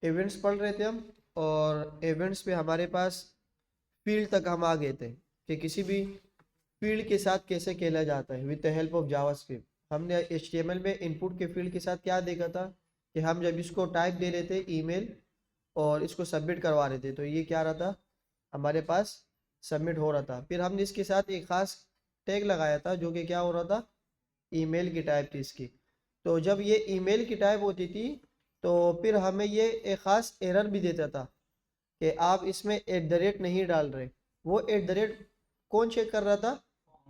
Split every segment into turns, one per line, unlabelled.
Events पढ़ रहे थे हम, और इवेंट्स में हमारे पास फील्ड तक हम आ गए थे कि किसी भी फील्ड के साथ कैसे खेला जाता है with the help of JavaScript. हमने HTML में इनपुट के फील्ड के साथ क्या देखा था कि हम जब इसको टाइप दे रहे थे ईमेल और इसको सबमिट करवा रहे थे तो ये क्या रहा था, हमारे पास सबमिट हो रहा था। फिर हमने इसके साथ एक खास टैग लगाया था जो कि क्या हो रहा था, ईमेल की टाइप थी इसकी। तो जब ये ईमेल की टाइप होती थी तो फिर हमें ये एक ख़ास एरर भी देता था कि आप इसमें @ नहीं डाल रहे। वो @ कौन चेक कर रहा था,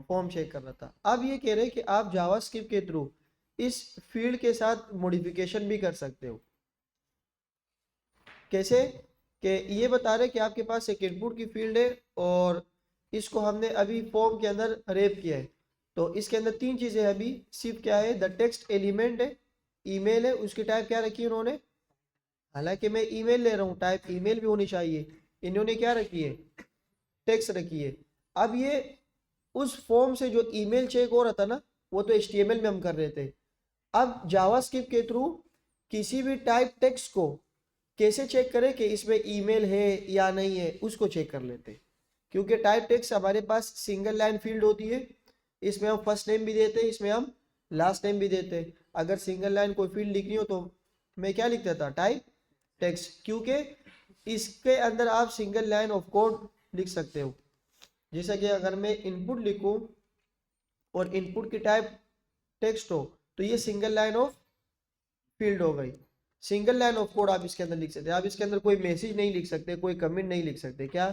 फॉर्म चेक कर रहा था। अब ये कह रहे हैं कि आप जावास्क्रिप्ट के थ्रू इस फील्ड के साथ मॉडिफिकेशन भी कर सकते हो। कैसे कि ये बता रहे कि आपके पास एक इनपुट की फील्ड है और इसको हमने अभी फॉर्म के अंदर रैप किया है। तो इसके अंदर तीन चीज़ें हैं अभी, सिर्फ क्या है, द टेक्स्ट एलिमेंट है, ईमेल है, उसकी टाइप क्या रखी है उन्होंने, हालांकि मैं ईमेल ले रहा हूँ, टाइप ईमेल भी होनी चाहिए, इन्होंने क्या रखी है, टेक्स्ट रखी है। अब ये उस फॉर्म से जो ईमेल चेक हो रहा था ना, वो तो HTML में हम कर रहे थे। अब जावास्क्रिप्ट के थ्रू किसी भी टाइप टेक्स्ट को कैसे चेक करें कि इसमें ईमेल है या नहीं है, उसको चेक कर लेते हैं। क्योंकि टाइप टेक्स्ट हमारे पास सिंगल लाइन फील्ड होती है, इसमें हम फर्स्ट नेम भी देते हैं, इसमें हम लास्ट नेम भी देते हैं। अगर सिंगल लाइन कोई फील्ड लिखनी हो तो मैं क्या लिख देता, टाइप टेक्स्ट, क्योंकि इसके अंदर आप सिंगल लाइन ऑफ कोड लिख सकते हो। जैसा कि अगर मैं इनपुट लिखूं और इनपुट की टाइप टेक्स्ट हो तो ये सिंगल लाइन ऑफ फील्ड हो गई, सिंगल लाइन ऑफ कोड आप इसके अंदर लिख सकते हैं। आप इसके अंदर कोई मैसेज नहीं लिख सकते, कोई कमेंट नहीं लिख सकते। क्या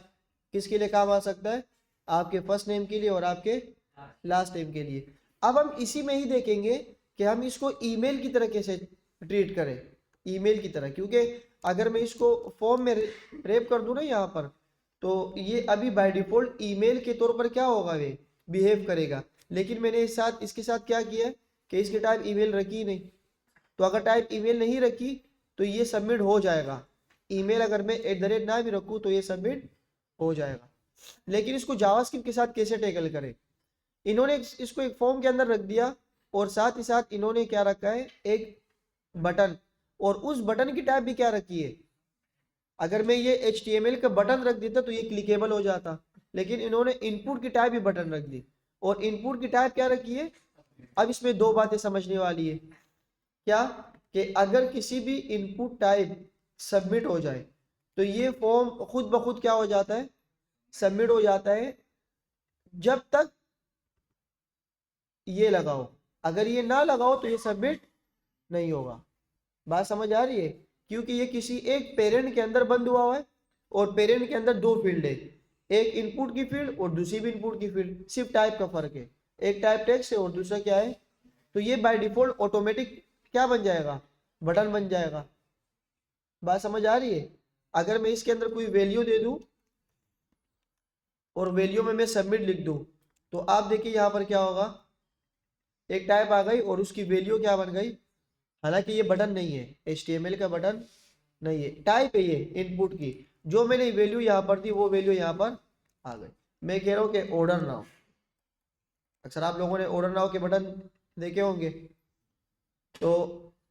किसके लिए काम आ सकता है, आपके फर्स्ट नेम के लिए और आपके लास्ट नेम के लिए। अब हम इसी में ही देखेंगे कि हम इसको ईमेल की तरह कैसे ट्रीट करें, ईमेल की तरह। क्योंकि अगर मैं इसको फॉर्म में रेप कर दूं ना यहाँ पर, तो ये अभी बाय डिफॉल्ट ईमेल के तौर पर क्या होगा, वे बिहेव करेगा। लेकिन मैंने इसके साथ क्या किया है कि इसकी टाइप ईमेल रखी ही नहीं। तो अगर टाइप ईमेल नहीं रखी तो ये सबमिट हो जाएगा। ईमेल अगर मैं @ ना भी रखूँ तो ये सबमिट हो जाएगा। लेकिन इसको जावास्क्रिप्ट के साथ कैसे टैकल करें, इन्होंने इसको एक फॉर्म के अंदर रख दिया और साथ ही साथ इन्होंने क्या रखा है, एक बटन, और उस बटन की टाइप भी क्या रखी है। अगर मैं ये HTML का बटन रख देता तो ये क्लिकेबल हो जाता, लेकिन इन्होंने इनपुट की टाइप भी बटन रख दी। और इनपुट की टाइप क्या रखी है, अब इसमें दो बातें समझने वाली है। क्या कि अगर किसी भी इनपुट टाइप सबमिट हो जाए तो ये फॉर्म खुद ब खुद क्या हो जाता है, सबमिट हो जाता है, जब तक ये लगाओ। अगर ये ना लगाओ तो ये सबमिट नहीं होगा। बात समझ आ रही है, क्योंकि ये किसी एक पेरेंट के अंदर बंद हुआ है और पेरेंट के अंदर दो फील्ड है, एक इनपुट की फील्ड और दूसरी भी इनपुट की फील्ड, सिर्फ टाइप का फर्क है। एक टाइप टेक्स्ट है और दूसरा क्या है, तो ये बाय डिफॉल्ट ऑटोमेटिक क्या बन जाएगा, बटन बन जाएगा। बात समझ आ रही है। अगर मैं इसके अंदर कोई वैल्यू दे दूं और वैल्यू में मैं सबमिट लिख दूं तो आप देखिए यहाँ पर क्या होगा, एक टाइप आ गई और उसकी वैल्यू क्या बन गई। हालांकि ये बटन नहीं है, HTML का बटन नहीं है, टाइप है ये इनपुट की। जो मैंने वैल्यू यहाँ पर दी वो वैल्यू यहाँ पर आ गई। मैं कह रहा हूँ कि ऑर्डर नाउ, अक्सर आप लोगों ने ऑर्डर नाउ के बटन देखे होंगे। तो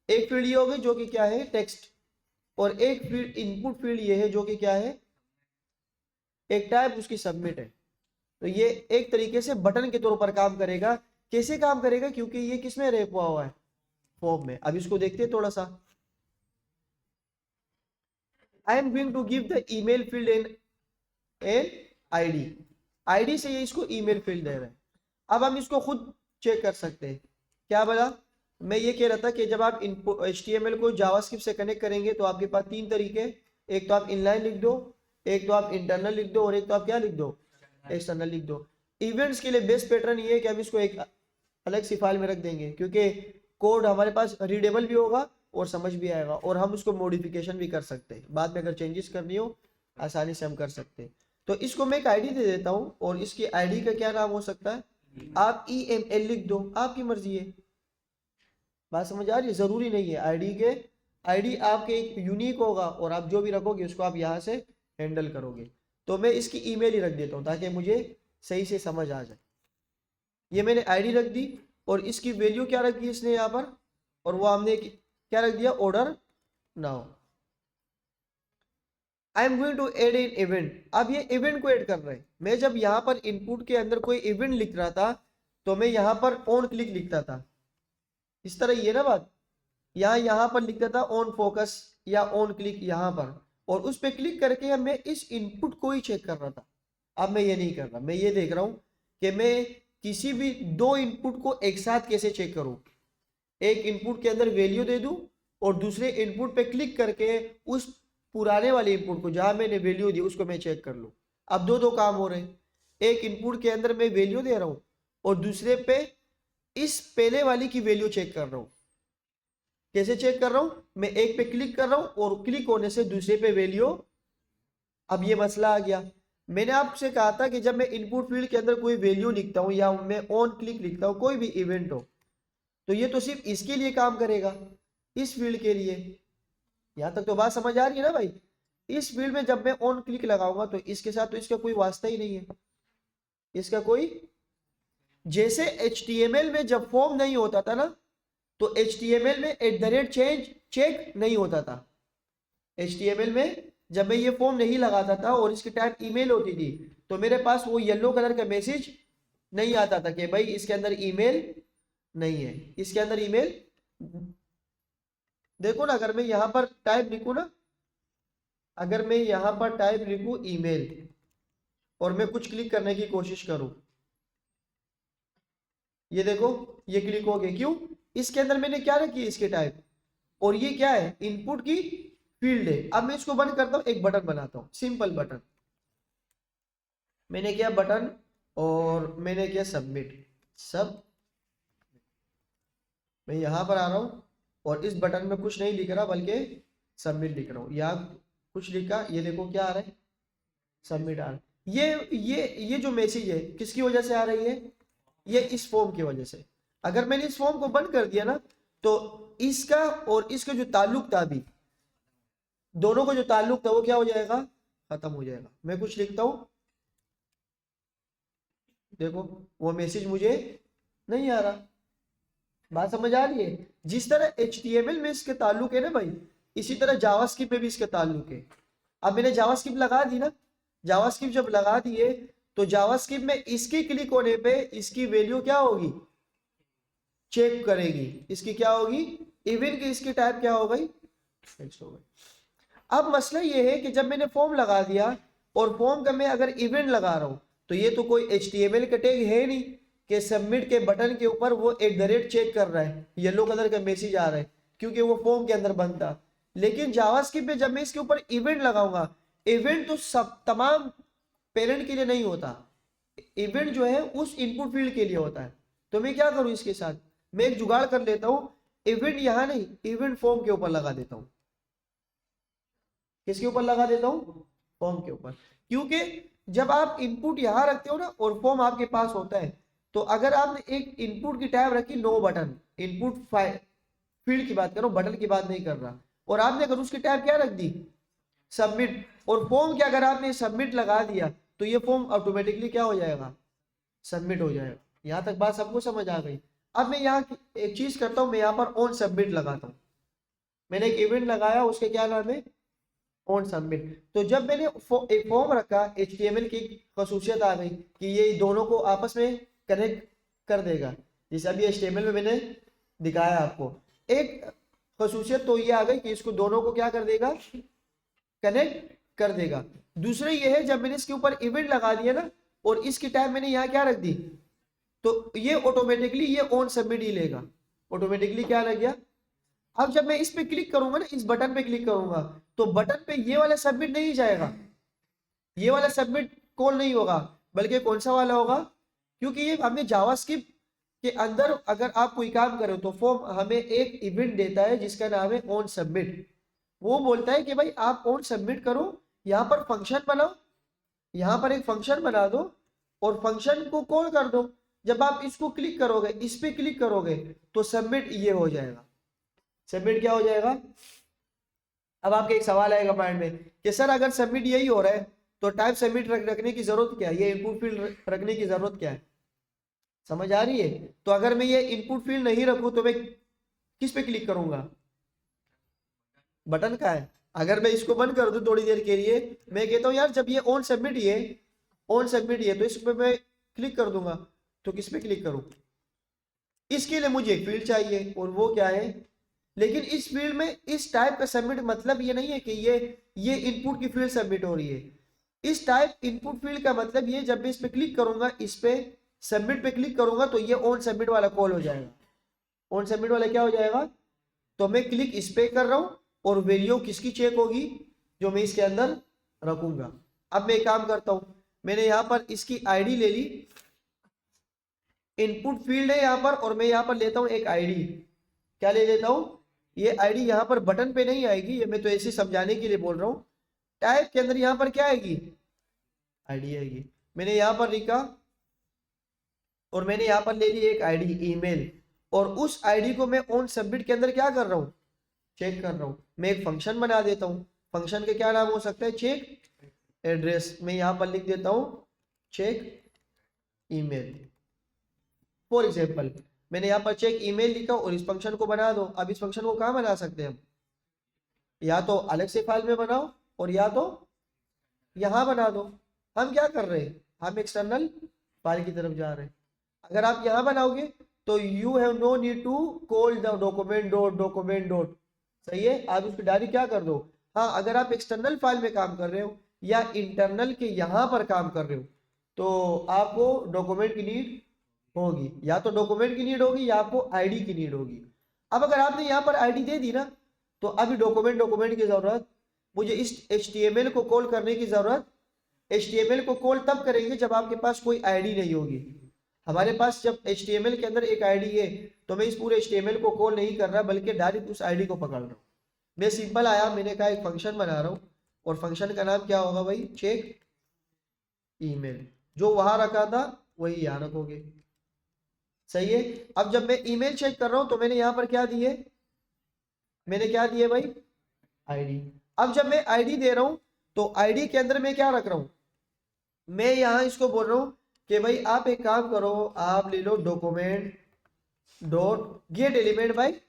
एक फील्ड ये हो गई जो कि क्या है, टेक्स्ट, और एक फील्ड इनपुट फील्ड ये है जो कि क्या है, एक टाइप उसकी सबमिट है। तो ये एक तरीके से बटन के तौर पर काम करेगा। कैसे काम करेगा, क्योंकि ये किसमें रैप हुआ है, फॉर्म में। अब इसको देखते हैं थोड़ा सा। I am going to give the email field an ID, ID से ये इसको ईमेल फील्ड दे रहा है। अब हम इसको खुद चेक कर सकते हैं। क्या बोला, मैं ये कह रहा था कि जब आप HTML को जावास्क्रिप्ट से कनेक्ट करेंगे तो आपके पास तीन तरीके, एक तो आप इनलाइन लिख दो, एक तो आप इंटरनल लिख दो, और एक तो आप क्या लिख दो, एक्सटर्नल लिख दो। इवेंट्स के लिए बेस्ट पैटर्न ये है कि हम इसको एक अलग सी फाइल में रख देंगे, क्योंकि कोड हमारे पास रीडेबल भी होगा और समझ भी आएगा, और हम उसको मॉडिफिकेशन भी कर सकते हैं। बाद में अगर चेंजेस करनी हो आसानी से हम कर सकते हैं। तो इसको मैं एक आईडी दे देता हूँ, और इसकी आईडी का क्या नाम हो सकता है, आप EML लिख दो, आपकी मर्जी है। बात समझ आ रही है, जरूरी नहीं है आईडी आपके एक यूनिक होगा, और आप जो भी रखोगे उसको आप यहाँ से हैंडल करोगे। तो मैं इसकी ईमेल ही रख देता हूँ ताकि मुझे सही से समझ आ जाए। ये मैंने आईडी रख दी और इसकी वैल्यू क्या रख दी इसने यहाँ पर, और वो हमने क्या रख दिया, order now. I am going to add an event. अब ये इवेंट को ऐड कर रहे हैं। मैं जब यहाँ पर इनपुट के अंदर कोई इवेंट लिख रहा था तो मैं यहाँ पर ऑन क्लिक लिखता था, इस तरह ये ना बात, यहाँ पर लिखता था ऑन फोकस या ऑन क्लिक यहाँ पर, और उस पर क्लिक करके मैं इस इनपुट को ही चेक कर रहा था। अब मैं ये नहीं कर रहा, मैं ये देख रहा हूँ कि मैं किसी भी दो इनपुट को एक साथ कैसे चेक करूँ। एक इनपुट के अंदर वैल्यू दे दूं और दूसरे इनपुट पे क्लिक करके उस पुराने वाले इनपुट को जहां मैंने वैल्यू दी उसको मैं चेक कर लूं। अब दो दो काम हो रहे हैं, एक इनपुट के अंदर मैं वैल्यू दे रहा हूं और दूसरे पे इस पहले वाली की वैल्यू चेक कर रहा हूं। कैसे चेक कर रहा हूं, मैं एक पे क्लिक कर रहा हूं और क्लिक होने से दूसरे पे वैल्यू। अब ये मसला आ गया, मैंने आपसे कहा था कि जब मैं इनपुट फील्ड के अंदर कोई वैल्यू लिखता हूं या मैं ऑन क्लिक लिखता हूं, कोई भी इवेंट हो, तो ये तो सिर्फ इसके लिए काम करेगा, इस फील्ड के लिए। यहां तक तो बात समझ आ रही है ना भाई। इस फील्ड में जब मैं ऑन क्लिक लगाऊंगा तो इसके साथ तो इसका कोई वास्ता ही नहीं है, इसका कोई। जैसे HTML में जब फॉर्म नहीं होता था ना, तो HTML में @चेंज चेक नहीं होता था। HTML में जब मैं ये फॉर्म नहीं लगाता था और इसकी टाइप ईमेल होती थी, तो मेरे पास वो येलो कलर का मैसेज नहीं आता था कि भाई इसके अंदर ईमेल नहीं है, इसके अंदर ईमेल। देखो ना, अगर मैं यहां पर टाइप लिखूं ना, अगर मैं यहां पर टाइप लिखूं ईमेल और मैं कुछ क्लिक करने की कोशिश करूं, ये देखो ये क्लिक हो गया। क्यों? इसके अंदर मैंने क्या रखी है, इसके टाइप, और ये क्या है, इनपुट की फील्ड है। अब मैं इसको बंद करता हूं, एक बटन बनाता हूं, सिंपल बटन। मैंने किया बटन और मैंने किया सबमिट। सब मैं यहां पर आ रहा हूं और इस बटन में कुछ नहीं लिख रहा बल्कि सबमिट लिख रहा हूं। यहाँ कुछ लिखा, ये देखो क्या आ रहा है, सबमिट आ रहा है। ये जो मैसेज है किसकी वजह से आ रही है, ये इस फॉर्म की वजह से। अगर मैंने इस फॉर्म को बंद कर दिया ना, तो इसका और इसका जो ताल्लुक था, अभी दोनों को जो ताल्लुक था वो क्या हो जाएगा, खत्म हो जाएगा। मैं कुछ लिखता हूं, देखो वो मैसेज मुझे नहीं आ रहा। बात समझ आ रही है? जिस तरह HTML में इसके ताल्लुक है ना भाई, इसी तरह जावास्क्रिप्ट में भी इसके ताल्लुक है। अब मैंने जावास्क्रिप्ट लगा दी ना, जावास्क्रिप्ट जब लगा दिए तो जावास्क्रिप्ट में इसके क्लिक होने पे इसकी वैल्यू क्या होगी, चेक करेगी। इसकी क्या होगी, इवन की इसकी टाइप क्या हो गई, टेक्स्ट हो गई। अब मसला ये है कि जब मैंने फॉर्म लगा दिया और फॉर्म का मैं अगर इवेंट लगा रहा हूं, तो ये तो कोई HTML का टैग है नहीं कि सबमिट के बटन के ऊपर वो चेक कर रहा है, येलो कलर का मैसेज आ रहा है, क्योंकि वो फॉर्म के अंदर बंद था। लेकिन जावास्क्रिप्ट में जब मैं इसके ऊपर इवेंट लगाऊंगा, इवेंट तो सब तमाम पेरेंट के लिए नहीं होता, इवेंट जो है उस इनपुट फील्ड के लिए होता है। तो मैं क्या करूं, इसके साथ मैं एक जुगाड़ कर लेता हूं, इवेंट यहां नहीं, इवेंट फॉर्म के ऊपर लगा देता हूं। किसके ऊपर लगा देता हूं, फॉर्म के ऊपर। क्योंकि जब आप इनपुट यहां रखते हो ना और फॉर्म आपके पास होता है, तो अगर आपने एक इनपुट की टैब रखी नो बटन, इनपुट फील्ड की बात करो, बटन की बात नहीं कर रहा, और आपने अगर उसकी टैब क्या रख दी, सबमिट, और फॉर्म के अगर आपने सबमिट लगा दिया, तो ये फॉर्म ऑटोमेटिकली क्या हो जाएगा, सबमिट हो जाएगा। यहां तक बात सबको समझ आ गई। अब मैं यहाँ एक चीज करता हूं, मैं यहाँ पर ऑन सबमिट लगाता हूं। मैंने एक इवेंट लगाया, उसके क्या नाम है, ऑन सबमिट। तो जब मैंने एक फॉर्म रखा, HTML की खसूसियत आ गई कि ये दोनों को आपस में कनेक्ट कर देगा। जैसे अभी HTML में मैंने दिखाया आपको, एक खसूसियत तो ये आ गई कि इसको दोनों को क्या कर देगा, कनेक्ट कर देगा। दूसरा ये है, जब मैंने इसके ऊपर इवेंट लगा दिया ना और इसकी टाइप मैंने यहाँ क्या रख दी, तो ये ऑटोमेटिकली ये ऑन सबमिट ही लेगा, ऑटोमेटिकली क्या लग गया। अब जब मैं इस पे क्लिक करूंगा ना, इस बटन पे क्लिक करूंगा, तो बटन पे ये वाला सबमिट नहीं जाएगा, ये वाला सबमिट कॉल नहीं होगा, बल्कि कौन सा वाला होगा, क्योंकि ये हमें जावास्क्रिप्ट के अंदर अगर आप कोई काम करो तो फॉर्म हमें एक इवेंट देता है जिसका नाम है ऑन सबमिट। वो बोलता है कि भाई आप ऑन सबमिट करो, यहाँ पर फंक्शन बनाओ, यहाँ पर एक फंक्शन बना दो और फंक्शन को कॉल कर दो। जब आप इसको क्लिक करोगे, इस पे क्लिक करोगे, तो सबमिट ये हो जाएगा। सबमिट क्या हो जाएगा। अब आपके एक सवाल आएगा माइंड में कि सर अगर सबमिट यही हो रहा है तो टाइप सबमिट रखने की जरूरत क्या है, ये इनपुट फील्ड रखने की जरूरत क्या है। समझ आ रही है? तो अगर मैं ये इनपुट फील्ड नहीं रखूं तो मैं किस पे क्लिक करूंगा, बटन का है, अगर मैं इसको बंद कर दूं थोड़ी देर के लिए, मैं कहता हूँ यार जब ये ऑन सबमिट ही है, ऑन सबमिट ही है, तो इस पे मैं क्लिक कर दूंगा, तो किस पे क्लिक करूं? इसके लिए मुझे एक फील्ड चाहिए, और वो क्या है? लेकिन इस फील्ड में इस टाइप का सबमिट मतलब ये नहीं है कि ये इनपुट की फील्ड सबमिट हो रही है। इस टाइप इनपुट फील्ड का मतलब ये, जब मैं इस पे क्लिक करूंगा, इस पे सबमिट पे क्लिक करूंगा, तो ये ऑन सबमिट वाला कॉल हो जाएगा। ऑन सबमिट वाला क्या हो जाएगा? तो मैं क्लिक इस पे कर रहा हूं, और वैल्यू किसकी चेक होगी? जो मैं इसके अंदर रखूंगा। अब मैं एक काम करता हूं, मैंने यहां पर इसकी आईडी ले ली, इनपुट फील्ड है यहां पर, और मैं यहां पर लेता हूं एक आईडी। क्या ले लेता हूं? ये आईडी यहां पर बटन पे नहीं आएगी, ये मैं तो ऐसे समझाने के लिए बोल रहा हूं। टाइप के अंदर यहां पर क्या आएगी? आईडी आएगी। मैंने यहां पर लिखा, और मैंने यहां पर ले ली एक आईडी ईमेल, और उस आईडी को मैं ऑन सबमिट के अंदर क्या कर रहा हूं? चेक कर रहा हूं। मैं एक फंक्शन बना देता हूं, फंक्शन के क्या नाम हो सकता है? Check address. मैं यहां पर लिख देता हूं चेक ईमेल। फॉर एग्जाम्पल मैंने यहाँ पर चेक ईमेल लिखा, और इस फंक्शन को बना दो। अब इस फंक्शन को कहाँ बना सकते हैं हम? या तो अलग से फाइल में बनाओ, और या तो यहाँ बना दो। हम क्या कर रहे हैं? हम एक्सटर्नल फाइल की तरफ जा रहे हैं। अगर आप यहाँ बनाओगे तो you have no need to call the document dot. सही है, आप उसको डायरेक्ट क्या कर दो। हाँ, अगर आप एक्सटर्नल फाइल में काम कर रहे हो या इंटरनल के यहाँ पर काम कर रहे हो, तो आपको डॉक्यूमेंट की नीड होगी, या तो डॉक्यूमेंट की नीड होगी या आपको आईडी की नीड होगी। अब अगर आपने यहाँ पर आईडी दे दी ना, तो अभी डॉक्यूमेंट की जरूरत, मुझे इस HTML को कॉल करने की जरूरत। HTML को कॉल तब करेंगे जब आपके पास कोई आईडी नहीं होगी। हमारे पास जब HTML के अंदर एक आईडी है, तो मैं इस पूरे HTML को कॉल नहीं कर रहा, बल्कि डायरेक्ट उस आईडी को पकड़ रहा हूँ। मैं सिंपल आया, मैंने कहा एक फंक्शन बना रहा हूँ, और फंक्शन का नाम क्या होगा भाई? Check email. जो वहां रखा था वही यहाँ रखोगे। सही है। अब जब मैं ईमेल चेक कर रहा हूं, तो मैंने यहां पर क्या दिए? मैंने क्या दिए भाई? आईडी। अब जब मैं आईडी दे रहा हूं, तो आईडी के अंदर मैं क्या रख रहा हूं? मैं यहां इसको बोल रहा हूं कि भाई आप एक काम करो, आप ले लो document dot get element by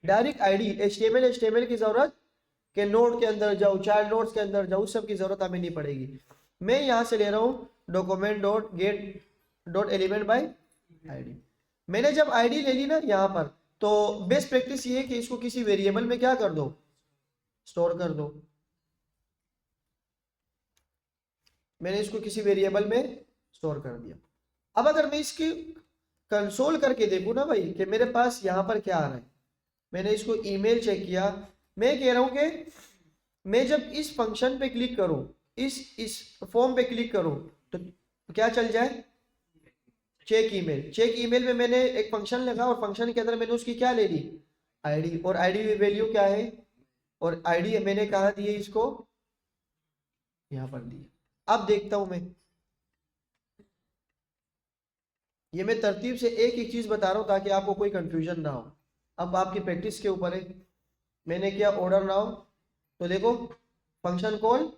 direct ID. HTML की जरूरत के नोड के अंदर जाओ, चाइल्ड नोड्स के अंदर जाओ, सब की जरूरत हमें नहीं पड़ेगी। मैं यहां से ले रहा हूं document dot gate dot element by ID. मैंने जब आईडी ले ली ना यहाँ पर, तो बेस्ट प्रैक्टिस ये है कि इसको किसी वेरिएबल में क्या कर दो? स्टोर कर दो। मैंने इसको किसी वेरिएबल में स्टोर कर दिया। अब अगर मैं इसकी कंसोल करके देखूं ना भाई, कि मेरे पास यहाँ पर क्या आ रहा है, मैंने इसको ईमेल चेक किया, मैं कह रहा हूं कि मैं जब इस फंक्शन पे क्लिक करूं, इस फॉर्म पे क्लिक करूं, तो क्या चल जाए? Check email. चेक ईमेल में मैंने एक फंक्शन लगा, और फंक्शन के अंदर मैंने उसकी क्या ले ली? आईडी। और आईडी वैल्यू क्या है? और आईडी मैंने कहा दी है इसको? यहां पर दी। अब देखता हूं मैं, ये मैं तरतीब से एक एक चीज बता रहा हूं ताकि आपको कोई कंफ्यूजन ना हो। अब आपकी प्रैक्टिस के ऊपर है। मैंने किया ऑर्डर नाउ, तो देखो फंक्शन कॉल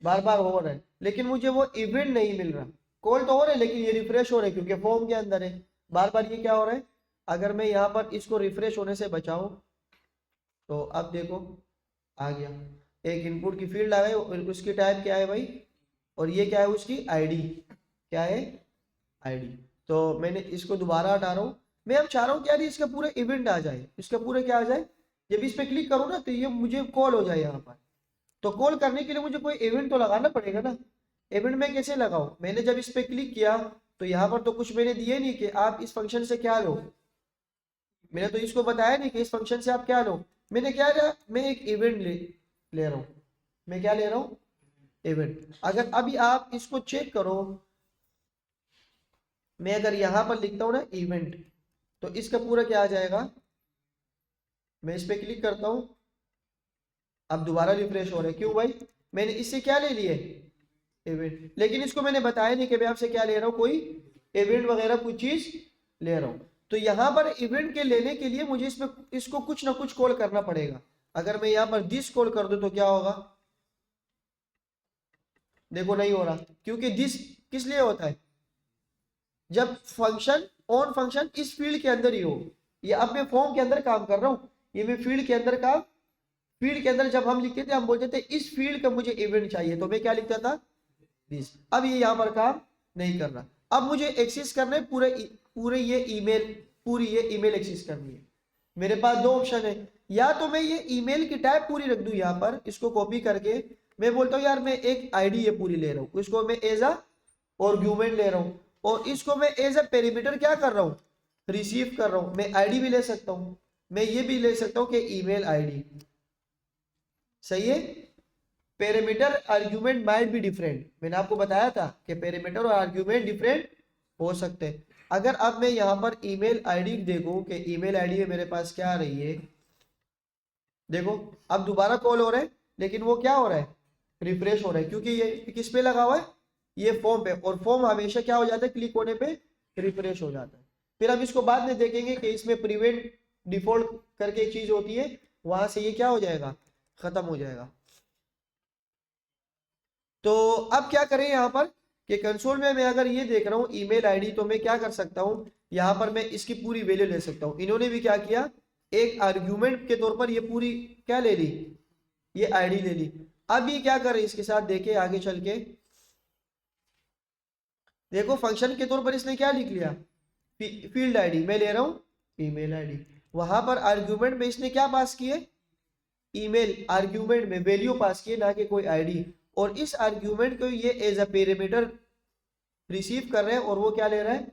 बार बार हो रहा है, लेकिन मुझे वो इवेंट नहीं मिल रहा। कॉल तो हो रहा है, लेकिन ये रिफ्रेश हो रहा है क्योंकि फॉर्म के अंदर है। बार बार ये क्या हो रहा है? अगर मैं यहाँ पर इसको रिफ्रेश होने से बचाऊं, तो अब देखो आ गया। एक इनपुट की फील्ड आ गई, और उसकी टाइप क्या है भाई? और ये क्या है? उसकी आईडी। क्या है? आईडी। तो मैंने इसको दोबारा हटा रहा हूँ। मैं अब चाह रहा हूँ कि यार इसका पूरे इवेंट आ जाए, इसका पूरे क्या आ जाए? जब इस पे क्लिक करूँ ना, तो ये मुझे कॉल हो जाए यहाँ पर। तो कॉल करने के लिए मुझे कोई इवेंट तो लगाना पड़ेगा ना। इवेंट में कैसे लगाऊं? मैंने जब इस पे क्लिक किया, तो यहाँ पर तो कुछ मैंने दिए नहीं कि आप इस फंक्शन से क्या लो। मैंने तो इसको बताया नहीं कि इस फंक्शन से आप क्या लो। मैंने क्या लिया? मैं एक इवेंट ले रहा हूँ। मैं क्या ले रहा हूँ? इवेंट। अगर अभी आप इसको चेक करो, मैं अगर यहाँ पर लिखता हूँ ना इवेंट, तो इसका पूरा क्या आ जाएगा? मैं इस पे क्लिक करता हूँ, अब दोबारा रिफ्रेश हो रहा है। क्यों भाई? मैंने इससे क्या ले लिए? इवेंट। लेकिन इसको मैंने बताया नहीं कि मैं आपसे क्या ले रहा हूँ, कोई इवेंट वगैरह कुछ चीज ले रहा हूँ। तो यहाँ पर इवेंट के लेने के लिए मुझे इसमें इसको कुछ ना कुछ कॉल करना पड़ेगा। अगर मैं यहाँ पर दिस कॉल कर दूं, तो क्या होगा? देखो नहीं हो रहा, क्योंकि दिस किस लिए होता है? जब फंक्शन ऑन फंक्शन इस फील्ड के अंदर ही हो। ये अब मैं फॉर्म के अंदर काम कर रहा हूँ, ये मैं फील्ड के अंदर काम फील्ड के अंदर जब हम लिखते थे हम बोलते थे इस फील्ड का मुझे इवेंट चाहिए, तो मैं क्या लिखता था, दिस। अब ये यहाँ पर काम नहीं कर रहा। अब मुझे एक्सेस करना है पूरी ये ईमेल एक्सेस करनी है। मेरे पास दो ऑप्शन है, या तो मैं ये ईमेल की टाइप पूरी रख दूं यहाँ पर, इसको कॉपी करके मैं बोलता हूँ यार मैं एक आईडी ये पूरी ले रहा हूँ, इसको मैं एज अ आर्गुमेंट ले रहा हूँ, और इसको मैं एज अ पेरीमीटर क्या कर रहा हूँ, रिसीव कर रहा हूँ। मैं आईडी भी ले सकता हूँ, मैं ये भी ले सकता हूँ कि ईमेल आईडी। सही है। Perimeter argument might be different, मैंने आपको बताया था कि पेरीमीटर और आर्ग्यूमेंट डिफरेंट हो सकते हैं। अगर अब मैं यहाँ पर ईमेल आईडी देखूं कि ईमेल आईडी में मेरे पास क्या आ रही है, देखो अब दोबारा कॉल हो रहा है, लेकिन वो क्या हो रहा है, रिफ्रेश हो रहा है, क्योंकि ये किस पे लगा हुआ है, ये फॉर्म पे, और फॉर्म हमेशा क्या हो जाता है, क्लिक होने पे रिफ्रेश हो जाता है। फिर हम इसको बाद में देखेंगे कि इसमें प्रिवेंट डिफॉल्ट करके एक चीज होती है, वहां से ये क्या हो जाएगा, खत्म हो जाएगा। तो अब क्या करें यहाँ पर कि कंसोल में मैं अगर ये देख रहा हूँ ईमेल आईडी, तो मैं क्या कर सकता हूँ, यहाँ पर मैं इसकी पूरी वैल्यू ले सकता हूँ। इन्होंने भी क्या किया, एक आर्ग्यूमेंट के तौर पर ये पूरी क्या ले ली, ये आईडी ले ली। अब ये क्या कर रहे इसके साथ, देखे आगे चल के, देखो फंक्शन के तौर पर इसने क्या लिख लिया, फील्ड आईडी मैं ले रहा हूँ ईमेल आईडी, वहां पर आर्ग्यूमेंट में इसने क्या पास किए, ईमेल, आर्ग्यूमेंट में वैल्यू पास किए, ना कि कोई आईडी, और इस आर्ग्यूमेंट को ये एज अ पैरामीटर रिसीव कर रहे हैं, और वो क्या ले रहा है,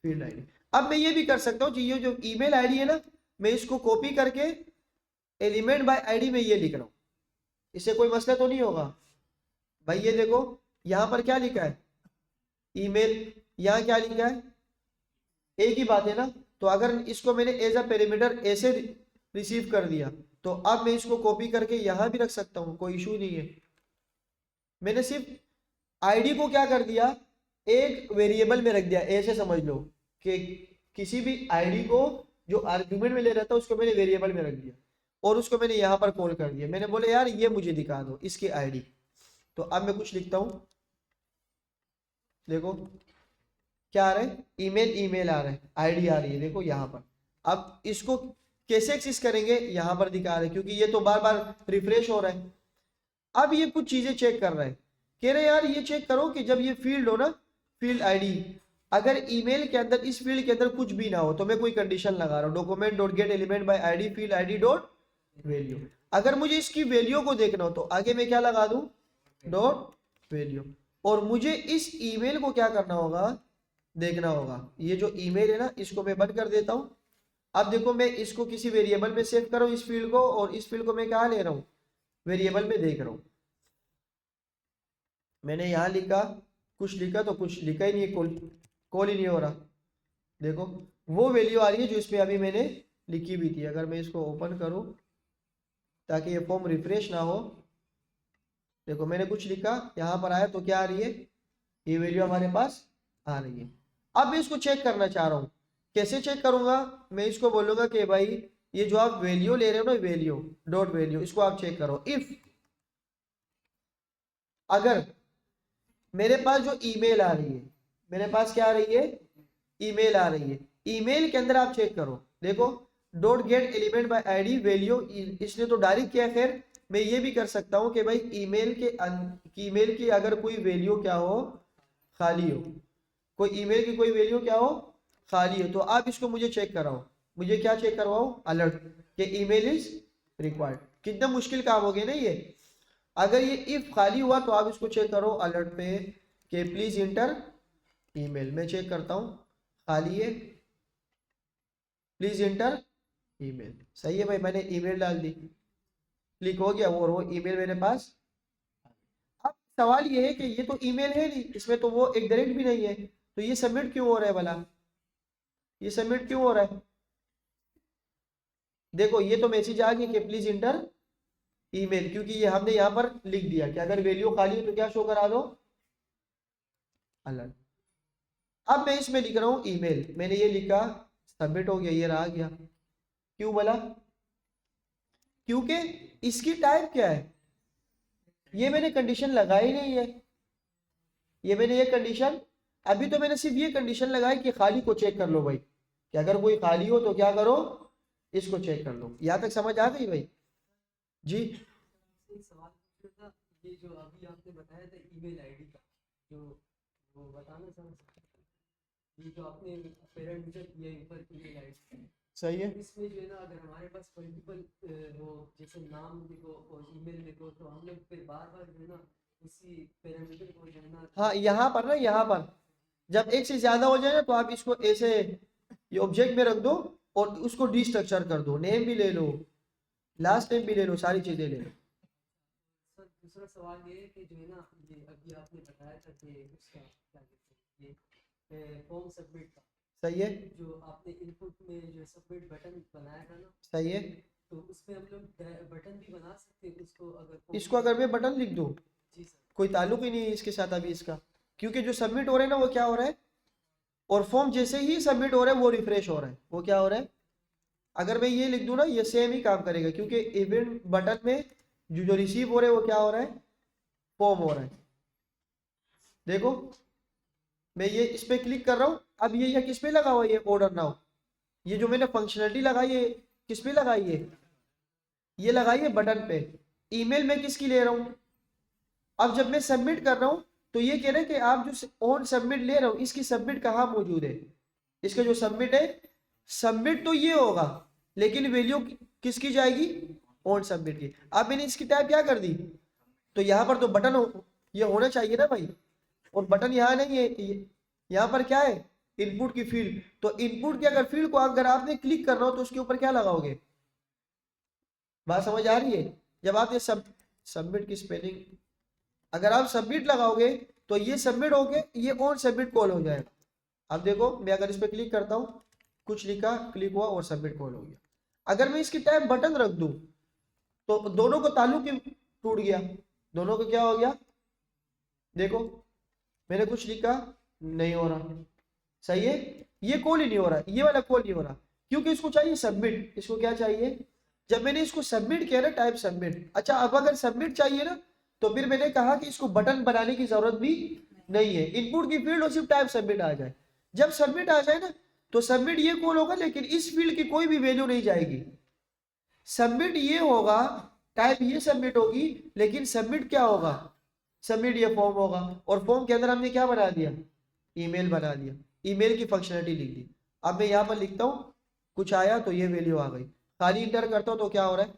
फील्ड आईडी। अब मैं ये भी कर सकता हूँ, ये जो ईमेल आईडी है ना, मैं इसको कॉपी करके एलिमेंट बाय आईडी में ये लिख रहा हूँ, इससे कोई मसला तो नहीं होगा भाई। ये देखो यहाँ पर क्या लिखा है, ईमेल, यहाँ क्या लिखा है, एक ही बात है ना। तो अगर इसको मैंने एज अ पैरामीटर ऐसे रिसीव कर दिया, तो अब मैं इसको कॉपी करके यहाँ भी रख सकता हूँ, कोई इशू नहीं है। मैंने सिर्फ आईडी को क्या कर दिया, एक वेरिएबल में रख दिया, ऐसे समझ लो कि किसी भी आईडी को जो आर्ग्यूमेंट में ले रहा था उसको मैंने वेरिएबल में रख दिया, और उसको मैंने यहाँ पर कॉल कर दिया। मैंने बोले यार ये मुझे दिखा दो इसकी आईडी। तो अब मैं कुछ लिखता हूँ, देखो क्या आ रहा है, ईमेल ईमेल आ रहा है, आईडी आ रही है, देखो यहाँ पर। अब इसको कैसे एक्सेस करेंगे, यहाँ पर दिखा रहे हैं, क्योंकि ये तो बार बार रिफ्रेश हो रहा है। अब ये कुछ चीजें चेक कर रहा है, कह रहे यार ये चेक करो कि जब ये फील्ड हो ना, फील्ड आईडी, अगर ईमेल के अंदर इस फील्ड के अंदर कुछ भी ना हो, तो मैं कोई कंडीशन लगा रहा हूँ, document dot get element by ID field ID dot value. अगर मुझे इसकी वैल्यू को देखना हो तो आगे मैं क्या लगा दूं, डॉट वैल्यू। और मुझे इस ईमेल को क्या करना होगा, देखना होगा। ये जो ईमेल है ना, इसको मैं बंद कर देता हूं। अब देखो मैं इसको किसी वेरिएबल में सेव कर रहा हूं इस फील्ड को, और इस फील्ड को मैं कहाँ ले रहा हूं, वेरिएबल में देख रहा हूं। मैंने यहाँ लिखा, कुछ लिखा तो कुछ लिखा ही नहीं है, कॉल ही नहीं हो रहा। देखो वो वैल्यू आ रही है जो इसमें अभी मैंने लिखी हुई थी। अगर मैं इसको ओपन करूं ताकि ये फॉर्म रिफ्रेश ना हो, देखो मैंने कुछ लिखा, यहाँ पर आया तो क्या आ रही है, ये वैल्यू हमारे पास आ रही है। अब मैं इसको चेक करना चाह रहा हूँ, कैसे चेक करूंगा, मैं इसको बोलूंगा कि भाई ये जो आप वैल्यू ले रहे हो ना, वैल्यू डॉट वैल्यू, इसको आप चेक करो। इफ अगर मेरे पास जो ईमेल आ रही है, मेरे पास क्या आ रही है, ईमेल आ रही है, ईमेल के अंदर आप चेक करो, देखो dot get element by ID value, इसने तो डायरेक्ट किया। खैर मैं ये भी कर सकता हूँ कि भाई ईमेल की अगर कोई वैल्यू क्या हो, खाली हो, कोई ईमेल की कोई वैल्यू क्या हो, खाली हो, तो आप इसको मुझे चेक कराओ। मुझे क्या चेक करवाओ, अलर्ट कि ईमेल इज रिक्वायर्ड। कितना मुश्किल काम हो गया ना ये। अगर ये इफ खाली हुआ तो आप इसको चेक करो अलर्ट पे कि प्लीज इंटर ईमेल। मैं चेक करता हूँ, खाली है, प्लीज इंटर ईमेल। सही है भाई, मैंने ईमेल डाल दी, क्लिक हो गया और वो ईमेल मेरे पास। अब सवाल ये है कि ये तो ईमेल है नहीं, इसमें तो वो एक डायरेक्ट भी नहीं है, तो ये सबमिट क्यों हो रहा है भला, ये सबमिट क्यों हो रहा है। देखो ये तो मैसेज आ गया कि प्लीज इंटर ईमेल, क्योंकि ये हमने यहाँ पर लिख दिया कि अगर वैल्यू खाली हो तो क्या शो करा दो, अलर्ट। अब मैं इसमें लिख रहा हूँ ईमेल, मैंने ये लिखा, सबमिट हो गया, ये रहा गया। क्यों बोला, क्योंकि इसकी टाइप क्या है, ये मैंने कंडीशन लगाई नहीं है। ये मैंने ये कंडीशन, अभी तो मैंने सिर्फ ये कंडीशन लगाई कि खाली को चेक कर लो भाई, कि अगर कोई खाली हो तो क्या करो, इसको चेक कर लो। यहां तक समझ आ गई भाई। जी
एक सवाल पूछ रहा था, ये जो अभी आपने बताया था ईमेल आईडी का, जो वो बताना चाह सकते हैं? ये जो आपने पैरामीटर दिया ऊपर ईमेल आईडी,
सही है।
इसमें जो है ना अगर हमारे पास मल्टीपल वो जैसे नाम लिखो और ईमेल लिखो तो हम लोग फिर बार बार जो है ना उसी पैरामीटर को जो है ना।
हाँ यहाँ पर ना, यहाँ पर जब एक से ज्यादा हो जाए ना तो आप इसको ऐसे ये ऑब्जेक्ट में रख दो और उसको डिस्ट्रक्चर कर दो, नेम भी ले लो, लास्ट नेम भी ले लो, सारी चीजें ले लो।
सर दूसरा सवाल ये है कि जो है ना ये अभी आपने बताया था कि उसका क्या कहते हैं ये फॉर्म सबमिट का,
सही है।
जो आपने इनपुट में जो सबमिट बटन बनाया था ना,
सही है।
तो उसमें हम लोग बटन भी बना सकते हैं उसको अगर
इसको अगर मैं बटन लिख दूं,
जी सर।
कोई ताल्लुक ही नहीं है इसके साथ अभी इसका, क्योंकि जो सबमिट हो रहा है ना वो क्या हो रहा है, और फॉर्म जैसे ही सबमिट हो रहा है वो रिफ्रेश हो रहा है, वो क्या हो रहा है। अगर मैं ये लिख दूं ना, ये सेम ही काम करेगा, क्योंकि इवेंट बटन में जो रिसीव हो रहा है वो क्या हो रहा है, फॉर्म हो रहा है। देखो मैं ये इस पे क्लिक कर रहा हूं, अब ये किस पे लगा हुआ है, ये ऑर्डर नाउ, ये जो मैंने फंक्शनलिटी लगाई है किस पे लगाई है, ये लगाई है बटन पे। ईमेल में किसकी ले रहा हूं, अब जब मैं सबमिट कर रहा हूं तो ये कह रहे हैं कि आप जो ऑन सबमिट ले रहे हो इसकी सबमिट कहाँ मौजूद है, इसका जो सबमिट है, सबमिट तो ये होगा लेकिन वैल्यू किसकी जाएगी, ऑन सबमिट की। अब मैंने इसकी टाइप क्या कर दी, तो यहाँ पर तो बटन ये होना चाहिए ना भाई, और बटन यहाँ नहीं है, यहाँ पर क्या है, इनपुट की फील्ड। तो इनपुट की अगर फील्ड को अगर आपने क्लिक करना हो तो उसके ऊपर क्या लगाओगे, बात समझ आ रही है। जब आप ये सबमिट की स्पेलिंग, अगर आप सबमिट लगाओगे तो ये सबमिट होके ये ऑन सबमिट कॉल हो जाएगा। अब देखो मैं अगर इस पर क्लिक करता हूँ, कुछ लिखा, क्लिक हुआ और सबमिट कॉल हो गया। अगर मैं इसकी टाइप बटन रख दूं तो दोनों को ताल्लुक ही टूट गया, दोनों को क्या हो गया, देखो मैंने कुछ लिखा, नहीं हो रहा, सही है, ये कॉल ही नहीं हो रहा, ये वाला कॉल नहीं हो रहा, क्योंकि इसको चाहिए सबमिट, इसको क्या चाहिए, जब मैंने इसको सबमिट किया ना, टाइप सबमिट। अच्छा अब अगर सबमिट चाहिए ना तो फिर मैंने कहा कि इसको बटन बनाने की जरूरत भी नहीं है, इनपुट की फील्ड और सिर्फ टाइप सबमिट आ जाए। जब सबमिट आ जाए ना तो सबमिट ये कॉल होगा, लेकिन इस फील्ड की कोई भी वैल्यू नहीं जाएगी। सबमिट ये होगा, टाइप ये सबमिट होगी, लेकिन सबमिट क्या होगा, सबमिट ये फॉर्म होगा, और फॉर्म के अंदर हमने क्या बना दिया, ईमेल बना दिया, ईमेल की फंक्शनलिटी लिख दी। अब मैं यहाँ पर लिखता हूँ, कुछ आया तो ये वैल्यू आ गई, खाली इंटर करता हूँ तो क्या हो रहा है।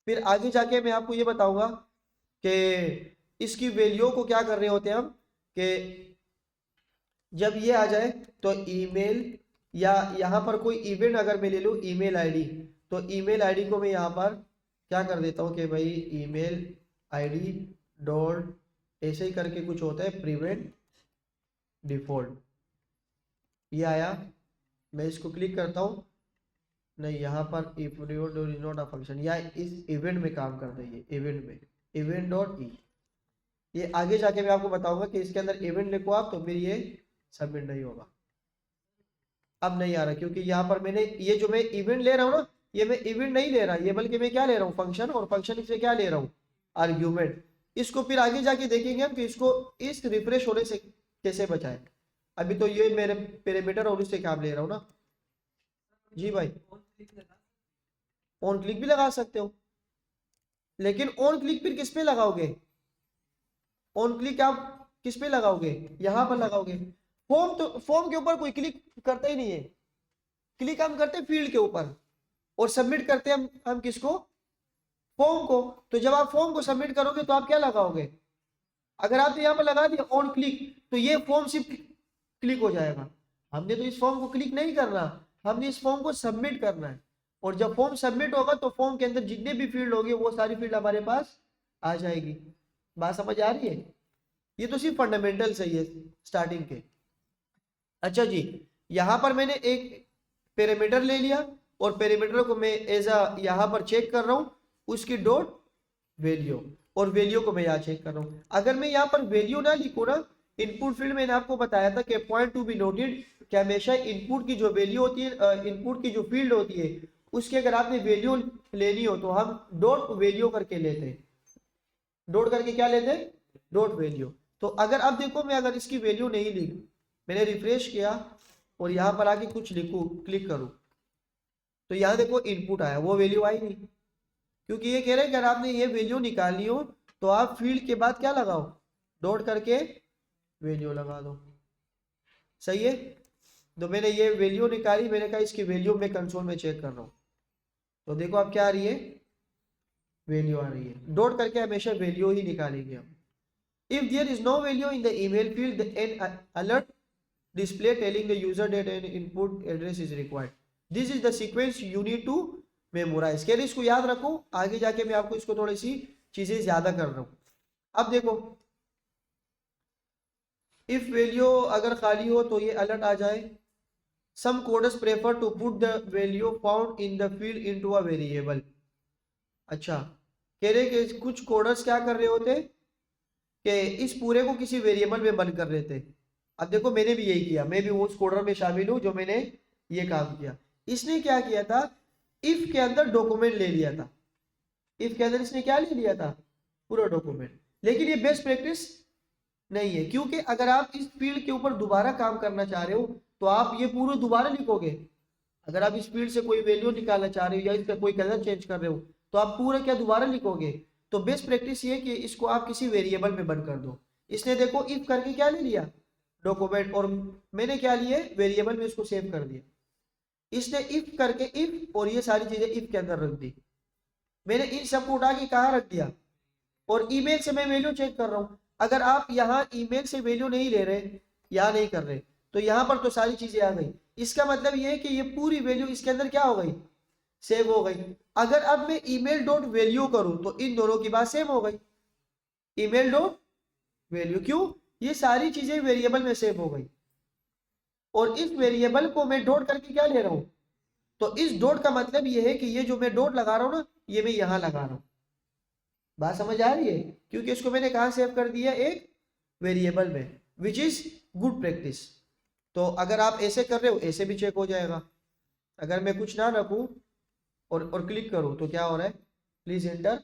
फिर आगे जाके मैं आपको ये बताऊंगा कि इसकी वैल्यू को क्या कर रहे होते हैं हम, कि जब ये आ जाए तो ईमेल, या यहाँ पर कोई इवेंट अगर मैं ले लूँ ईमेल आईडी, तो ईमेल आईडी को मैं यहाँ पर क्या कर देता हूँ कि भाई ईमेल आईडी डॉट ऐसे ही करके कुछ होता है, प्रिवेंट डिफॉल्ट, ये आया, मैं इसको क्लिक करता हूँ, नहीं यहाँ पर if is not a function, या इस इवेंट में काम करता है, ये इवेंट में इवेंट डॉट ई, ये आगे जाके मैं आपको बताऊंगा कि इसके अंदर इवेंट लिखो आप तो फिर ये सबमिट नहीं होगा। अब नहीं आ रहा क्योंकि यहाँ पर मैंने ये जो मैं इवेंट ले रहा हूँ ना, ये मैं इवेंट नहीं ले रहा, ये बल्कि मैं क्या ले रहा हूँ, फंक्शन, और फंक्शन से क्या ले रहा हूँ, आर्ग्यूमेंट। इसको फिर आगे जाके देखेंगे हम कि इसको इस रिफ्रेश होने से कैसे बचाए। अभी तो ये मेरे पैरामीटर और उससे काम ले रहा हूँ ना। जी भाई, ऑन क्लिक भी लगा सकते हो, लेकिन ऑन क्लिक फिर किस पे लगाओगे, ऑन क्लिक आप किस पे लगाओगे, यहां पर लगाओगे। फॉर्म तो फॉर्म के ऊपर कोई क्लिक करता ही नहीं है, क्लिक हम करते हैं फील्ड के ऊपर, और सबमिट करते हैं हम किसको, फॉर्म को। तो जब आप फॉर्म को सबमिट करोगे तो आप क्या लगाओगे, अगर आपने यहाँ पर लगा दिया ऑन क्लिक तो ये फॉर्म सिर्फ क्लिक हो जाएगा। हमने तो इस फॉर्म को क्लिक नहीं करना, हमने इस फॉर्म को सबमिट करना है, और जब फॉर्म सबमिट होगा तो फॉर्म के अंदर जितने भी फील्ड होंगे वो सारी फील्ड हमारे पास आ जाएगी। बात समझ आ रही है। ये तो सिर्फ फंडामेंटल सही है स्टार्टिंग के। अच्छा जी, यहां पर मैंने एक पैरामीटर ले लिया और पैरामीटर को मैं एज अ यहां पर चेक कर रहा हूं उसकी डॉट वैल्यू, और वैल्यू को मैं यहाँ चेक कर रहा हूँ। अगर मैं यहाँ पर वैल्यू ना लिखूँ ना, इनपुट फील्ड मैंने आपको बताया था कि पॉइंट टू बी नोटेड, कि हमेशा इनपुट की जो वैल्यू होती है, इनपुट की जो फील्ड होती है उसकी अगर आपने वैल्यू लेनी हो तो हम डॉट वैल्यू करके लेते हैं, डॉट करके क्या लेते हैं, डॉट वैल्यू। तो अगर अब देखो मैं अगर इसकी वैल्यू नहीं लिख, मैंने रिफ्रेश किया और यहाँ पर आके कुछ लिखूँ, क्लिक करूँ, तो यहाँ देखो इनपुट आया, वो वैल्यू आई नहीं, क्योंकि ये कह रहे हैं कि अगर आपने ये वैल्यू निकालनी हो तो आप फील्ड के बाद क्या लगाओ, डॉट करके वैल्यू लगा दो। सही है। तो मैंने ये वैल्यू निकाली, मैंने कहा इसकी वैल्यू मैं कंसोल में चेक कर रहा हूँ, तो देखो अब क्या आ रही है, वैल्यू आ रही है। डॉट करके हमेशा वैल्यू ही निकालेंगे हम। If there is no value in the email field an alert display telling the user that an input address is required. This is the sequence you need to memorize. कह रहे इसको याद रखो, आगे जाके मैं आपको इसको थोड़ी सी चीजें ज्यादा कर रहा हूं। अब देखो इफ वैल्यू अगर खाली हो तो ये अलर्ट आ जाए। Some coders prefer to put the value found in the field into a variable. अच्छा, कह रहे कि कुछ कोडर्स क्या कर रहे होते कि इस पूरे को किसी वेरिएबल में बंद कर रहे थे। अब देखो मैंने भी यही किया, मैं भी उस कोडर में शामिल हूं जो मैंने ये काम किया। इसने क्या किया था, इफ के अंदर डॉक्यूमेंट ले लिया था। इफ के अंदर इसने क्या ले लिया था, पूरा डॉक्यूमेंट। लेकिन ये बेस्ट प्रैक्टिस नहीं है, क्योंकि अगर आप इस फील्ड के ऊपर दोबारा काम करना चाह रहे हो तो आप ये पूरा दोबारा लिखोगे। अगर आप इस फील्ड से कोई वैल्यू निकालना चाह रहे हो या इसका कोई कलर चेंज कर रहे हो तो आप पूरा क्या दोबारा लिखोगे। तो बेस्ट प्रैक्टिस ये कि इसको आप किसी वेरिएबल में बंद कर दो। इसने देखो इफ करके क्या ले लिया, डॉक्यूमेंट, और मैंने क्या लिए, वेरिएबल में इसको सेव कर दिया। इसने इफ करके इफ और ये सारी चीजें इफ के अंदर रख दी। मैंने इन सबको उठा के कहाँ रख दिया, और ईमेल से मैं वैल्यू चेक कर रहा हूं। अगर आप यहाँ ईमेल से वैल्यू नहीं ले रहे, यहाँ नहीं कर रहे, तो यहाँ पर तो सारी चीजें आ गई। इसका मतलब ये है कि ये पूरी वैल्यू इसके अंदर क्या हो गई, सेव हो गई। अगर अब मैं ईमेल डॉट वैल्यू करूं तो इन दोनों की बात सेम हो गई, ईमेल डॉट वैल्यू। क्यों, ये सारी चीजें वेरिएबल में सेव हो गई, और इस वेरिएबल को मैं डॉट करके क्या ले रहा हूं। तो इस डॉट का मतलब ये है कि ये जो मैं डॉट लगा रहा हूं ना, ये मैं यहां लगा रहा हूं। बात समझ आ रही है, क्योंकि इसको मैंने कहां सेव कर दिया, एक वेरिएबल में, विच इज गुड प्रैक्टिस। तो अगर आप ऐसे कर रहे हो ऐसे भी चेक हो जाएगा। अगर मैं कुछ ना रखूं और क्लिक करूं तो क्या हो रहा है, प्लीज एंटर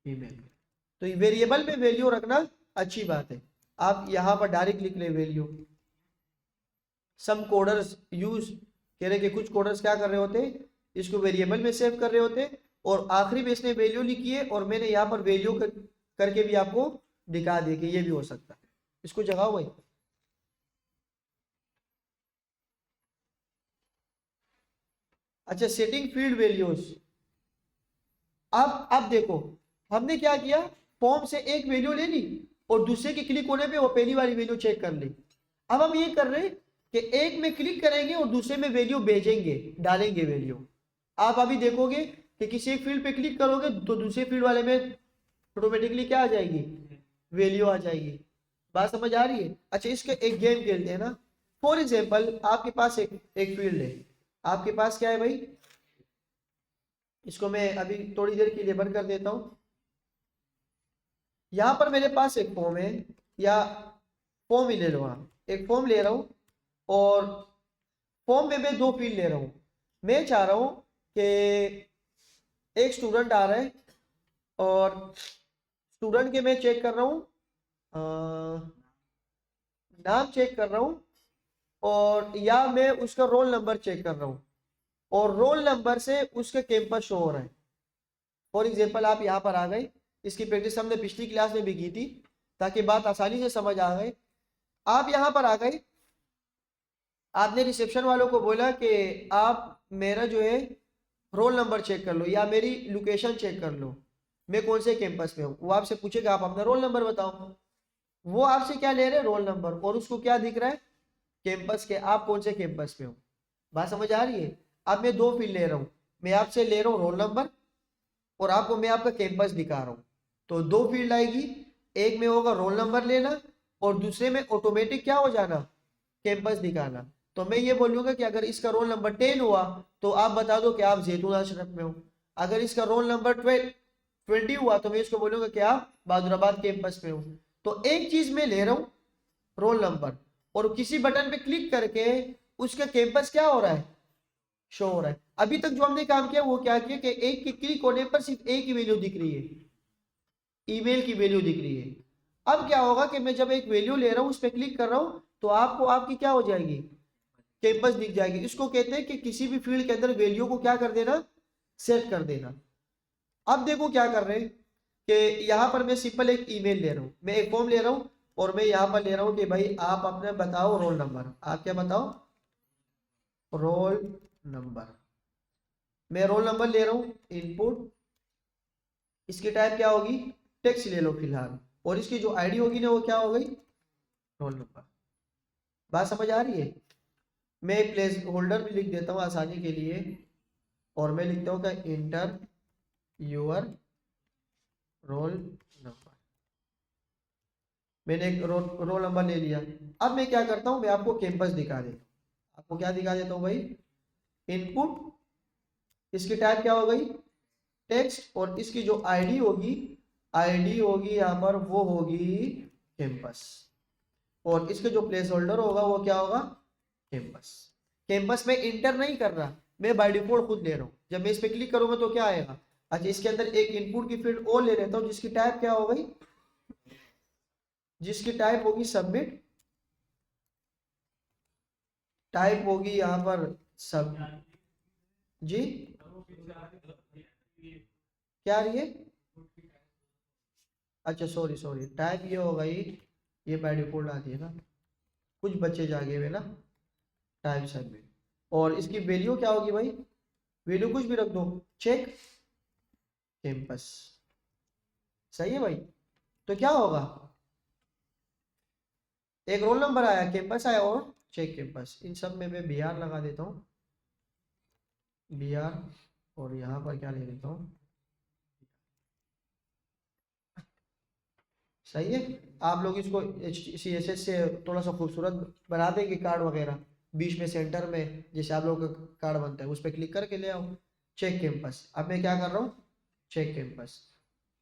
ईमेल। तो ये वेरिएबल में वैल्यू रखना अच्छी बात है। आप यहां पर डायरेक्ट लिख ले वैल्यू। सम कोडर्स यूज, कह रहे कि कुछ कोडर्स क्या कर रहे होते, इसको वेरिएबल में सेव कर रहे होते, और आखिरी में इसने वैल्यू लिखी है और मैंने यहाँ पर वैल्यू करके भी आपको दिखा दिया कि ये भी हो सकता है। इसको जगह वही। अच्छा, सेटिंग फील्ड वैल्यूज। अब देखो हमने क्या किया, फॉर्म से एक वैल्यू ले ली और दूसरे के क्लिक होने पे वो पहली वाली वैल्यू चेक कर ली। अब हम ये कर रहे हैं कि एक में क्लिक करेंगे और दूसरे में वैल्यू भेजेंगे, डालेंगे वैल्यू। आप अभी देखोगे कि किसी एक फील्ड पे क्लिक करोगे तो दूसरे फील्ड वाले में ऑटोमेटिकली क्या आ जाएगी, वैल्यू आ जाएगी। बात समझ आ रही है। अच्छा, इसके एक गेम खेलते हैं ना। फॉर एग्जाम्पल आपके पास एक फील्ड है, आपके पास क्या है भाई, इसको मैं अभी थोड़ी देर के लिए बंद कर देता हूं। यहां पर मेरे पास एक फॉर्म है, या फॉर्म ही ले लो आप, एक फॉर्म ले रहा हूं, और फॉर्म में मैं दो फील्ड ले रहा हूं। मैं चाह रहा हूं कि एक स्टूडेंट आ रहा है, और स्टूडेंट के मैं चेक कर रहा हूं, नाम चेक कर रहा हूं, और या मैं उसका रोल नंबर चेक कर रहा हूं, और रोल नंबर से उसके कैंपस शो हो रहा है। फॉर एग्जाम्पल आप यहाँ पर आ गए, इसकी प्रैक्टिस हमने पिछली क्लास में भी की थी ताकि बात आसानी से समझ आ गए। आप यहाँ पर आ गए, आपने रिसेप्शन वालों को बोला कि आप मेरा जो है रोल नंबर चेक कर लो या मेरी लोकेशन चेक कर लो, मैं कौन से कैंपस में हूँ। वो आपसे पूछेगा आप अपना रोल नंबर बताओ। वो आपसे क्या ले रहे हैं, रोल नंबर, और उसको क्या दिख रहा है, कैंपस के, आप कौन से कैंपस में हो। बात समझ आ रही है। अब मैं दो फील्ड ले रहा हूँ, मैं आपसे ले रहा हूँ रोल नंबर, और आपको मैं आपका कैंपस दिखा रहा हूँ। तो दो फील्ड आएगी, एक में होगा रोल नंबर लेना और दूसरे में ऑटोमेटिक क्या हो जाना, कैंपस दिखाना। तो मैं ये बोलूंगा कि अगर इसका रोल नंबर 10 हुआ तो आप बता दो कि आप जैतून अशरफ में हो। अगर इसका रोल नंबर 20 हुआ तो मैं इसको बोलूंगा कि आप बहादुराबाद कैंपस में हो। तो एक चीज मैं ले रहा हूँ रोल नंबर, और किसी बटन पे क्लिक करके उसका कैंपस क्या हो रहा है, शो हो रहा है। अभी तक जो हमने काम किया वो क्या किया कि एक के क्लिक होने पर सिर्फ एक ही वैल्यू दिख रही है, ईमेल की वैल्यू दिख रही है। अब क्या होगा कि मैं जब एक वैल्यू ले रहा हूं, उस पर क्लिक कर रहा हूं, तो आपको आपकी क्या हो जाएगी, कैंपस दिख जाएगी। इसको कहते हैं कि किसी भी फील्ड के अंदर वैल्यू को क्या कर देना, सेट कर देना। अब देखो क्या कर रहे हैं कि यहाँ पर मैं सिंपल एक ईमेल ले रहा हूँ, मैं एक फॉर्म ले रहा हूँ और मैं यहाँ पर ले रहा हूँ कि भाई आप अपने बताओ रोल नंबर, आप क्या बताओ, रोल नंबर। मैं रोल नंबर ले रहा हूँ इनपुट, इसकी टाइप क्या होगी, टेक्स्ट ले लो फिलहाल, और इसकी जो आईडी होगी ना वो क्या हो गई, रोल नंबर। बात समझ आ रही है। मैं प्लेस होल्डर भी लिख देता हूँ आसानी के लिए, और मैं लिखता हूँ कि इंटर योर रोल नंबर। मैंने एक रोल नंबर ले लिया। अब मैं क्या करता हूँ, मैं आपको कैंपस दिखा देता हूँ। आपको क्या दिखा देता हूँ भाई, इनपुट, इसकी टाइप क्या हो गई, टेक्स्ट, और इसकी जो आईडी होगी यहाँ पर वो होगी कैंपस, और इसके जो प्लेस होल्डर होगा वो क्या होगा, कैंपस। कैंपस में इंटर नहीं कर रहा, मैं बाय डिफॉल्ट खुद ले रहा हूँ। जब मैं इस पे क्लिक करूंगा तो क्या आएगा, अच्छा इसके अंदर एक इनपुट की फील्ड और ले लेता हूँ जिसकी टाइप क्या हो गई, जिसकी टाइप होगी सबमिट, टाइप होगी यहाँ पर सब, जी क्या आ रही है, अच्छा सॉरी सॉरी, टाइप ये हो गई, ये बाय डिफॉल्ट आती है ना, कुछ बच्चे जागे हुए ना, टाइप सबमिट। और इसकी वैल्यू क्या होगी भाई, वैल्यू कुछ भी रख दो, चेक कैंपस। सही है भाई। तो क्या होगा, एक रोल नंबर आया, कैंपस आया और चेक कैंपस। इन सब में मैं BR लगा देता हूँ, BR, और यहाँ पर क्या ले लेता हूँ, सही है। आप लोग इसको CSS से थोड़ा सा खूबसूरत बना देंगे, कार्ड वगैरह बीच में सेंटर में जैसे आप लोगों का कार्ड बनता है उस पर क्लिक करके ले आओ, चेक कैंपस। अब मैं क्या कर रहा हूँ, चेक कैंपस,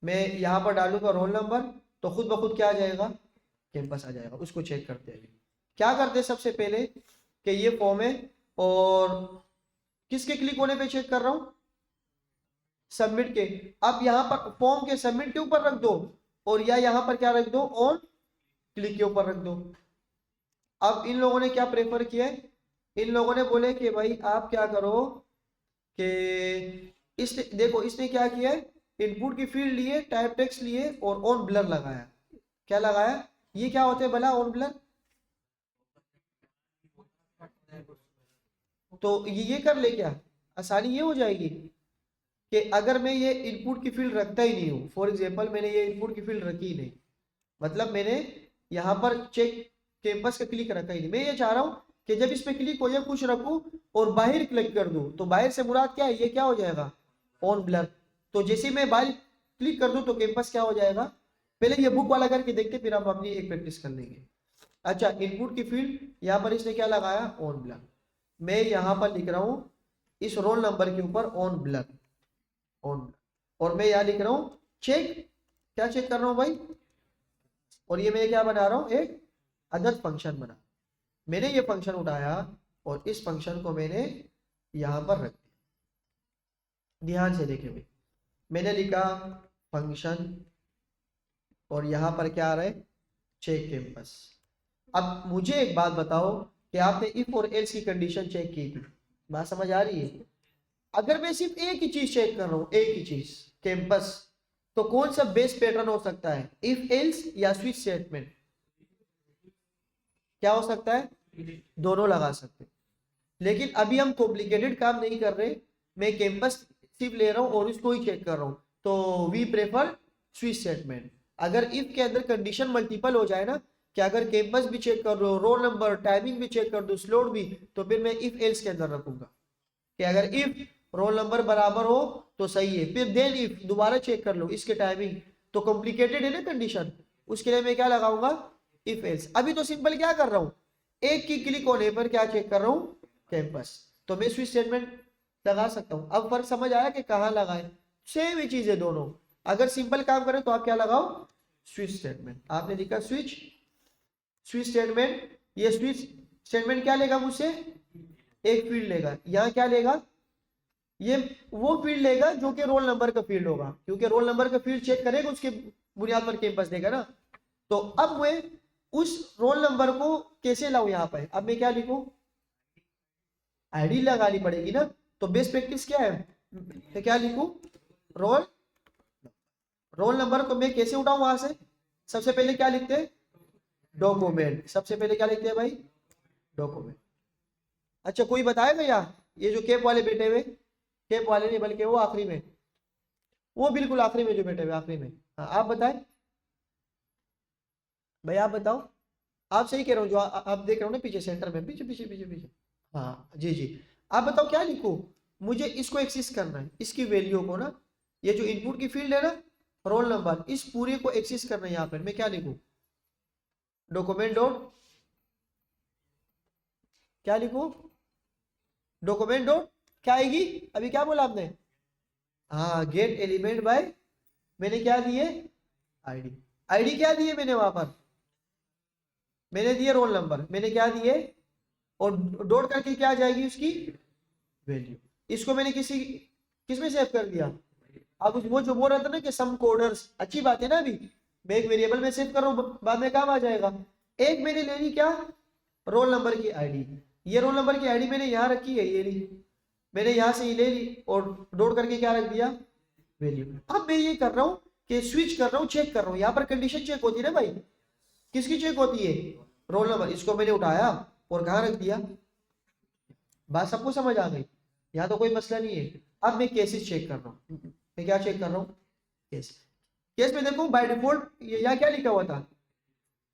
मैं यहाँ पर डालूंगा रोल नंबर, तो खुद ब खुद क्या आ जाएगा, कैंपस आ जाएगा। उसको चेक करते हैं। क्या करते हैं सबसे पहले कि ये फॉर्म है, और किसके क्लिक होने पे चेक कर रहा हूँ, सबमिट के। अब यहाँ पर फॉर्म के सबमिट के ऊपर रख दो, और या यहाँ पर क्या रख दो, ऑन क्लिक के ऊपर रख दो। अब इन लोगों ने क्या प्रेफर किया है, इन लोगों ने बोले कि भाई आप क्या करो कि इसने देखो इसने क्या किया है, इनपुट की फील्ड लिए, टाइप टेक्स्ट लिए, और ऑन ब्लर लगाया। क्या लगाया, ये क्या होते हैं भला ऑन ब्लर, तो ये कर ले, क्या आसानी ये हो जाएगी कि अगर मैं ये इनपुट की फील्ड रखता ही नहीं हूँ, फॉर एग्जांपल मैंने ये इनपुट की फील्ड रखी ही नहीं, मतलब मैंने यहाँ पर चेक कैंपस का क्लिक रखा ही नहीं, मैं ये चाह रहा हूँ कि जब इस पे क्लिक हो जाए कुछ रखूं और बाहर क्लिक कर दूं, तो बाहर से मुराद क्या है, ये क्या हो जाएगा, ऑन ब्लर। तो जैसे मैं बाहर क्लिक कर दूं तो कैंपस क्या हो जाएगा, पहले ये बुक वाला करके देखते फिर हम अपनी एक प्रैक्टिस कर लेंगे। अच्छा इनपुट की फील्ड यहाँ पर इसने क्या लगाया, ऑन ब्लर। मैं यहाँ पर लिख रहा हूँ इस रोल नंबर के ऊपर ऑन ब्लर, ऑन, और मैं यहाँ लिख रहा हूँ चेक, क्या चेक कर रहा हूँ भाई, और ये मैं क्या बना रहा हूँ, एक अदर फंक्शन बना। मैंने ये फंक्शन उठाया और इस फंक्शन को मैंने यहाँ पर रख दिया। ध्यान से देखे भाई, मैंने लिखा फंक्शन, और यहाँ पर क्या आ रहा है, चेक कैंपस। अब मुझे एक बात बताओ कि आपने इफ और एल्स की कंडीशन चेक की थी, बात समझ आ रही है। अगर मैं सिर्फ एक ही चीज चेक कर रहा हूँ, एक ही चीज, कैंपस, तो कौन सा बेस्ट पैटर्न हो सकता है, इफ एल्स या स्विच स्टेटमेंट, क्या हो सकता है, दोनों लगा सकते हैं। लेकिन अभी हम कॉम्प्लिकेटेड काम नहीं कर रहे, मैं कैंपस सिर्फ ले रहा हूं और उसको ही चेक कर रहा हूं, तो वी प्रेफर स्विच स्टेटमेंट। अगर इफ के अंदर कंडीशन मल्टीपल हो जाए ना, कि अगर कैंपस भी चेक कर लो, रोल नंबर टाइमिंग भी चेक कर दो, स्लॉट भी, तो फिर मैं इफ एल्स के अंदर रखूंगा कि अगर इफ रोल नंबर बराबर हो तो सही है, फिर देन इफ दोबारा चेक कर लो इसके टाइमिंग, तो कॉम्प्लिकेटेड है ना कंडीशन, उसके लिए मैं क्या लगाऊंगा, इफ एल्स। अभी तो सिंपल क्या कर रहा हूं, एक की क्लिक होने पर क्या चेक कर रहा हूं, कैंपस, तो मैं स्विच स्टेटमेंट लगा सकता हूं। अब फर्क समझ आया कि कहां लगाए, सेम ही चीज है दोनों। अगर सिंपल काम करें तो आप क्या लगाओ, स्विच स्टेटमेंट। आपने लिखा स्विच, स्विच स्टेटमेंट, ये स्विच स्टेटमेंट क्या लेगा मुझसे, एक फील्ड लेगा। यहां क्या लेगा, ये वो फील्ड लेगा जो कि रोल नंबर का फील्ड होगा, क्योंकि रोल नंबर का फील्ड चेक करेगा उसके बुनियाद पर कैंपस देगा ना। तो अब मैं उस रोल नंबर को कैसे लाऊं, यहां पर अब मैं क्या लिखूं, आईडी लगानी पड़ेगी ना। तो बेस्ट प्रैक्टिस क्या है, तो क्या लिखूं, रोल रोल नंबर को मैं कैसे उठाऊं वहां से? सबसे पहले क्या लिखते हैं? डॉक्यूमेंट। सबसे पहले क्या लिखते हैं भाई? डॉक्यूमेंट। अच्छा कोई बताएगा यार, ये जो कैप वाले बैठे हुए, कैप वाले नहीं बल्कि वो आखिरी में, वो बिल्कुल आखिरी में जो बैठे हुए आखिरी में, हाँ आप बताएं भाई, आप बताओ। आप सही कह रहे हो, जो आप देख रहे हो ना पीछे सेंटर में, पीछे पीछे पीछे पीछे, हाँ जी जी। आप बताओ क्या लिखूं? मुझे इसको एक्सेस करना है, इसकी वैल्यू को ना, ये जो इनपुट की फील्ड है ना, रोल नंबर, इस पूरे को एक्सेस करना है। यहाँ पर मैं क्या लिखूं? डॉक्यूमेंट डॉट, क्या लिखूं? डॉक्यूमेंट डॉट क्या आएगी? अभी क्या बोला आपने? हाँ, गेट एलिमेंट बाय, मैंने क्या दिए? आईडी। आईडी क्या दिए मैंने वहां पर? मैंने दिए रोल नंबर, मैंने क्या दिए? और डॉट करके क्या आ जाएगी उसकी वैल्यू। इसको मैंने किस में सेव कर दिया? अब वो जो बोल रहा था ना कि सम कोडर्स, अच्छी बात है ना, अभी मैं एक वेरिएबल में सेव कर रहा हूँ, बाद में काम आ जाएगा। एक मैंने ले ली क्या? रोल नंबर की आईडी। ये रोल नंबर की आईडी मैंने यहाँ रखी है, ये ली मैंने यहाँ से ये ले ली, और डॉट करके क्या रख दिया? वैल्यू। अब मैं ये कर रहा हूँ कि स्विच कर रहा हूँ, चेक कर रहा हूँ, यहाँ पर कंडीशन चेक होती है ना भाई, किसकी चेक होती है? Roll number. इसको मैंने उठाया और कहाँ रख दिया? बात सबको समझ आ गई? यहाँ तो कोई मसला नहीं है। अब मैं केसेस चेक कर रहा हूँ, मैं क्या चेक कर रहा हूँ? केस। केस में देखो बाय डिफॉल्ट यहाँ क्या लिखा हुआ था?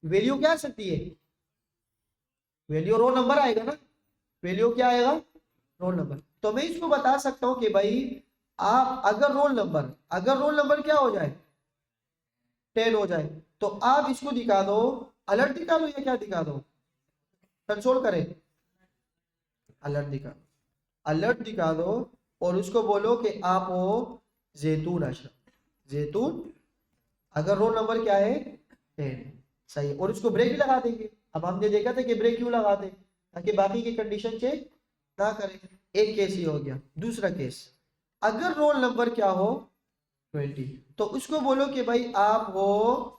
वैल्यू क्या आ सकती है? वैल्यू रोल नंबर आएगा ना, वैल्यू क्या आएगा? Roll number. तो मैं इसको बता सकता हूँ कि भाई आप अगर रोल नंबर क्या हो जाए? 10 हो जाए, तो आप इसको दिखा दो, अलर्ट दिखा दो या क्या दिखा दो? कंसोल करें, अलर्ट दिखा दो, अलर्ट दिखा दो, और उसको बोलो कि आप हो जैतून अशरफ, जैतून, अगर रोल नंबर क्या है? 10। सही है, और उसको ब्रेक भी लगा देंगे। अब हमने देखा था कि ब्रेक क्यों लगाते, ताकि बाकी की कंडीशन चेक ना करें। एक केस ये हो गया। दूसरा केस, अगर रोल नंबर क्या हो? 20, तो उसको बोलो कि भाई आप हो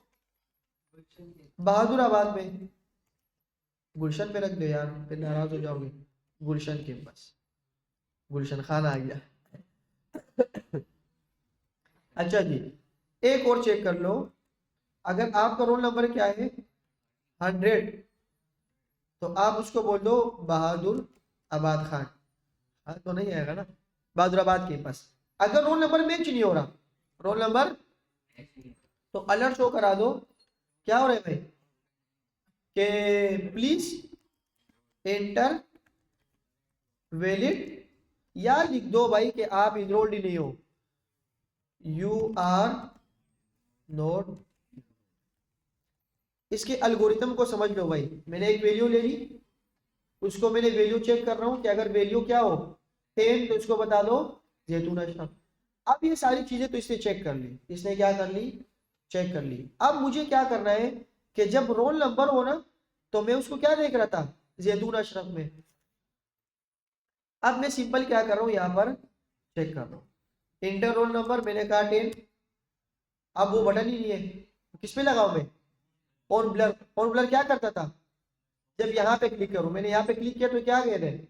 बहादुराबाद में। गुलशन पे रख दो यार, फिर नाराज हो जाओगे। गुलशन के पास, गुलशन खान आ गया। अच्छा जी, एक और चेक कर लो। अगर आपका रोल नंबर क्या है? 100, तो आप उसको बोल दो बहादुर आबाद खान। हाँ तो नहीं आएगा ना, बहादुराबाद के पास। अगर रोल नंबर मैच नहीं हो रहा, रोल नंबर, तो अलर्ट शो करा दो। क्या हो रहा है भाई? कि प्लीज एंटर वैलिड, या लिख दो भाई कि आप इनरोल्ड ही नहीं हो, यू आर नॉट। इसके अल्गोरिथम को समझ लो भाई। मैंने एक वैल्यू ले ली, उसको मैंने वैल्यू चेक कर रहा हूँ कि अगर वैल्यू क्या हो? 10, तो इसको बता दो जैतून अशरफ। अब ये सारी चीजें तो इसने चेक कर ली, इसने क्या कर ली? चेक कर ली। अब मुझे क्या करना है कि जब रोल नंबर हो ना, तो मैं उसको क्या देख रहा था? जैतून अशरफ में। अब मैं सिंपल क्या कर रहा हूँ, यहाँ पर चेक कर रहा हूँ, इंटर रोल नंबर, मैंने कहा 10। अब वो बटन ही नहीं है, किस पे लगाऊं मैं? और ब्लर। और ब्लर क्या करता था? जब यहाँ पे क्लिक करूं, मैंने यहाँ पे क्लिक किया तो क्या कह रहे हैं?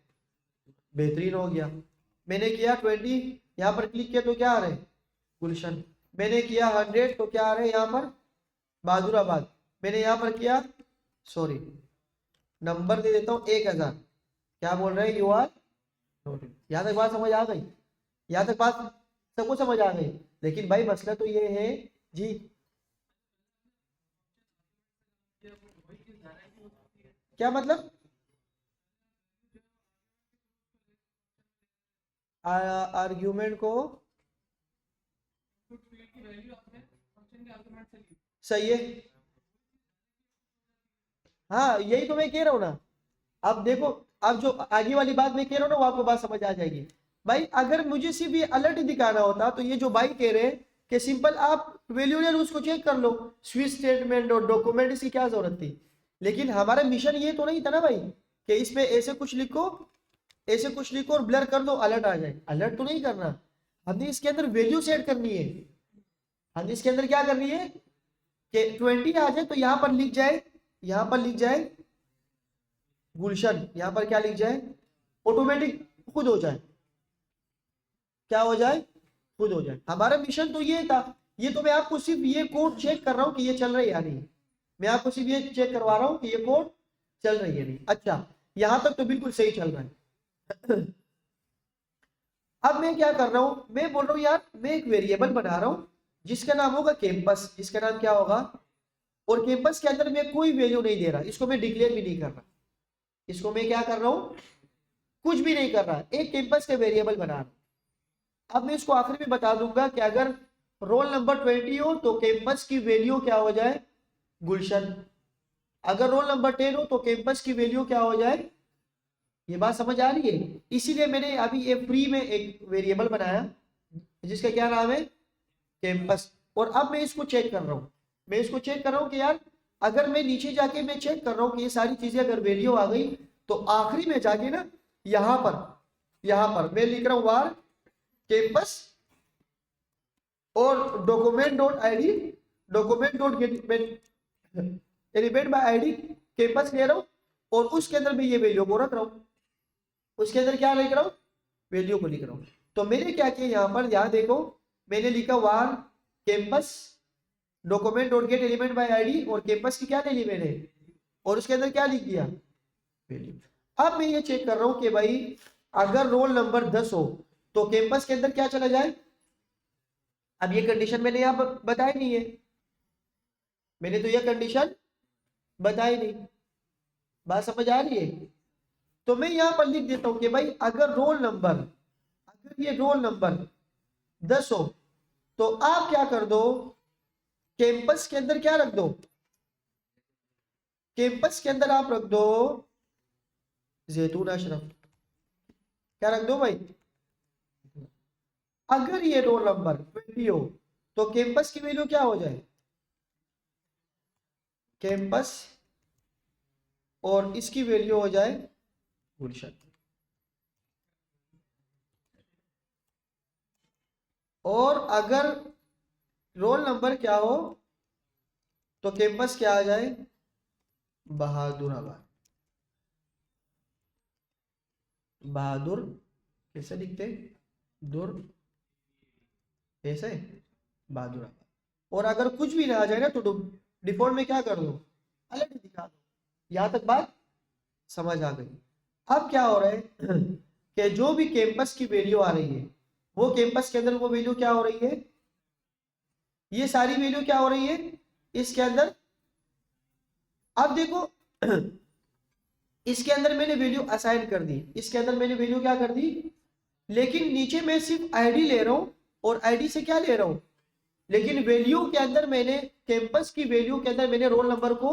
बेहतरीन हो गया। मैंने किया 20, यहाँ पर क्लिक किया तो क्या आ रहे हैं? गुलशन। मैंने किया 100, तो क्या आ रहे हैं यहाँ पर? बहादुराबाद। मैंने यहाँ पर किया, सॉरी नंबर दे देता हूँ 1000, क्या बोल रहे हैं? You are not. यहाँ तक बात समझ आ गई? यहाँ तक बात सबको समझ आ गई? लेकिन भाई मसला तो ये है जी, क्या मतलब? आर्ग्यूमेंट को, सही है, हाँ यही तो मैं कह रहा हूँ ना। अब देखो, अब जो आगे वाली बात मैं कह रहा हूँ ना, वो आपको बात समझ आ जाएगी। भाई अगर मुझे सिर्फ ये अलर्ट दिखाना होता, तो ये जो भाई कह रहे हैं कि सिंपल आप वैल्यू ले लो, उसको चेक कर लो, स्विच स्टेटमेंट और डॉक्यूमेंट, इसकी क्या जरूरत थी? लेकिन हमारा मिशन ये तो नहीं था ना भाई, कि इसमें ऐसे कुछ लिखो, ऐसे कुछ लिखो और ब्लर कर दो, अलर्ट आ जाए। अलर्ट तो नहीं करना, हमने इसके अंदर वैल्यू सेट करनी है। हमने इसके अंदर क्या करनी है कि 20 आ जाए तो यहाँ पर लिख जाए, यहाँ पर लिख जाए गुलशन, यहाँ पर क्या लिख जाए? ऑटोमेटिक खुद हो जाए, क्या हो जाए? खुद हो जाए। हमारा मिशन तो ये था, ये तो मैं आपको सिर्फ ये कोड चेक कर रहा हूँ कि ये चल रहा है या नहीं, मैं आपको सिर्फ ये चेक करवा रहा हूँ कि ये कोड चल रही है नहीं। अच्छा, यहां तक तो बिल्कुल सही चल रहा है। अब मैं क्या कर रहा हूं, मैं बोल रहा हूं यार मैं एक वेरिएबल बना रहा हूं जिसका नाम होगा कैंपस, जिसका नाम क्या होगा, और कैंपस के अंदर मैं कोई वैल्यू नहीं दे रहा, इसको मैं डिक्लेयर भी नहीं कर रहा, इसको मैं क्या कर रहा हूं, कुछ भी नहीं कर रहा, एक कैंपस का वेरिएबल बना रहा हूं। अब मैं इसको आखिर में बता दूंगा कि अगर रोल नंबर 20 हो तो कैंपस की वैल्यू क्या हो जाए, गुलशन। अगर रोल नंबर 10 हो तो कैंपस की वैल्यू क्या हो जाए। ये बात समझ आ रही है? इसीलिए मैंने अभी ये फ्री में एक वेरिएबल बनाया जिसका क्या नाम है, कैंपस। और अब मैं इसको चेक कर रहा हूँ, मैं इसको चेक कर रहा हूँ कि यार अगर मैं नीचे जाके मैं चेक कर रहा हूँ कि ये सारी चीजें अगर वैल्यू आ गई तो आखिरी में जाके ना यहाँ पर मैं लिख रहा हूँ वार कैंपस और document dot ID, document dot get element by ID campus ले रहा हूँ, और उसके अंदर मैं ये वैल्यू को रख रहा हूँ, उसके अंदर क्या लिख रहा हूँ, वैल्यू को लिख रहा हूँ। तो मैंने क्या किया यहाँ पर, यहाँ देखो मैंने लिखा var canvas document dot get element by ID, और कैंपस की क्या ले ली मैंने, और उसके अंदर क्या लिख दिया, वैल्यू। अब मैं ये चेक कर रहा हूँ कि भाई अगर रोल नंबर 10 हो तो कैंपस के अंदर क्या चला जाए। अब ये कंडीशन मैंने यहाँ बताई नहीं है, मैंने तो ये कंडीशन बताई नहीं, बात समझ आ रही है? तो मैं यहाँ पर लिख देता हूं कि भाई अगर ये रोल नंबर 10 हो तो आप क्या कर दो, कैंपस के अंदर क्या रख दो, कैंपस के अंदर आप रख दो जैतून अशरफ, क्या रख दो भाई। अगर ये रोल नंबर 20 हो तो कैंपस की वैल्यू क्या हो जाए, कैंपस, और इसकी वैल्यू हो जाए गुलशन। और अगर रोल नंबर क्या हो तो कैंपस क्या आ जाए, बहादुराबाद। बहादुर कैसे लिखते, दुर ऐसे, बहादुराबाद। और अगर कुछ भी ना आ जाए ना तो डिफॉल्ट में क्या कर दो, अलग दिखा दो। यहां तक बात समझ आ गई? अब क्या हो रहा है कि जो भी कैंपस की वैल्यू आ रही है वो कैंपस के अंदर वो वैल्यू क्या हो रही है, ये सारी वैल्यू क्या हो रही है इसके अंदर। अब देखो इसके अंदर मैंने वैल्यू असाइन कर दी, इसके अंदर मैंने वैल्यू क्या कर दी, लेकिन नीचे मैं सिर्फ आईडी ले रहा हूं, और आईडी से क्या ले रहा हूं, लेकिन वैल्यू के अंदर मैंने कैंपस की वैल्यू के अंदर मैंने रोल नंबर को,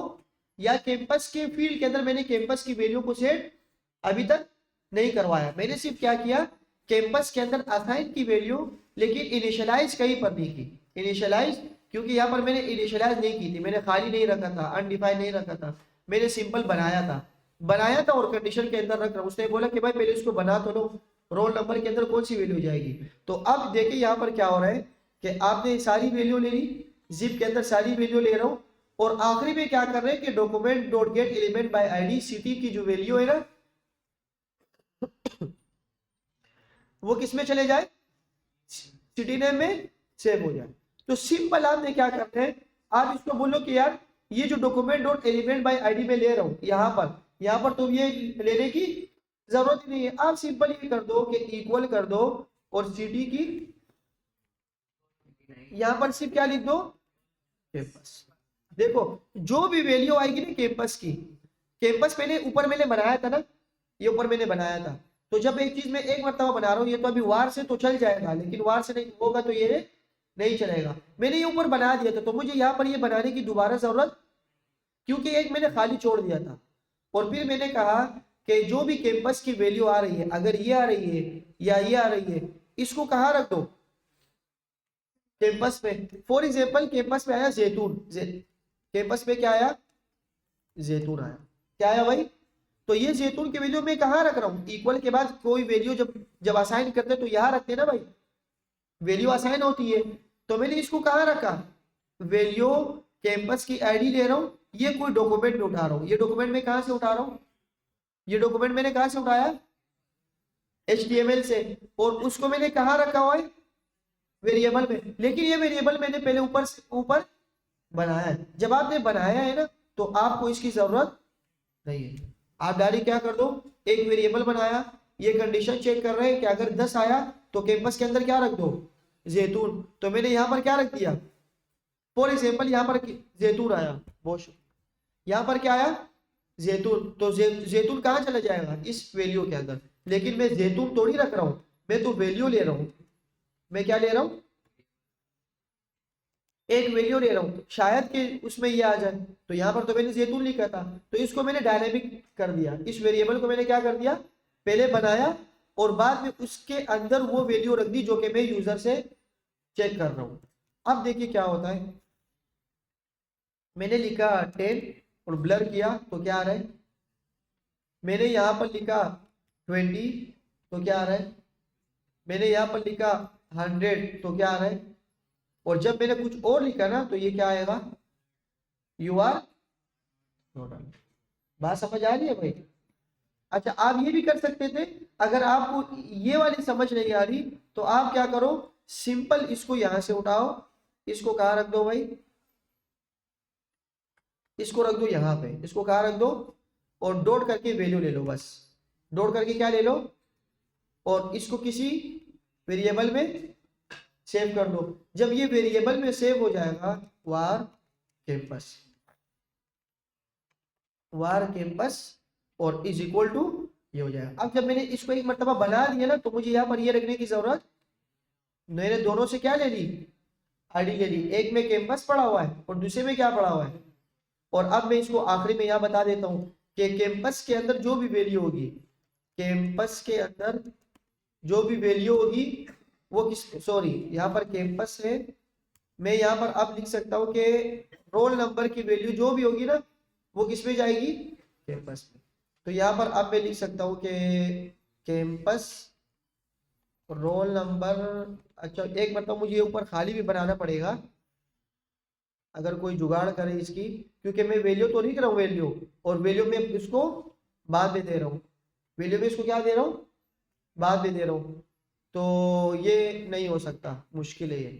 या कैंपस के फील्ड के अंदर मैंने कैंपस की वैल्यू को सेट अभी तक नहीं करवाया। मैंने सिर्फ क्या किया, कैंपस के अंदर असाइन की वैल्यू, लेकिन इनिशियलाइज कहीं पर नहीं की, इनिशियलाइज क्योंकि यहाँ पर मैंने इनिशियलाइज नहीं की थी, मैंने खाली नहीं रखा था, अनडिफाइंड नहीं रखा था, मैंने सिंपल बनाया था और कंडीशन के अंदर रख रहा हूँ। उसने बोला कि भाई पहले इसको बना तो लो, रोल नंबर के अंदर कौन सी वैल्यू जाएगी। तो अब देखिए यहाँ पर क्या हो रहा है कि आपने सारी वैल्यू ले ली, जिप के अंदर सारी वैल्यू ले रहा हूँ, और आखिरी में क्या कर रहे हैं कि document dot get element by ID city की जो वैल्यू है ना वो किस में चले जाए, सिटी नेम में सेव हो जाए। तो सिंपल आपने क्या करते हैं, आप इसको बोलो कि यार ये जो document dot element by ID में ले रहा हूं यहाँ पर तो ये लेने की जरूरत ही नहीं है। आप सिंपल ये कर दो कि इक्वल कर दो, और सिटी की यहाँ पर सिर्फ क्या लिख दो, कैंपस। देखो जो भी वैल्यू आएगी ना कैंपस की, कैंपस मैंने ऊपर मैंने बनाया था ना, ये ऊपर मैंने बनाया था, तो जब एक चीज मैं एक मरतबा बना रहा हूँ, ये तो अभी वार से तो चल जाएगा, लेकिन वार से नहीं होगा तो ये नहीं चलेगा। मैंने ये ऊपर बना दिया था तो मुझे यहाँ पर ये बनाने की दोबारा जरूरत, क्योंकि एक मैंने खाली छोड़ दिया था। और फिर मैंने कहा कि जो भी कैंपस की वैल्यू आ रही है, अगर ये आ रही है या ये आ रही है, इसको कहाँ रख दो, कैंपस में। फॉर एग्जाम्पल कैंपस में आया जैतून, कैंपस में क्या आया, जैतून आया, क्या आया भाई। तो ये जैतून की वैल्यू मैं कहाँ रख रहा हूँ, इक्वल के बाद कोई वैल्यू जब असाइन करते तो यहाँ रखते ना भाई, वैल्यू असाइन होती है। तो मैंने इसको कहाँ रखा, वैल्यू कैंपस की आईडी ले रहा हूँ, ये कोई डॉक्यूमेंट में उठा रहा हूँ, ये डॉक्यूमेंट में कहाँ से उठा रहा हूँ, ये डॉक्यूमेंट मैंने कहाँ से उठाया, HTML से, और उसको मैंने कहाँ रखा हुआ है, वेरिएबल में, लेकिन ये वेरिएबल मैंने पहले ऊपर से ऊपर बनाया है। जब आपने बनाया है ना तो आपको इसकी जरूरत नहीं है। आप डायरेक्ट क्या कर दो, एक वेरिएबल बनाया, ये कंडीशन चेक कर रहे हैं कि अगर 10 आया तो कैंपस के अंदर क्या रख दो, जैतून। तो मैंने यहाँ पर क्या रख दिया, फॉर एग्जाम्पल यहाँ पर जैतून आया, बहुत यहाँ पर क्या आया, जैतून। तो जैतून कहाँ चला जाएगा, इस वैल्यू के अंदर। लेकिन मैं जैतून थोड़ी रख रहा हूँ, मैं तो वैल्यू ले रहा हूँ। मैं क्या ले रहा हूँ, एक वैल्यू ले रहा हूँ, शायद कि उसमें ये आ जाए। तो यहाँ पर तो मैंने जैतून लिखा था, तो इसको मैंने डायनेमिक कर दिया। इस वेरिएबल को मैंने क्या कर दिया, पहले बनाया और बाद में उसके अंदर वो वैल्यू रख दी जो कि मैं यूजर से चेक कर रहा हूँ। अब देखिए क्या होता है, मैंने लिखा 10 और ब्लर किया तो क्या आ रहा है, मैंने यहाँ पर लिखा 20 तो क्या आ रहा है, मैंने यहाँ पर लिखा 100 तो क्या आ रहा है, और जब मैंने कुछ और लिखा ना तो ये क्या आएगा, यू आर नॉट। बात समझ आ रही है भाई। अच्छा, आप ये भी कर सकते थे, अगर आपको ये वाली समझ नहीं आ रही तो आप क्या करो, सिंपल इसको यहां से उठाओ, इसको कहाँ रख दो भाई, इसको रख दो यहाँ पे, इसको कहाँ रख दो, और डॉट करके वैल्यू ले लो बस। डॉट करके क्या ले लो, और इसको किसी वेरिएबल में सेव कर दो। जब ये वेरिएबल में सेव हो जाएगा, वार कैंपस, वार कैंपस और इज इक्वल टू ये हो जाएगा। अब जब मैंने इसको एक मर्तबा बना दिया ना तो मुझे यहाँ पर ये रखने की जरूरत, मैंने दोनों से क्या ले ली, आईडी ले ली। एक में कैंपस पड़ा हुआ है और दूसरे में क्या पड़ा हुआ है। और अब मैं इसको आखिरी में यहाँ बता देता हूँ कि कैंपस के अंदर जो भी वैल्यू होगी, कैंपस के अंदर जो भी वैल्यू होगी वो किस, सॉरी यहाँ पर कैंपस है, मैं यहाँ पर अब लिख सकता हूँ कि रोल नंबर की वैल्यू जो भी होगी ना वो किस में जाएगी, कैंपस में। तो यहाँ पर अब मैं लिख सकता हूँ कि कैंपस रोल नंबर, अच्छा एक मतलब मुझे ऊपर खाली भी बनाना पड़ेगा अगर कोई जुगाड़ करे इसकी, क्योंकि मैं वैल्यू तो लिख रहा हूँ वैल्यू, और वैल्यू में इसको बाद में दे रहा हूँ, वैल्यू में इसको क्या दे रहा हूँ, बाद में दे रहा हूँ। तो ये नहीं हो सकता, मुश्किल है ये।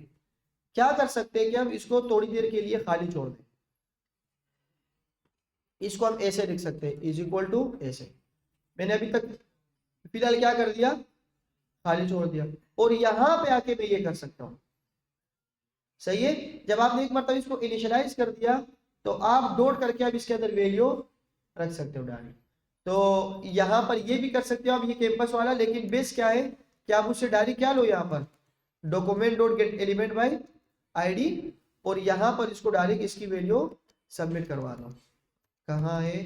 क्या कर सकते हैं कि हम इसको थोड़ी देर के लिए खाली छोड़ दें, इसको हम ऐसे लिख सकते हैं, इज इक्वल टू ऐसे। मैंने अभी तक फिलहाल क्या कर दिया, खाली छोड़ दिया, और यहां पे आके मैं ये कर सकता हूं। सही है, जब आपने एक मतलब इसको इनिशियलाइज कर दिया तो आप डॉट करके अब इसके अंदर वैल्यू रख सकते हो डायरेक्ट। तो यहां पर ये भी कर सकते हो आप, ये कैंपस वाला, लेकिन बेस क्या है कि आप उससे डायरेक्ट क्या लो, यहाँ पर document dot get element by ID, और यहां पर इसको डायरेक्ट इसकी वैल्यू सबमिट करवा दो। कहाँ है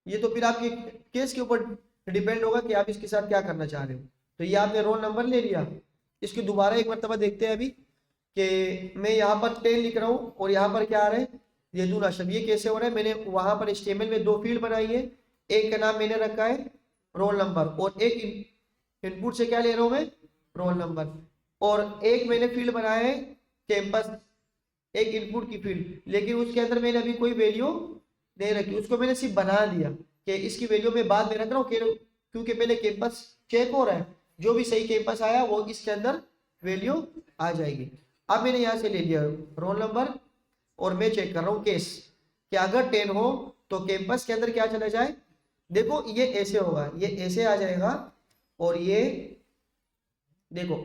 ये, तो फिर आपके केस के ऊपर डिपेंड होगा कि आप इसके साथ क्या करना चाह रहे हो। तो ये आपने रोल नंबर ले लिया, इसकी दोबारा एक मरतबा देखते हैं अभी कि मैं यहाँ पर 10 लिख रहा हूँ और यहाँ पर क्या आ रहा है, जैतून अशरफ। ये कैसे हो रहा है, मैंने वहां पर HTML में दो फील्ड बनाई है, एक का नाम मैंने रखा है रोल नंबर, और एक इनपुट से क्या ले रहा हूँ मैं, रोल नंबर, और एक मैंने फील्ड बनाया है कैंपस, एक इनपुट की फील्ड, लेकिन उसके अंदर मैंने अभी कोई वैल्यू नहीं रखी, उसको मैंने सिर्फ बना दिया कि इसकी वैल्यू मैं बाद में रख रहा हूँ क्योंकि पहले कैंपस चेक हो रहा है, जो भी सही कैंपस आया वो इसके अंदर वैल्यू आ जाएगी। अब मैंने यहाँ से ले लिया रोल नंबर और मैं चेक कर रहा हूँ केस कि अगर 10 हो तो कैंपस के अंदर क्या चला जाए, देखो ये ऐसे होगा, ये ऐसे आ जाएगा, और ये देखो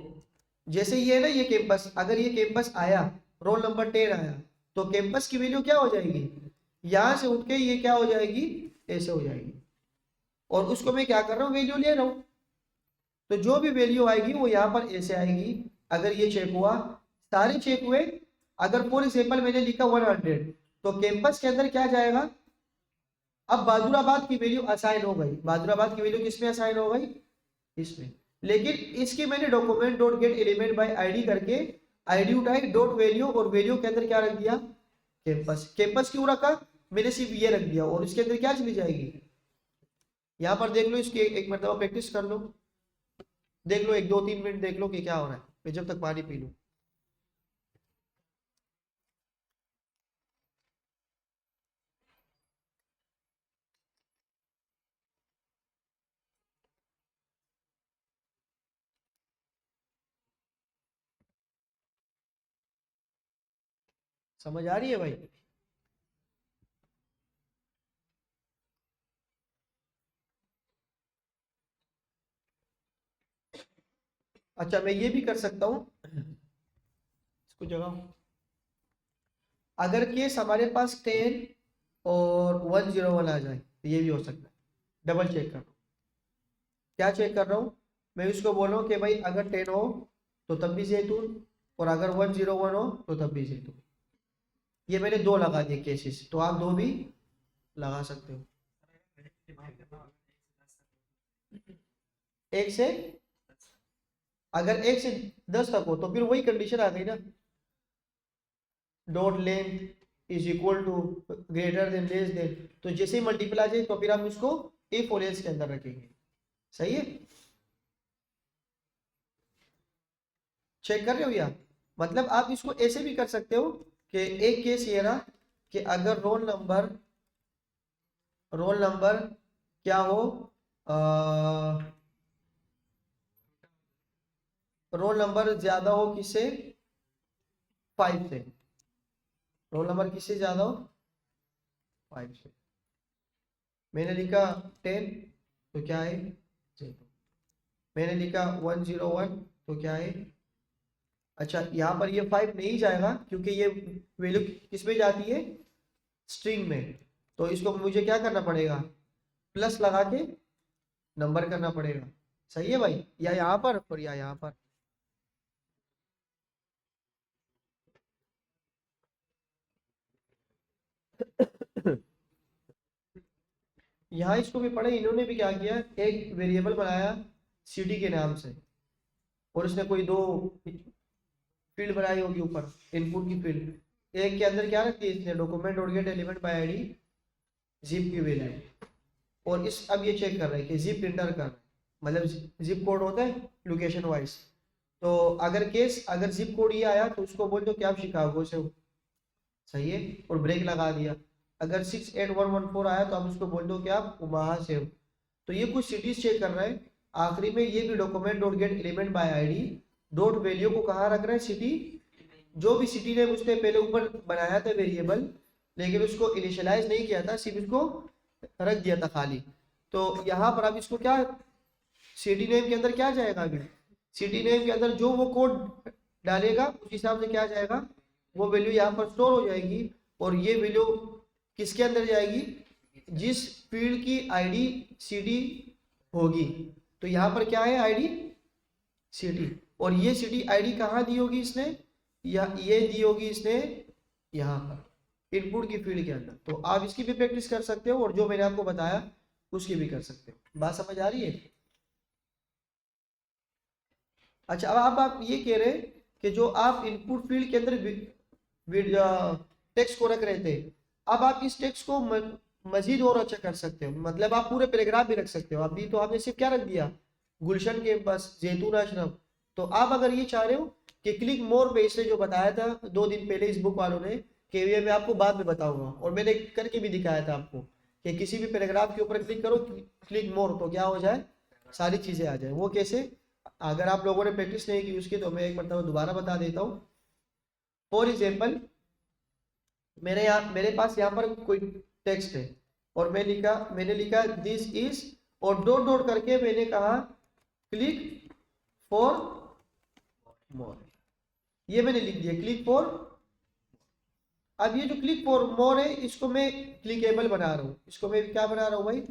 जैसे ये है ना, ये कैंपस, अगर ये कैंपस आया, रोल नंबर 10 आया, तो कैंपस की वैल्यू क्या हो जाएगी, यहां से उठ के ये क्या हो जाएगी, ऐसे हो जाएगी, और उसको मैं क्या कर रहा हूँ, वैल्यू ले रहा हूँ। तो जो भी वैल्यू आएगी वो यहाँ पर ऐसे आएगी। अगर ये चेक हुआ, सारे चेक हुए, अगर फॉर एग्जाम्पल मैंने लिखा 100, तो कैंपस के अंदर क्या जाएगा, अब बहादुराबाद की वैल्यू असाइन हो गई, बहादुराबाद की वैल्यू किसमें असाइन हो गई, इसमें। लेकिन इसकी मैंने document dot get element by ID करके आईडी उठाई, डॉट वैल्यू, और वैल्यू के अंदर क्या रख दिया, कैंपस। कैंपस क्यों रखा, मैंने सिर्फ ये रख दिया, और इसके अंदर क्या चली जाएगी, यहाँ पर देख लो, इसकी एक मरतबा प्रैक्टिस कर लो, देख लो 1 2 3 मिनट देख लो कि क्या हो रहा है, मैं जब तक पानी पी लूं। समझ आ रही है भाई? अच्छा मैं ये भी कर सकता हूँ, इसको जगह, अगर केस हमारे पास 10 और 101 आ जाए तो ये भी हो सकता है। डबल चेक कर रहा हूँ, क्या चेक कर रहा हूँ, मैं इसको बोल रहा हूँ कि भाई अगर 10 हो तो तब भी जैतून, और अगर 101 हो तो तब भी जैतून। ये मैंने दो लगा दिए केसेस, तो आप दो भी लगा सकते हो। एक से, अगर एक से 10 तक हो तो फिर वही कंडीशन आ गई ना, dot length is equal to greater than less than, तो जैसे ही मल्टीपल आ जाए तो फिर हम इसको इफ और एल्स के अंदर रखेंगे। सही है, चेक कर रहे हो या? मतलब आप इसको ऐसे भी कर सकते हो कि एक केस ये रहा कि अगर रोल नंबर क्या हो, रोल नंबर ज्यादा हो किससे, 5 से, रोल नंबर किससे ज्यादा हो, 5 से। मैंने लिखा 10 तो क्या है, 0। मैंने लिखा 101 तो क्या है, अच्छा यहाँ पर ये 5 नहीं जाएगा क्योंकि ये वैल्यू किस में जाती है, स्ट्रिंग में, तो इसको मुझे क्या करना पड़ेगा, प्लस लगा के नंबर करना पड़ेगा। सही है भाई, या यहाँ पर और या यहाँ पर। यहाँ इसको भी पढ़े, इन्होंने भी क्या किया, एक वेरिएबल बनाया सिटी के नाम से, और उसने कोई दो फील्ड बनाई होगी ऊपर, इनपुट की फील्ड। एक के अंदर क्या रखती है इसने, document dot get element by ID zip की वैल्यू, और इस अब ये चेक कर रहा है कि जिप इंटर कर रहा है, मतलब जिप कोड होता है लोकेशन वाइज। तो अगर जिप कोड ये आया तो उसको बोल दो कि आप शिकागो से हो, सही है, और ब्रेक लगा दिया। अगर 68114 आया तो आप उसको बोल दो कि आप वहां से हो। तो ये कुछ सिटीज चेक कर रहा है। आखिरी में ये भी document dot get element by ID dot value को कहाँ रख रहा है, सिटी, जो भी सिटी ने उसने पहले ऊपर बनाया था वेरिएबल, लेकिन उसको इनिशियलाइज नहीं किया था, सिर्फ इसको रख दिया था खाली। तो यहाँ पर अब इसको क्या, सिटी नेम के अंदर क्या जाएगा, अभी सिटी नेम के अंदर जो वो कोड डालेगा उस हिसाब से क्या जाएगा, वो वैल्यू यहाँ पर स्टोर हो जाएगी। और ये वैल्यू किसके अंदर जाएगी, जिस फील्ड की आईडी सिटी होगी। तो यहाँ पर क्या है, आईडी सिटी, और ये सिटी आईडी कहाँ दी होगी इसने, या ये दी होगी इसने यहाँ पर इनपुट की फील्ड के अंदर। तो आप इसकी भी प्रैक्टिस कर सकते हो, और जो मैंने आपको बताया उसकी भी कर सकते हो। बात समझ आ रही है? अच्छा अब आप ये कह रहे हैं कि जो आप इनपुट फील्ड के अंदर टेक्स्ट को रख रहे थे, अब आप इस टेक्स्ट को मजीद और अच्छा कर सकते हो, मतलब आप पूरे पैराग्राफ भी रख सकते हो। अभी तो आपने सिर्फ क्या रख दिया, गुलशन कैंपस जैतून आश्रम। तो आप अगर ये चाह रहे हो कि क्लिक मोर पे, इसने जो बताया था 2 दिन पहले इस बुक वालों ने, कि ये मैं आपको बाद में बताऊंगा, और मैंने करके भी दिखाया था आपको कि किसी भी पैराग्राफ के ऊपर क्लिक करो, क्लिक मोर, तो क्या हो जाए, सारी चीजें आ जाए। वो कैसे, अगर आप लोगों ने प्रैक्टिस नहीं की उसकी, तो मैं एक मतलब दोबारा बता देता हूँ। फॉर एग्जाम्पल, मेरे पास यहाँ पर कोई टेक्स्ट है, और मैंने लिखा दिस इज, और डॉट डॉट करके मैंने कहा क्लिक फॉर मोर, ये मैंने लिख दिया क्लिक फॉर। अब ये जो क्लिक फॉर मोर है, इसको मैं क्लिकेबल बना रहा हूँ, इसको मैं क्या बना रहा हूँ भाई,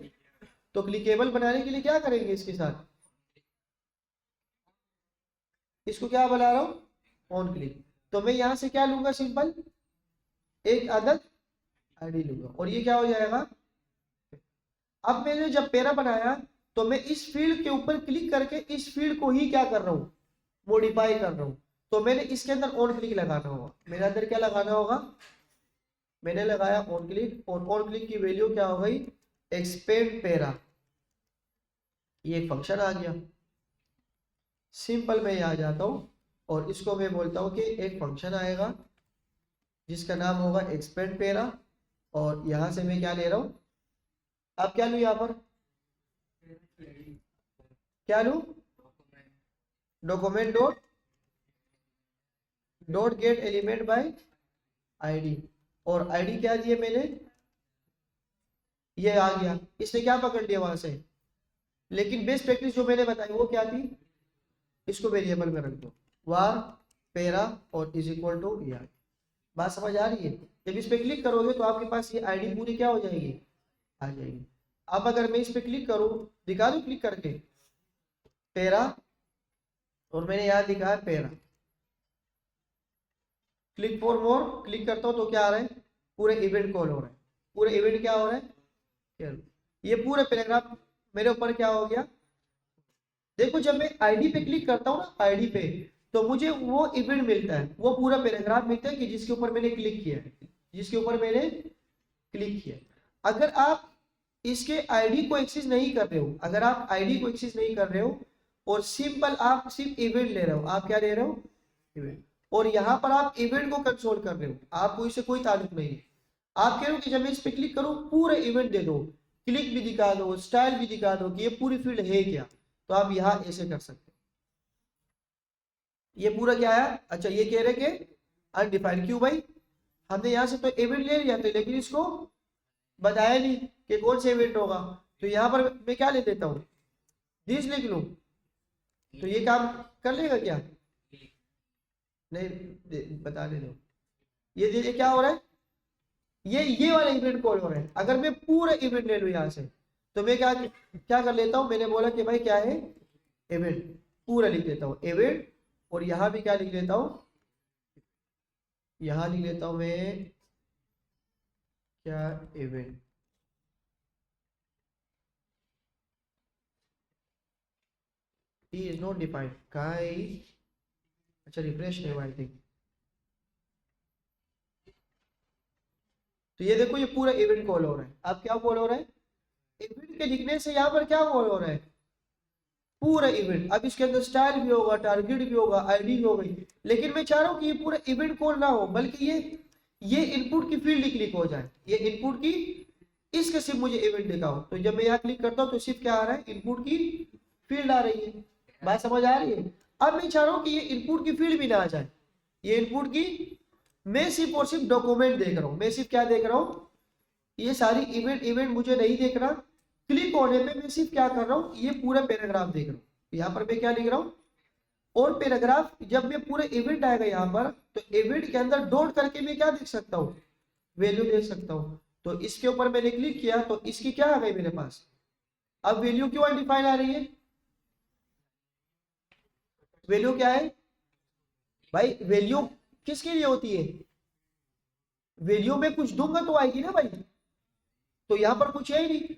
तो क्लिकेबल बनाने के लिए क्या करेंगे इसके साथ, इसको क्या बना रहा हूँ, ऑन क्लिक। तो मैं यहाँ से क्या लूंगा, सिंपल एक अदद आईडी लूंगा, और ये क्या हो जाएगा। अब मैंने जब पेरा बनाया, तो मैं इस फील्ड के ऊपर क्लिक करके इस फील्ड को ही क्या कर रहा हूँ, मॉडिफाई कर रहा हूँ। तो मैंने इसके अंदर ऑन क्लिक लगाना होगा, मेरे अंदर क्या लगाना होगा, मैंने लगाया ऑन क्लिक, और ऑन क्लिक की वैल्यू क्या हो गई, एक्सपेंड पेरा, ये एक फंक्शन आ गया। सिंपल मैं यहाँ जाता हूँ, और इसको मैं बोलता हूँ कि एक फंक्शन आएगा जिसका नाम होगा एक्सपेंड पेरा, और यहाँ से मैं क्या ले रहा हूँ, अब क्या लूँ यहाँ पर, क्या लूँ, document dot get element by ID, और आईडी क्या दिया मैंने, ये आ गया, इसने क्या पकड़ लिया वहां से। लेकिन बेस्ट प्रैक्टिस जो मैंने बताई वो क्या थी, इसको वेरिएबल में रख दो, वार पेरा और इज इक्वल टू यार। बात समझ आ रही है। जब इस पे क्लिक करोगे तो आपके पास ये आईडी पूरी क्या हो जाएगी, आ जाएगी। अब अगर मैं इस पे क्लिक करूं, दिखा दूं क्लिक करके पेरा, और मैंने यहाँ लिखा है पेरा, क्लिक फॉर मोर, क्लिक करता हूं तो क्या आ रहा है, पूरे इवेंट कॉल हो रहा है, पूरे इवेंट क्या हो रहा है, ये पूरा पैराग्राफ मेरे ऊपर क्या हो गया। देखो जब मैं आईडी पे क्लिक करता हूँ ना, आईडी पे, तो मुझे वो इवेंट मिलता है, वो पूरा पैराग्राफ मिलता है कि जिसके ऊपर मैंने क्लिक किया है, जिसके ऊपर मैंने क्लिक किया। अगर आप इसके आईडी को एक्सेस नहीं कर रहे हो, अगर आप आईडी को एक्सेस नहीं कर रहे हो और सिंपल आप सिर्फ इवेंट ले रहे हो, आप क्या ले रहे हो, इवेंट, और यहाँ पर आप इवेंट को कंट्रोल कर रहे हो, आपको इससे कोई ताल्लुक नहीं है। आप कह रहे हो कि जब मैं इस पे क्लिक करूं पूरे इवेंट दे दो, क्लिक भी दिखा दो, स्टाइल भी दिखा दो कि ये पूरी फील्ड है क्या, तो आप यहाँ ऐसे कर सकते हो। ये पूरा क्या है, अच्छा ये कह रहे कि अनडिफाइंड, क्यों भाई, हमने यहाँ से तो इवेंट ले लिया था लेकिन इसको बताया नहीं कि कौन सा इवेंट होगा। तो यहाँ पर मैं क्या ले लेता हूँ, दिस लिख लूं, तो ये काम कर लेगा क्या, नहीं बताने दो। ये देखिए क्या हो रहा है, ये वाला इवेंट कॉल हो रहा है। अगर मैं पूरा इवेंट ले लूं यहाँ से, तो मैं क्या क्या कर लेता हूँ, मैंने बोला कि भाई क्या है, इवेंट, पूरा लिख लेता हूँ इवेंट, और यहाँ भी क्या लिख लेता हूँ, यहाँ लिख लेता हूँ मैं क्या, event. He is not defined, अच्छा रिफ्रेश नहीं हुआ आई थिंक। तो ये देखो ये पूरा इवेंट कॉल हो रहा है। अब क्या कॉल हो रहा है, इवेंट के लिखने से यहाँ पर क्या कॉल हो रहा है, पूरा इवेंट। अब इसके अंदर स्टाइल भी होगा, टारगेट भी होगा, आईडी भी होगी, लेकिन मैं चाह रहा हूँ कि ये पूरा इवेंट कॉल ना हो, बल्कि ये इनपुट की फील्ड क्लिक हो जाए, ये इनपुट की, इसके सिर्फ मुझे इवेंट दिखाओ। तो जब मैं यहाँ क्लिक करता हूँ तो सिर्फ क्या आ रहा है, इनपुट की फील्ड आ रही है। बात समझ आ रही है। अब मैं चाह रहा हूँ कि ये इनपुट की फील्ड भी ना आ जाए, ये इनपुट की, मैं सिर्फ और सिर्फ डॉक्यूमेंट देख रहा हूँ, मैं सिर्फ क्या देख रहा हूँ, ये सारी इवेंट मुझे नहीं देख रहा। क्लिक होने पे मैं सिर्फ क्या कर रहा हूँ, ये पूरा पैराग्राफ देख रहा हूँ। यहाँ पर मैं क्या लिख रहा हूँ, और पैराग्राफ, जब मैं पूरे इवेंट आएगा यहाँ पर, तो इवेंट के अंदर डॉट करके मैं क्या देख सकता हूँ, वैल्यू देख सकता हूँ। तो इसके ऊपर मैंने क्लिक किया तो इसकी क्या आ गई मेरे पास, अब वैल्यू क्यों अनडिफाइंड आ रही है, वैल्यू क्या है भाई, वैल्यू किसके लिए होती है, वैल्यू में कुछ दूंगा तो आएगी ना भाई, तो यहाँ पर कुछ है ही नहीं,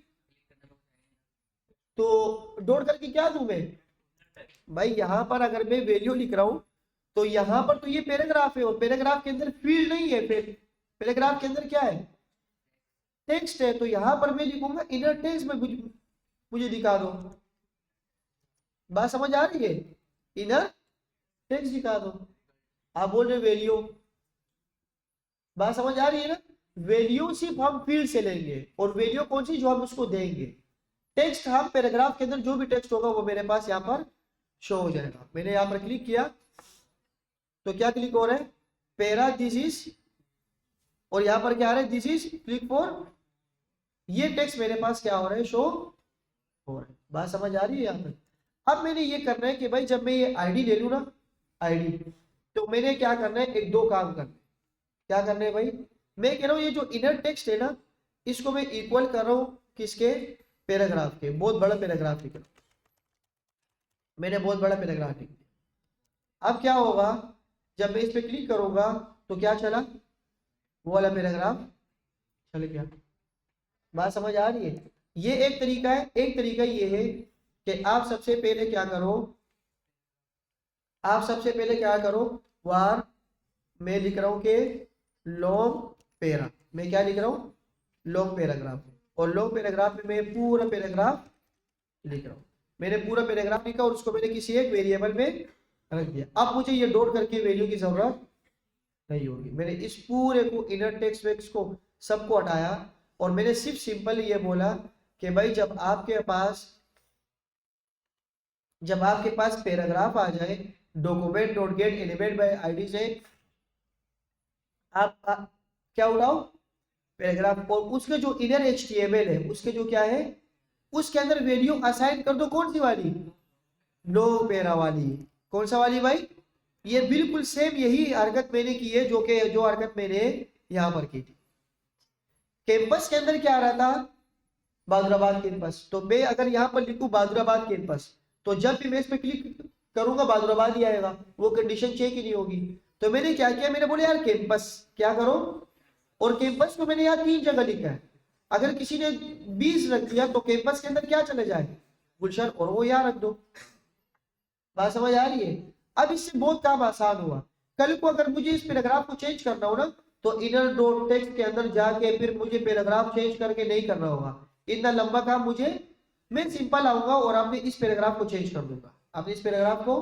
तो डॉट करके क्या दूं मैं भाई, यहाँ पर अगर मैं वैल्यू लिख रहा हूं तो यहाँ पर तो ये पैराग्राफ है, और पैराग्राफ के अंदर फील्ड नहीं है, फिर पैराग्राफ के अंदर क्या है, टेक्स्ट है। तो यहाँ पर मैं लिखूंगा इनर टेक्स्ट में मुझे दिखा दो। बात समझ आ रही है, इनर टेक्स्ट दिखा दो। आप बोल रहे वैल्यू, बात समझ आ रही है ना, वैल्यू सिर्फ हम फील्ड से लेंगे, और वैल्यू कौन सी, जो हम उसको देंगे। टेक्स्ट हम पैराग्राफ के अंदर जो भी टेक्स्ट होगा वो मेरे पास यहाँ पर शो हो जाएगा। मैंने यहाँ पर क्लिक किया तो क्या क्लिक हो रहा है, पैरा दिस इज, और यहाँ पर क्या आ रहा है, दिस इज क्लिक फॉर, ये टेक्स्ट मेरे पास क्या हो रहा है, शो हो रहा है। बात समझ आ रही है यहाँ पर। अब मैंने ये करना है कि भाई जब मैं ये आईडी ले लूँ ना, आईडी, तो मैंने क्या करना है, एक दो काम करना है। क्या करना है भाई, मैं कह रहा हूँ ये जो इनर टेक्स्ट है ना, इसको मैं इक्वल कर रहा हूँ किसके, पैराग्राफ के, बहुत बड़ा पैराग्राफ लिख रहा हूँ, मैंने बहुत बड़ा पैराग्राफ लिख दिया। अब क्या होगा, जब मैं इस पे क्लिक करूंगा तो क्या चला, वो वाला पैराग्राफ चल गया। बात समझ आ रही है। ये एक तरीका है। एक तरीका ये है कि आप सबसे पहले क्या करो, आप सबसे पहले क्या करो, वार, मैं लिख रहा हूं कि लॉन्ग पैरा, मैं क्या लिख रहा हूं, लॉन्ग पैराग्राफ, और लॉन्ग पैराग्राफ में मैं पूरा पैराग्राफ लिख रहा हूं। मैंने पूरा पैराग्राफ लिखा और उसको मैंने किसी एक वेरिएबल में रख दिया। अब मुझे ये डॉट करके वैल्यू की जरूरत नहीं होगी। मैंने इस पूरे को, इनर टेक्स्ट वेक्स को सबको हटाया, और मैंने सिर्फ सिंपल ये बोला कि भाई जब आपके पास पैराग्राफ आ जाए, document dot get element by ID से क्या उठाओ, पैराग्राफ, और उसके जो इनर HTML है उसके जो क्या है, उसके अंदर वैल्यू असाइन कर दो, कौन सी वाली, नो पैरा वाली। कौन सा वाली भाई, ये बिल्कुल सेम यही हरकत मैंने की है जो हरकत मैंने यहां पर की थी। कैंपस के अंदर क्या आ रहा था, बहादुराबाद कैंपस, तो मैं अगर यहाँ पर लिखूं बहादुराबाद कैंपस, तो जब भी मैं इस पे क्लिक करूंगा बहादुराबाद ही आएगा, वो कंडीशन चेक ही नहीं होगी। तो मैंने क्या किया, मैंने बोले यार कैंपस क्या करो, और कैंपस को मैंने यहाँ 3 जगह लिखा है। अगर किसी ने 20 रख दिया तो कैंपस के अंदर क्या चले जाए, गुलशन, और वो यहाँ रख दो। बात समझ आ रही है। अब इससे बहुत काम आसान हुआ। कल को अगर मुझे इस पैराग्राफ को चेंज करना हो ना, तो इनर डॉट टेक्स्ट के अंदर जाके फिर मुझे पैराग्राफ चेंज करके नहीं करना होगा, इतना लंबा काम मुझे, मैं सिंपल आऊंगा और आपने इस पैराग्राफ को चेंज कर दूंगा, आपने इस पैराग्राफ को,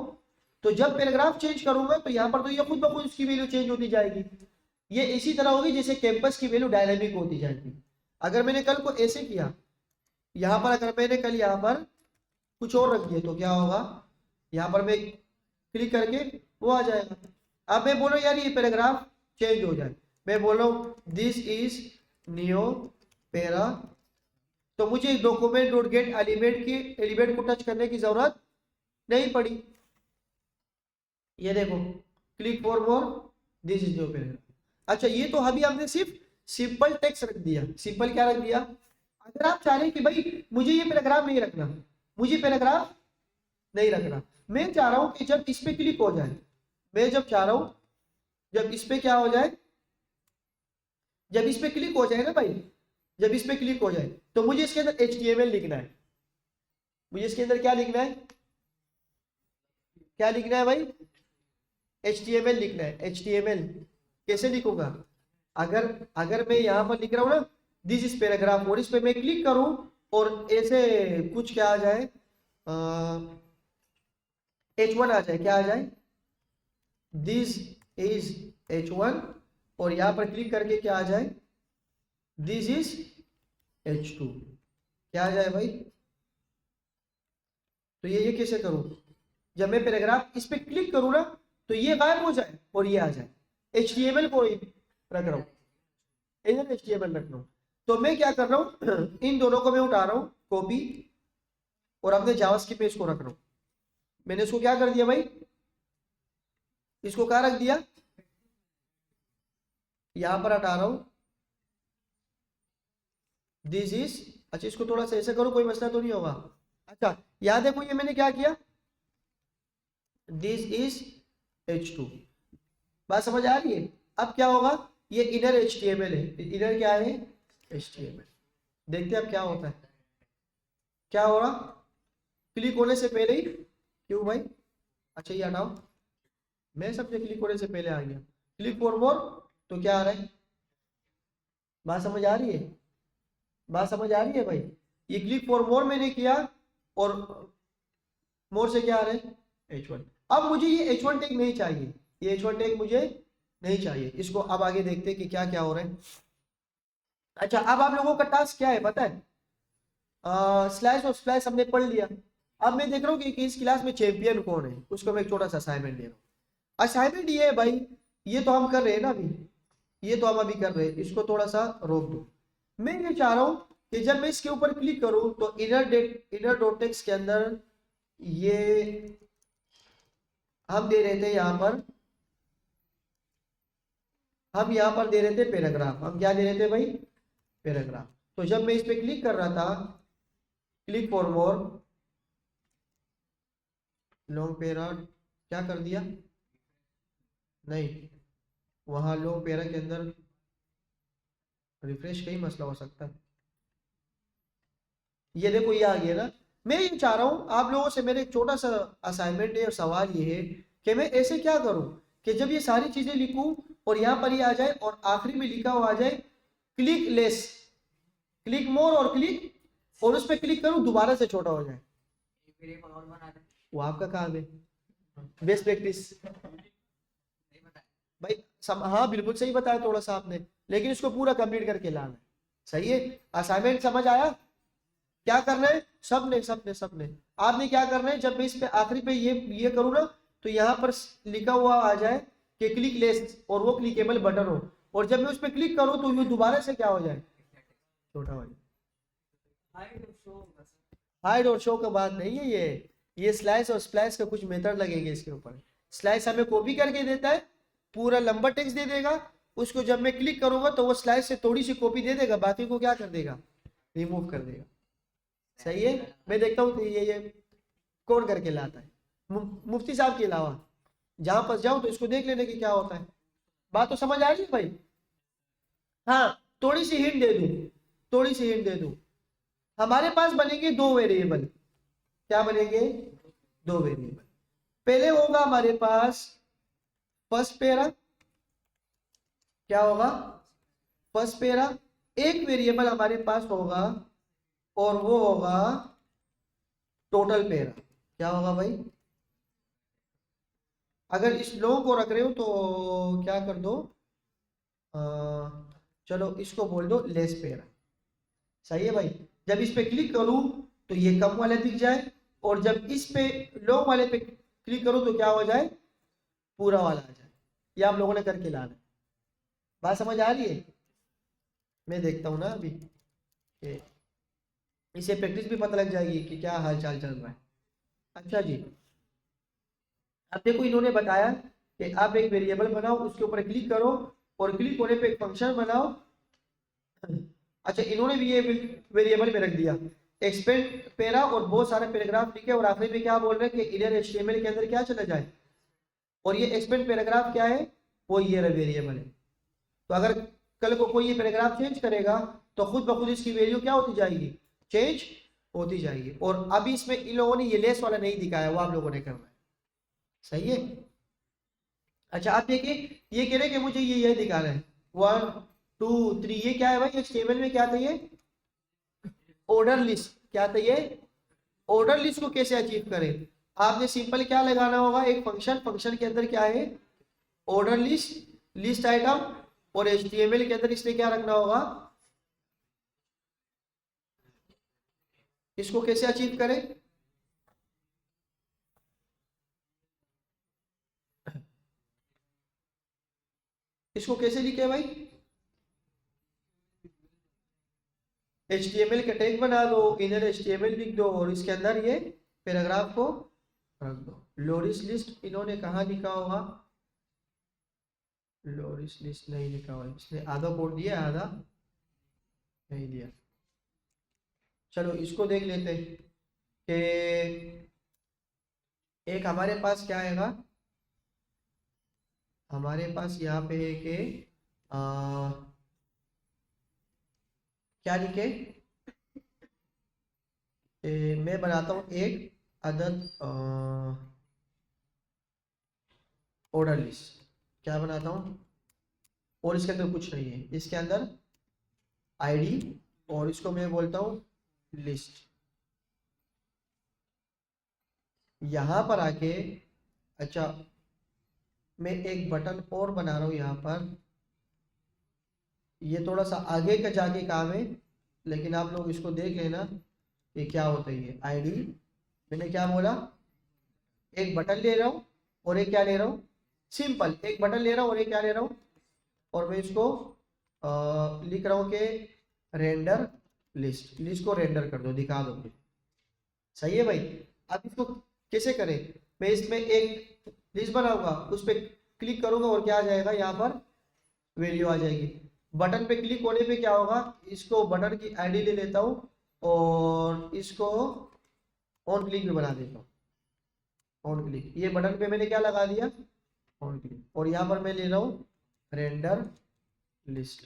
तो जब पैराग्राफ चेंज करूंगा तो यहाँ पर तो ये खुद ब खुद उसकी वैल्यू चेंज होती जाएगी। ये इसी तरह होगी जैसे कैंपस की वैल्यू डायनामिक होती जाएगी। अगर मैंने कल को ऐसे किया, यहाँ पर अगर मैंने कल यहाँ पर कुछ और रख दिया तो क्या होगा, यहाँ पर मैं क्लिक करके वो आ जाएगा। अब मैं बोलो यार ये पैराग्राफ चेंज हो जाए, मैं बोलो दिस इज न्यू पैरा, तो मुझे डॉक्यूमेंट डॉट गेट एलिमेंट को टच करने की जरूरत नहीं पड़ी। ये देखो, click for more, this is new paragraph. अच्छा, ये तो अभी हमने सिर्फ सिंपल टेक्स्ट रख दिया। सिंपल क्या रख दिया, अगर आप चाह रहे हैं कि भाई मुझे ये पैराग्राफ नहीं रखना, मुझे पैराग्राफ नहीं रखना, मैं चाह रहा हूं कि जब इस पे क्लिक हो जाए, मैं जब चाह रहा हूं जब इस पे क्या हो जाए, जब इस पे क्लिक हो जाए ना भाई, जब इस पे क्लिक हो जाए तो मुझे इसके अंदर HTML लिखना है। मुझे इसके अंदर क्या लिखना है, क्या लिखना है भाई, HTML लिखना है। HTML कैसे लिखूंगा, अगर मैं यहां पर लिख रहा हूं ना दिस इज पैराग्राफ, और इस पे मैं क्लिक करूं और ऐसे कुछ क्या आ जाए, H1 आ जाए, क्या आ जाए, दिस इज H1, और यहां पर क्लिक करके क्या आ जाए, दिस इज H2, क्या आ जाए भाई। तो ये कैसे करूं, जब मैं पैराग्राफ इस पे क्लिक करूं ना तो ये गायब हो जाए और ये आ जाए। HTML को रख रहा हूं, इधर HTML रख रहा हूं, तो मैं क्या कर रहा हूं इन दोनों को मैं उठा रहा हूं कॉपी, और अपने जावास्क्रिप्ट पे इसको रख रहा हूं। मैंने इसको क्या कर दिया भाई, इसको कहाँ रख दिया, यहां पर हटा रहा हूं, दिस इज, अच्छा इसको थोड़ा सा ऐसे करो, कोई मसला तो नहीं होगा। अच्छा याद देखो, ये मैंने क्या किया, दिस इज H2, बात समझ आ रही है। अब क्या होगा, ये इनर HTML है, इनर क्या है, HTML। देखते हैं अब क्या होता है, क्या हो रहा, क्लिक होने से पहले ही, क्यों भाई, अच्छा ये हटाओ, मैं समझे क्लिक होने से पहले आ गया, क्लिक फॉर मोर, तो क्या आ रहा है, बात समझ आ रही है, बात समझ आ रही है भाई। ये क्लिक फॉर मोर मैंने किया, और मोर से क्या आ रहा है, H1। अब मुझे ये H1 टैग नहीं चाहिए, ये H1 टैग मुझे नहीं चाहिए। इसको अब आगे देखते हैं कि क्या क्या हो रहा है। अच्छा, अब आप लोगों का टास्क क्या है पता है, स्लैश और स्प्लैश हमने पढ़ लिया। अब मैं देख रहा हूँ कि इस क्लास में चैंपियन कौन है, उसको मैं एक छोटा सा असाइनमेंट दे रहा हूँ। असाइनमेंट ये है भाई, ये तो हम कर रहे हैं ना अभी, ये तो हम अभी कर रहे हैं, इसको थोड़ा सा रोक दो। मैं ये चाह रहा हूँ कि जब मैं इसके ऊपर क्लिक करूँ तो इनर डॉट टेक्स्ट के अंदर ये हम दे रहे थे, यहाँ पर हम यहाँ पर दे रहे थे पैराग्राफ, हम क्या दे रहे थे भाई, पैराग्राफ। तो जब मैं इस पे क्लिक कर रहा था, click for more, long para, क्या कर दिया, नहीं, वहां लॉन्ग पैरा के अंदर रिफ्रेश का ही मसला हो सकता है। ये देखो ये आ गया ना। मैं ये चाह रहा हूं आप लोगों से, मेरे एक छोटा सा असाइनमेंट है और सवाल ये है कि मैं ऐसे क्या करूं कि जब ये सारी चीजें लिखूं और यहाँ पर ये आ जाए और आखिरी में लिखा हुआ आ जाए क्लिक लेस, क्लिक मोर और क्लिक, और उस पर क्लिक करूं दोबारा से छोटा हो जाए। वो आपका काम है, बेस्ट प्रैक्टिस भाई। हाँ बिल्कुल सही बताया थोड़ा सा आपने, लेकिन इसको पूरा कंप्लीट करके लाना है। सही है, असाइनमेंट समझ आया, क्या करना है, सबने आपने क्या करना है, जब मैं इस पे आखिरी पे ये करूँ ना, तो यहाँ पर लिखा हुआ आ जाए कि क्लिक लेस और वो क्लिकेबल बटन हो, और जब मैं उस पर क्लिक करूँ तो ये दोबारा से क्या हो जाए, छोटा हो जाए।
हाइड और शो बस।
हाइड और शो का बात नहीं है ये स्लाइस और स्प्लाइस का कुछ मेथड लगेंगे इसके ऊपर। स्लाइस हमें कॉपी करके देता है, पूरा लंबा टेक्स्ट दे देगा, उसको जब मैं क्लिक करूंगा तो वो स्लाइस से थोड़ी सी कॉपी दे देगा, बाकी को क्या कर देगा, रिमूव कर देगा। सही है, मैं देखता हूँ तो ये कौन करके लाता है, मुफ्ती साहब के अलावा जहां पर जाऊं तो इसको देख लेने की क्या होता है। बात तो समझ आ रही है भाई? हाँ, थोड़ी सी हिंट दे दूं, थोड़ी सी हिंट दे दूं, हमारे पास बनेंगे दो वेरिएबल। क्या बनेंगे, दो वेरिएबल। पहले होगा हमारे पास फर्स्ट पेरा, क्या होगा, फर्स्ट पेरा। एक वेरिएबल हमारे पास होगा और वो होगा टोटल पेरा। क्या होगा भाई, अगर इस लो को रख रहे हो तो क्या कर दो, अ, चलो इसको बोल दो लेस पेरा। सही है भाई, जब इस पे क्लिक करूं तो ये कम वाले दिख जाए, और जब इस पे लो वाले पे क्लिक करूं तो क्या हो जाए, पूरा वाला आ जाए। ये आप लोगों ने करके लाना है। बात समझ आ रही है? मैं देखता हूँ ना अभी, इसे प्रैक्टिस भी पता लग जाएगी कि क्या हाल चाल चल रहा है। अच्छा जी, अब देखो इन्होंने बताया कि आप एक वेरिएबल बनाओ, उसके ऊपर क्लिक करो, और क्लिक होने पे एक फंक्शन बनाओ। अच्छा, इन्होंने भी ये वेरिएबल में रख दिया एक्सपेंड पेरा, और बहुत सारे पैराग्राफ लिखे, और आखिरी में क्या बोल रहे हैं कि इनर एचटीएमएल के अंदर क्या चला जाए, और ये एक्सपेंड पैराग्राफ क्या है, वो ये वेरिएबल है। तो अगर कल को कोई ये पैराग्राफ चेंज करेगा तो खुद ब खुद इसकी वैल्यू क्या होती जाएगी, चेंज होती जाएगी। और अभी इसमें इन लोगों ने ये लेस वाला नहीं दिखाया, वो आप लोगों ने करना है। सही है। अच्छा आप देखिए, ये कह रहे हैं कि मुझे ये दिखा रहे हैं 1 2 3, ये क्या है भाई, एचटीएमएल में क्या था ये, ऑर्डर लिस्ट। क्या था ये, ऑर्डर लिस्ट को कैसे अचीव करें, आपने सिंपल क्या लगाना होगा, एक फंक्शन, फंक्शन के अंदर क्या है, ऑर्डर लिस्ट, लिस्ट आइटम, और एचटीएमएल के अंदर इसने क्या रखना होगा, इसको कैसे अचीव करें, इसको कैसे लिखे भाई, HTML का टैग बना दो, इनर HTML लिख दो, और इसके अंदर ये पैराग्राफ को रख दो। लोरिस लिस्ट इन्होंने कहाँ लिखा होगा, लोरिस लिस्ट नहीं लिखा हुआ, इसने आधा कोड दिया, आधा नहीं दिया। चलो इसको देख लेते हैं कि एक हमारे पास क्या आएगा, हमारे पास यहाँ पे है कि क्या लिखे, मैं बनाता हूँ एक अदद ऑर्डर लिस्ट। क्या बनाता हूँ, और इसके अंदर कुछ नहीं है, इसके अंदर आईडी, और इसको मैं बोलता हूँ लिस्ट। यहाँ पर आके, अच्छा मैं एक बटन और बना रहा हूँ यहाँ पर, ये थोड़ा सा आगे का जाके काम है, लेकिन आप लोग इसको देख लेना ये क्या होता है। ये आईडी, मैंने क्या बोला, एक बटन ले रहा हूँ और एक क्या ले रहा हूँ, सिंपल एक बटन ले रहा हूँ और एक क्या ले रहा हूँ, और मैं इसको लिख रहा हूँ कि रेंडर लिस्ट, लिस्ट को रेंडर कर दो, दिखा दो मुझे। सही है भाई, अब इसको कैसे करें, मैं इसमें एक लिस्ट बनाऊंगा, उस पर क्लिक करूंगा और क्या आ जाएगा, यहाँ पर वैल्यू आ जाएगी। बटन पे क्लिक होने पे क्या होगा, इसको बटन की आईडी ले लेता हूँ और इसको ऑन क्लिक भी बना देता हूँ। ऑन क्लिक, ये बटन पे मैंने क्या लगा दिया, ऑन क्लिक, और यहाँ पर मैं ले रहा हूँ रेंडर लिस्ट,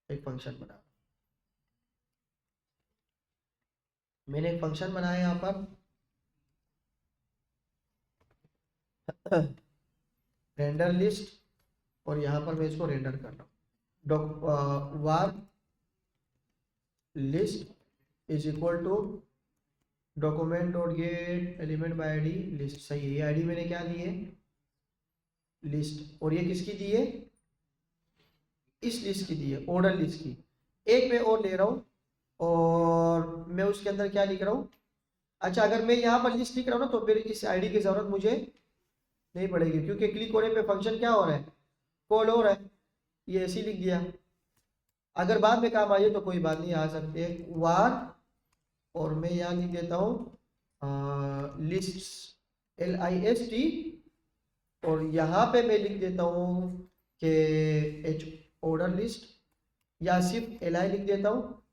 एक फंक्शन बना, मैंने एक फंक्शन बनाया यहाँ पर रेंडर लिस्ट, और यहाँ पर मैं इसको रेंडर कर रहा हूँ। Var list is equal to document dot get element by ID list. सही है, ये आईडी मैंने क्या दी है, लिस्ट, और ये किसकी दी है, इस लिस्ट की दी है, ऑर्डर लिस्ट की। एक मैं और ले रहा हूँ और मैं उसके अंदर क्या लिख रहा हूँ, अच्छा अगर मैं यहाँ पर लिस्ट लिख रहा हूँ ना तो फिर इस आईडी की जरूरत मुझे नहीं पड़ेगी, क्योंकि क्लिक होने पे फंक्शन क्या हो रहा है, कॉल हो रहा है। ये ऐसे ही लिख दिया। अगर बाद में काम आए तो कोई बात नहीं, आ सकते हैं वार, और मैं यहाँ लिख देता हूँ लिस्ट, LIST, और यहाँ पे मैं लिख देता हूँ कि एच ऑर्डर लिस्ट, या सिर्फ LI लिख देता हूँ।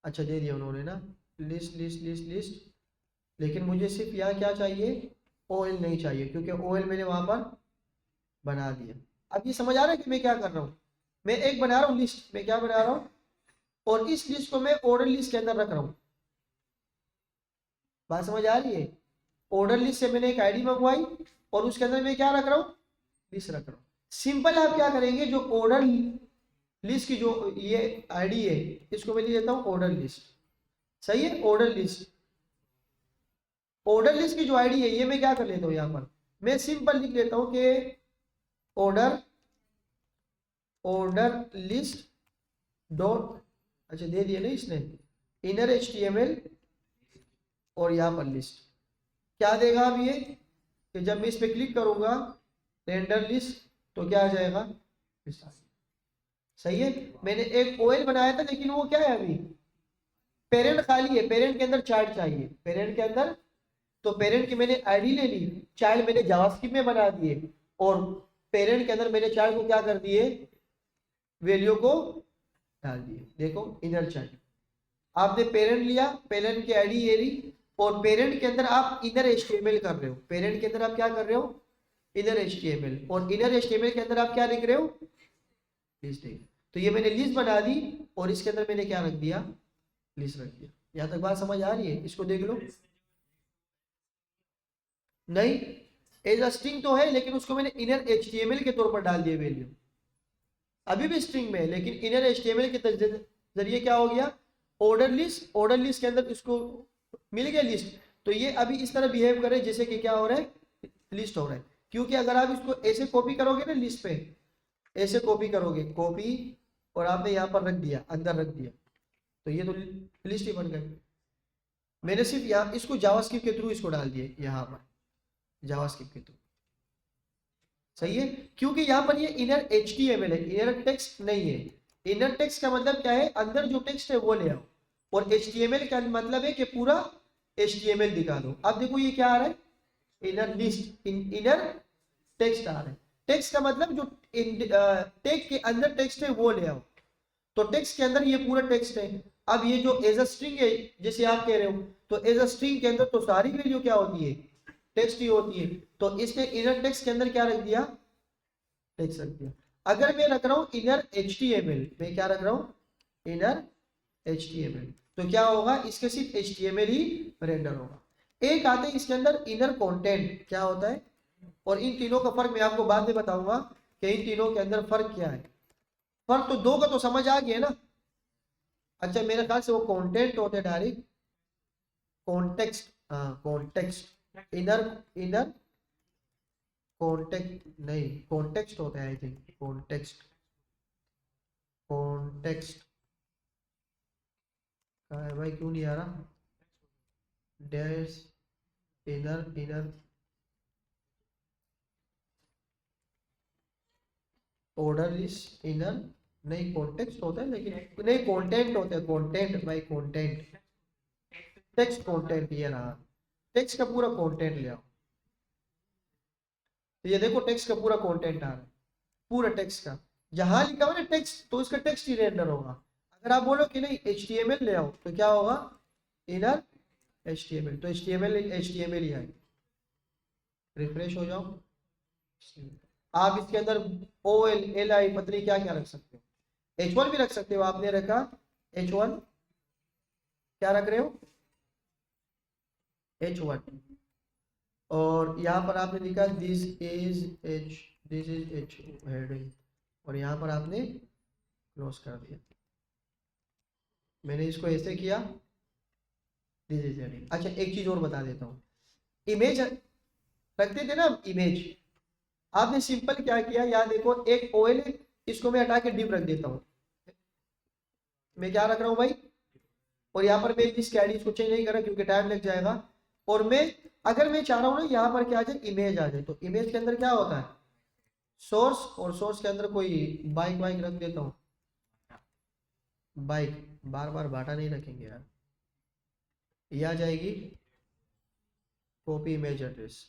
अच्छा दे दिया उन्होंने ना, लिस्ट लिस्ट लिस्ट लिस्ट, लेकिन मुझे सिर्फ यहाँ क्या चाहिए, OL नहीं चाहिए, क्योंकि OL मैंने वहां पर बना दिया। अब ये समझ आ रहा है कि मैं क्या कर रहा हूँ, मैं एक बना रहा हूँ लिस्ट, मैं क्या बना रहा हूँ, और इस लिस्ट को मैं ऑर्डर लिस्ट के अंदर रख रहा हूँ। बात समझ आ रही है? ऑर्डर लिस्ट से मैंने एक आईडी मंगवाई और उसके अंदर मैं क्या रख रहा हूँ, लिस्ट रख रहा हूँ। सिंपल आप क्या करेंगे, जो ऑर्डर लिस्ट की जो ये आईडी है, इसको मैं ले लेता हूँ ऑर्डर लिस्ट। सही है, ऑर्डर लिस्ट। ऑर्डर लिस्ट की जो आईडी है ये मैं क्या कर लेता हूँ, यहाँ पर मैं सिंपल लिख लेता हूँ कि ऑर्डर लिस्ट डॉट, अच्छा दे दिया ना इसने, इनर HTML, और यहाँ पर लिस्ट। क्या देगा अब ये, कि जब मैं इस पे क्लिक करूंगा रेंडर लिस्ट, तो क्या आ जाएगा, लिस्ट आ जाएगा। सही है। मैंने एक OL बनाया था, लेकिन वो क्या है, अभी पेरेंट खाली है, पेरेंट के अंदर चाइल्ड चाहिए, पेरेंट के अंदर, तो पेरेंट की मैंने आईडी ले ली, चाइल्ड मैंने जावास्क्रिप्ट में बना दिए, और पेरेंट के अंदर मैंने चाइल्ड को क्या कर दिए, वैल्यू को डाल दिए। देखो इनर चाइल्ड, आपने पेरेंट लिया, पेरेंट की आईडी ये ली, और पेरेंट के अंदर आप इनर HTML कर रहे हो, पेरेंट के अंदर आप क्या कर रहे हो, इनर HTML, और इनर HTML के अंदर आप क्या लिख रहे हो, लिस्ट। तो ये मैंने लिस्ट बना दी, और इसके अंदर मैंने क्या रख दिया, लिस्ट रख दिया। यहाँ तक बात समझ आ रही है? इसको देख लो। नहीं, एज अ स्ट्रिंग तो है, लेकिन उसको मैंने इनर HTML के तौर पर डाल दिया वैल्यू, अभी भी स्ट्रिंग में है, लेकिन इनर HTML के जरिए क्या हो गया, ऑर्डर लिस्ट, ऑर्डर लिस्ट के अंदर इसको मिल गया लिस्ट। तो ये अभी इस तरह बिहेव करे जैसे कि क्या हो रहा है, लिस्ट हो रहा है। क्योंकि अगर आप इसको ऐसे कॉपी करोगे ना, लिस्ट पे ऐसे कॉपी करोगे, कॉपी, और आपने यहाँ पर रख दिया, अंदर रख दिया, तो ये तो लिस्ट ही बन गई। मैंने सिर्फ यहाँ इसको जावास्क्रिप्ट के थ्रू इसको डाल दिया, यहाँ पर जावास्क्रिप्ट के थ्रू। सही है, क्योंकि यहाँ पर ये इनर HTML है, इनर टेक्स्ट नहीं है। इनर टेक्स्ट का मतलब क्या है, अंदर जो टेक्स्ट है वो ले आओ, और HTML का मतलब है कि पूरा HTML दिखा दो। अब देखो ये क्या आ रहा है, इनर लिस्ट, इनर टेक्स्ट आ रहा है। टेक्स्ट का मतलब जो टेक्स्ट के अंदर टेक्स्ट है वो ले आओ, तो टेक्स्ट के अंदर ये पूरा टेक्स्ट है। अब ये जो एज अ स्ट्रिंग है, जैसे आप कह रहे हो, तो एज अ स्ट्रिंग के अंदर तो सारी वैल्यू क्या होती है, टेक्स्ट ही होती है। तो इसने इनर टेक्स्ट के अंदर क्या रख दिया, टेक्स्ट रख दिया। अगर मैं रख रहा हूँ इनर HTML, मैं क्या रख रहा हूँ, इनर HTML, तो क्या होगा, इसके सिर्फ HTML ही रेंडर होगा। एक आते हैं इसके अंदर इनर कंटेंट, क्या होता है, और इन तीनों का फर्क मैं आपको बाद में बताऊंगा कि इन तीनों के अंदर फर्क क्या है। फर्क तो दो का तो समझ आ गया ना। अच्छा मेरे ख्याल से वो कंटेंट होते हैं डायरेक्ट, कॉन्टेक्स्ट, हाँ कॉन्टेक्स्ट, इनर इनर कॉन्टेक्ट नहीं, कॉन्टेक्स्ट होता है आई थिंक, कॉन्टेक्स्ट, कॉन्टेक्स्ट कहाँ है भाई, क्यों नहीं आ रहा, dash inner inner order list, inner नहीं, कॉन्टेक्स्ट होता है, लेकिन नहीं कंटेंट होता है, कंटेंट भाई, कंटेंट, टेक्स्ट कंटेंट, ये रहा, टेक्स्ट का पूरा कंटेंट ले आओ। तो ये देखो टेक्स्ट का पूरा कंटेंट आ रहा है, पूरा टेक्स्ट का, जहां लिखा हुआ ना टेक्स्ट, तो इसका टेक्स्ट ही रेंडर होगा। अगर आप बोलो कि नहीं HTML ले आओ, तो क्या होगा, इनर HTML, तो HTML ही आएगी। रिफ्रेश हो जाओ, आप इसके अंदर OL LI पत्नी क्या क्या रख सकते हो, H1 भी रख सकते हो, आपने रखा H1, क्या रख रहे हो, H1, और यहाँ पर आपने लिखा दिस इज H हेडिंग, और यहाँ पर आपने क्लोज कर दिया। मैंने इसको ऐसे किया, दिस इज हेडिंग। अच्छा एक चीज और बता देता हूँ, इमेज रखते थे ना इमेज, आपने सिंपल क्या किया, यहाँ देखो एक OL है, इसको मैं हटा के डिव रख देता हूँ, मैं क्या रख रहा हूँ भाई, और यहाँ पर मैं इस कैडी इसको चेंज नहीं कर रहा क्योंकि टाइम लग जाएगा। और मैं अगर मैं चाह रहा हूँ ना यहाँ पर क्या आ जाए, इमेज आ जाए, तो इमेज के अंदर क्या होता है, सोर्स, और सोर्स के अंदर कोई बाइक वाइक रख देता हूँ, बाइक, बार बार बाटा नहीं रखेंगे यार। ये आ जाएगी कॉपी इमेज एड्रेस,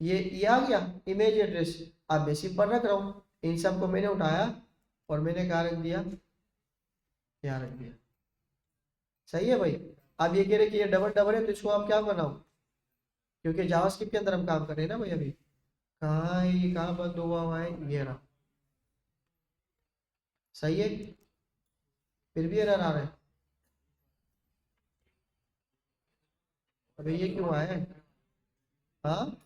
ये आ गया इमेज एड्रेस। अब मैं सिंपल रख रहा हूँ, इन सब को मैंने उठाया और मैंने कहाँ रख दिया, यहाँ रख दिया। सही है भाई। अब ये कह रहे कि ये डबल डबल है, तो इसको आप क्या बनाओ, क्योंकि जावास्क्रिप्ट के अंदर हम काम कर रहे हैं ना भाई। अभी कहाँ है ये, कहाँ बंद हुआ है, ये रहा। सही है, फिर भी एरर आ रहा है। अबे ये क्यों आया है? हाँ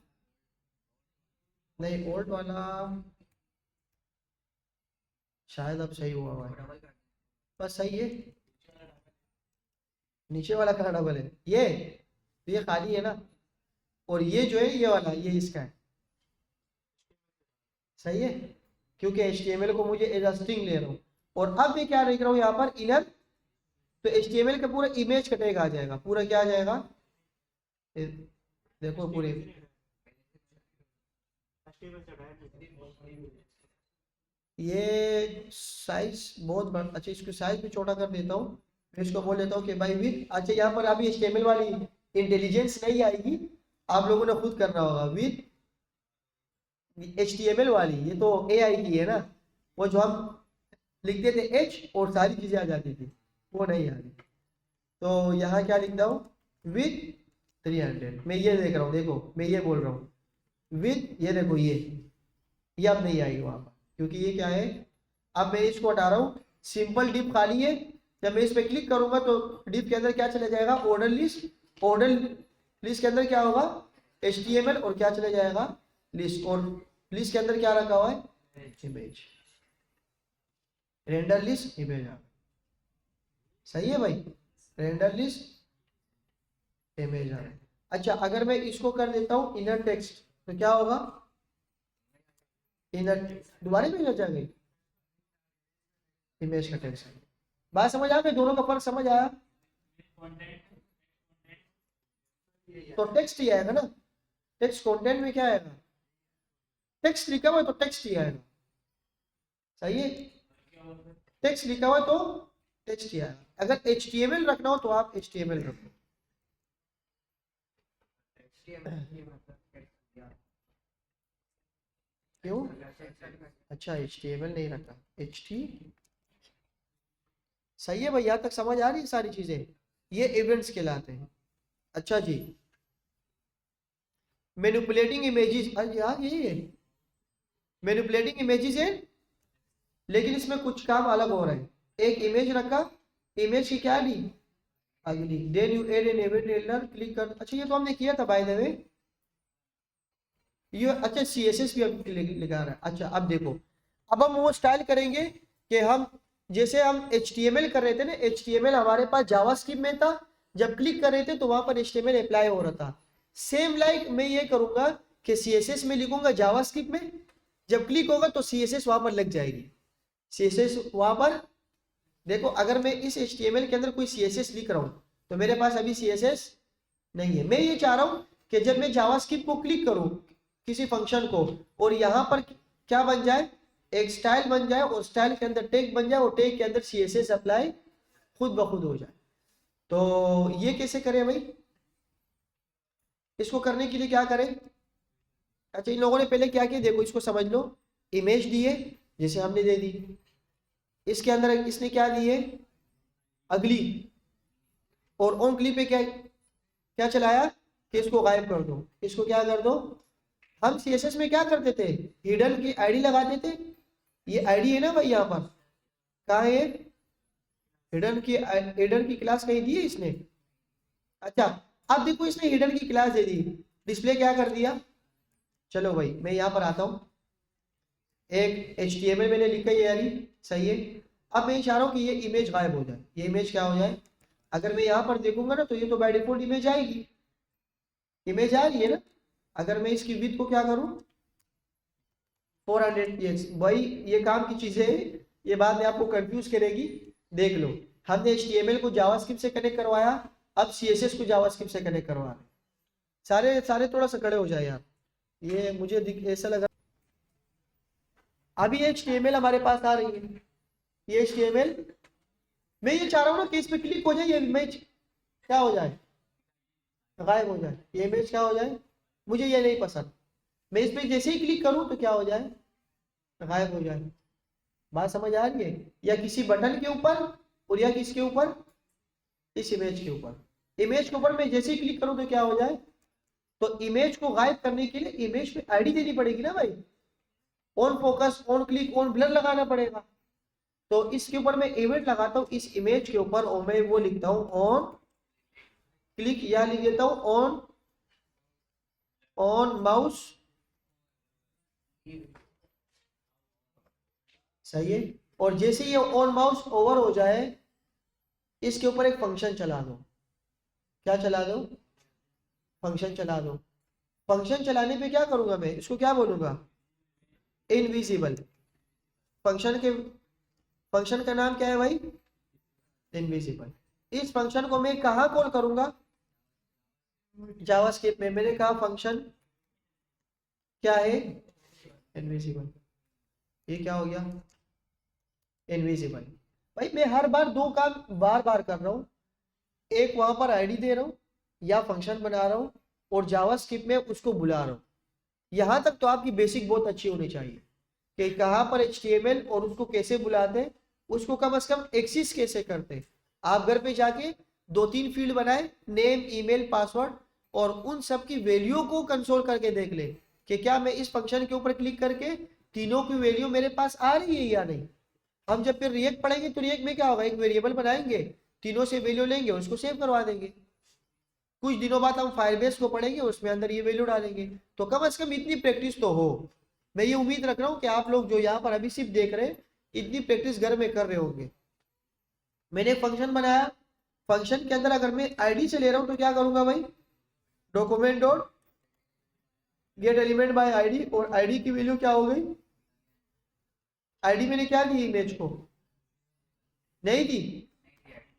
नहीं, ओल्ड वाला शायद अब सही हुआ है, बस सही है। नीचे वाला कहाँ डबल है, ये तो ये खाली है ना, और ये जो है ये वाला, ये इसका है। सही है, क्योंकि HTML को मुझे एज स्ट्रिंग ले रहा हूँ। और अब मैं क्या लिख रहा हूँ यहाँ पर, इनर, तो HTML का पूरा इमेज का टैग आ जाएगा, पूरा क्या आ जाएगा, ये देखो पूरी। ये साइज बहुत बड़ा, अच्छा इसको साइज भी छोटा कर देता हूँ। मैं इसको बोल देता हूँ कि भाई विथ, अच्छा यहाँ पर अभी HTML वाली इंटेलिजेंस नहीं आएगी, आप लोगों ने खुद करना होगा। विथ HTML वाली, ये तो AI की है ना, वो जो हम लिखते थे H और सारी चीजें आ जाती थी, वो नहीं आ रही। तो यहाँ क्या लिखता हूँ, विथ 300। मैं ये देख रहा हूँ, देखो मैं ये बोल रहा हूँ विथ, ये देखो ये अब नहीं आएगी वहां पर, क्योंकि ये क्या है, अब मैं इसको हटा रहा हूँ। सिंपल डिप खाली है, जब मैं इस पर क्लिक करूंगा तो डिप के अंदर क्या चला जाएगा, ऑर्डर लिस्ट। ऑर्डर लिस्ट के अंदर क्या होगा, HTML, और क्या चला जाएगा, लिस्ट। और लिस्ट के अंदर क्या रखा हुआ है, इमेज, रेंडर लिस्ट इमेज। सही है भाई, रेंडर लिस्ट इमेज आ रहा है। अच्छा अगर मैं इसको कर देता हूँ इनर टेक्स्ट, तो क्या होगा, इनर, दोबारा इमेज आ जाएगी, इमेज का टेक्स्ट। बात समझ आ गई, दोनों का फर्क समझ आया। तो टेक्स्ट ही आएगा ना, टेक्स्ट कंटेंट में क्या आएगा, टेक्स्ट लिखा हुआ है तो टेक्स्ट ही आएगा। सही है, टेक्स्ट लिखा हुआ है तो टेक्स्ट ही आएगा। अगर HTML रखना हो तो आप HTML रखो। क्यों, अच्छा HTML नहीं रखा, सही है भाई, यहाँ तक समझ आ रही है सारी चीजें, ये इवेंट्स कहलाते हैं। अच्छा जी, मैनिपुलेटिंग इमेजेस, अरे यार यही है मैनिपुलेटिंग इमेजेस है, लेकिन इसमें कुछ काम अलग हो रहा है। एक इमेज रखा, इमेज की क्या ली, अगली, then you add an event handler, click कर। अच्छा ये तो हमने किया था बाय द वे, ये अच्छा CSS भी अब लिखा रहा है। अच्छा अब देखो, अब हम वो स्टाइल करेंगे कि हम जैसे हम HTML कर रहे थे ना, HTML हमारे पास जावास्क्रिप्ट में था, जब क्लिक कर रहे थे तो वहां पर HTML अप्लाई हो रहा था। सेम लाइक मैं ये करूंगा कि CSS में लिखूंगा जावास्क्रिप्ट में, जब क्लिक होगा तो CSS वहां पर लग जाएगी। CSS वहां पर देखो, अगर मैं इस HTML के अंदर कोई CSS लिख रहा हूँ तो मेरे पास अभी CSS नहीं है। मैं ये चाह रहा हूँ कि जब मैं जावास्क्रिप्ट को क्लिक करूँ किसी फंक्शन को, और यहाँ पर क्या बन जाए, एक स्टाइल बन जाए, और स्टाइल के अंदर टैग बन जाए, और टैग के अंदर CSS अप्लाई खुद ब खुद हो जाए। तो ये कैसे करें भाई, इसको करने के लिए क्या करें। अच्छा इन लोगों ने पहले क्या किया, देखो इसको समझ लो। इमेज दी है, जैसे हमने दे दी, इसके अंदर इसने क्या दी है, अगली, और ऑन क्लिक पे क्या क्या चलाया कि इसको गायब कर दो, इसको क्या कर दो। हम CSS में क्या करते थे, हिडन की आईडी लगाते थे। ये आईडी है ना भाई, यहाँ पर कहाँ है, हिडन की क्लास कहीं दी है इसने। अच्छा अब देखो, इसने हिडन की क्लास दे दी, डिस्प्ले क्या कर दिया। चलो भाई मैं यहाँ पर आता हूँ, एक HTML मैंने लिखा है यारी, सही है। अब मैं चाह रहा हूँ कि ये इमेज गायब हो जाए, ये इमेज क्या हो जाए। अगर मैं यहाँ पर देखूंगा ना तो ये तो बाय डिफॉल्ट इमेज आएगी, इमेज आ रही है ना। अगर मैं इसकी विड्थ को क्या करूँ 400, भाई ये काम की चीजें हैं, ये बात में आपको कंफ्यूज करेगी। देख लो, हमने HTML को जावास्क्रिप्ट से कनेक्ट करवाया, अब CSS को जावास्क्रिप्ट से कनेक्ट करवा रहे। सारे सारे थोड़ा सा खड़े हो जाए यार, ये मुझे ऐसा लगा। अभी HTML हमारे पास आ रही है, ये HTML। मैं ये चाह रहा हूँ ना कि इस पे क्लिक हो जाए, ये इमेज क्या हो जाए, गायब हो जाए, ये इमेज क्या हो जाए, मुझे ये नहीं पसंद। मैं इस पे जैसे ही क्लिक करूँ तो क्या हो जाए, गायब हो जाए। बात समझ आ रही है? या किसी बटन के ऊपर, और या किसके ऊपर, इस इमेज के ऊपर। इमेज के ऊपर मैं जैसे ही क्लिक करूँ तो क्या हो जाए, तो इमेज को गायब करने के लिए इमेज पे आईडी देनी पड़ेगी ना भाई, on focus, on click, on blur लगाना पड़ेगा। तो इसके ऊपर मैं इवेंट लगाता हूँ, इस इमेज के ऊपर, और मैं वो लिखता हूँ ऑन क्लिक, या लिख देता हूँ ऑन ऑन माउस। सही है। और जैसे ये ऑन माउस ओवर हो जाए, इसके ऊपर एक फंक्शन चला दो। क्या चला दो, फंक्शन चला दो। फंक्शन चलाने पे क्या करूंगा मैं, इसको क्या बोलूंगा, इनविजिबल। फंक्शन का नाम क्या है भाई, इनविजिबल। इस फंक्शन को मैं कहाँ कॉल करूंगा, जावास्क्रिप्ट में। मैंने कहा फंक्शन क्या है, इनविजिबल। ये क्या हो गया, इनविजिबल। भाई मैं हर बार दो काम बार बार कर रहा हूँ, एक वहां पर आईडी दे रहा हूँ या फंक्शन बना रहा हूँ, और जावास्क्रिप्ट में उसको बुला रहा हूँ। यहां तक तो आपकी बेसिक बहुत अच्छी होनी चाहिए कि कहाँ पर HTML और उसको कैसे बुलाते हैं, उसको कम से कम एक्सेस कैसे करते हैं। आप घर पे जाके 2-3 फील्ड बनाए, नेम, ईमेल, पासवर्ड, और उन सब की वैल्यू को कंसोल करके देख ले कि क्या मैं इस फंक्शन के ऊपर क्लिक करके तीनों की वैल्यू मेरे पास आ रही है या नहीं। हम जब फिर रिएक्ट पढ़ेंगे तो रिएक्ट में क्या होगा, एक वेरिएबल बनाएंगे, तीनों से वैल्यू लेंगे, उसको सेव करवा देंगे। कुछ दिनों बाद हम फायरबेस को पढ़ेंगे, उसमें अंदर ये वैल्यू डालेंगे। तो कम से कम इतनी प्रैक्टिस तो हो। मैं ये उम्मीद रख रहा हूँ कि आप लोग जो यहाँ पर अभी सिर्फ देख रहे हैं, इतनी प्रैक्टिस घर में कर रहे होंगे। मैंने एक फंक्शन बनाया, फंक्शन के अंदर अगर मैं आईडी से ले रहा हूँ तो क्या करूंगा भाई, document dot get element by ID, और आईडी की वैल्यू क्या हो गई, आईडी मैंने क्या दी, इमेज को नहीं दी,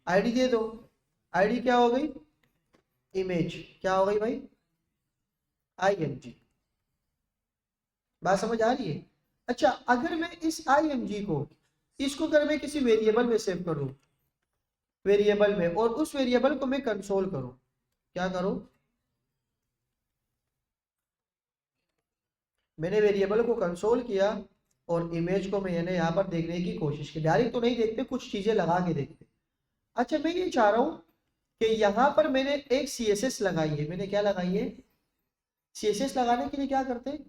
आईडी दे दो। आईडी क्या हो गई, इमेज क्या हो गई भाई, IMG। बात समझ आ रही है? अच्छा, अगर मैं इस IMG को, इसको अगर मैं किसी वेरिएबल में सेव करूं, वेरिएबल में, और उस वेरिएबल को मैं कंसोल करूं, क्या करूं, मैंने वेरिएबल को कंसोल किया और इमेज को मैंने यहाँ पर देखने की कोशिश की। डायरेक्ट तो नहीं देखते, कुछ चीजें लगा के देखते। अच्छा, मैं ये चाह रहा हूं कि यहाँ पर मैंने एक CSS लगाई है। मैंने क्या लगाई है, CSS लगाने के लिए क्या करते हैं,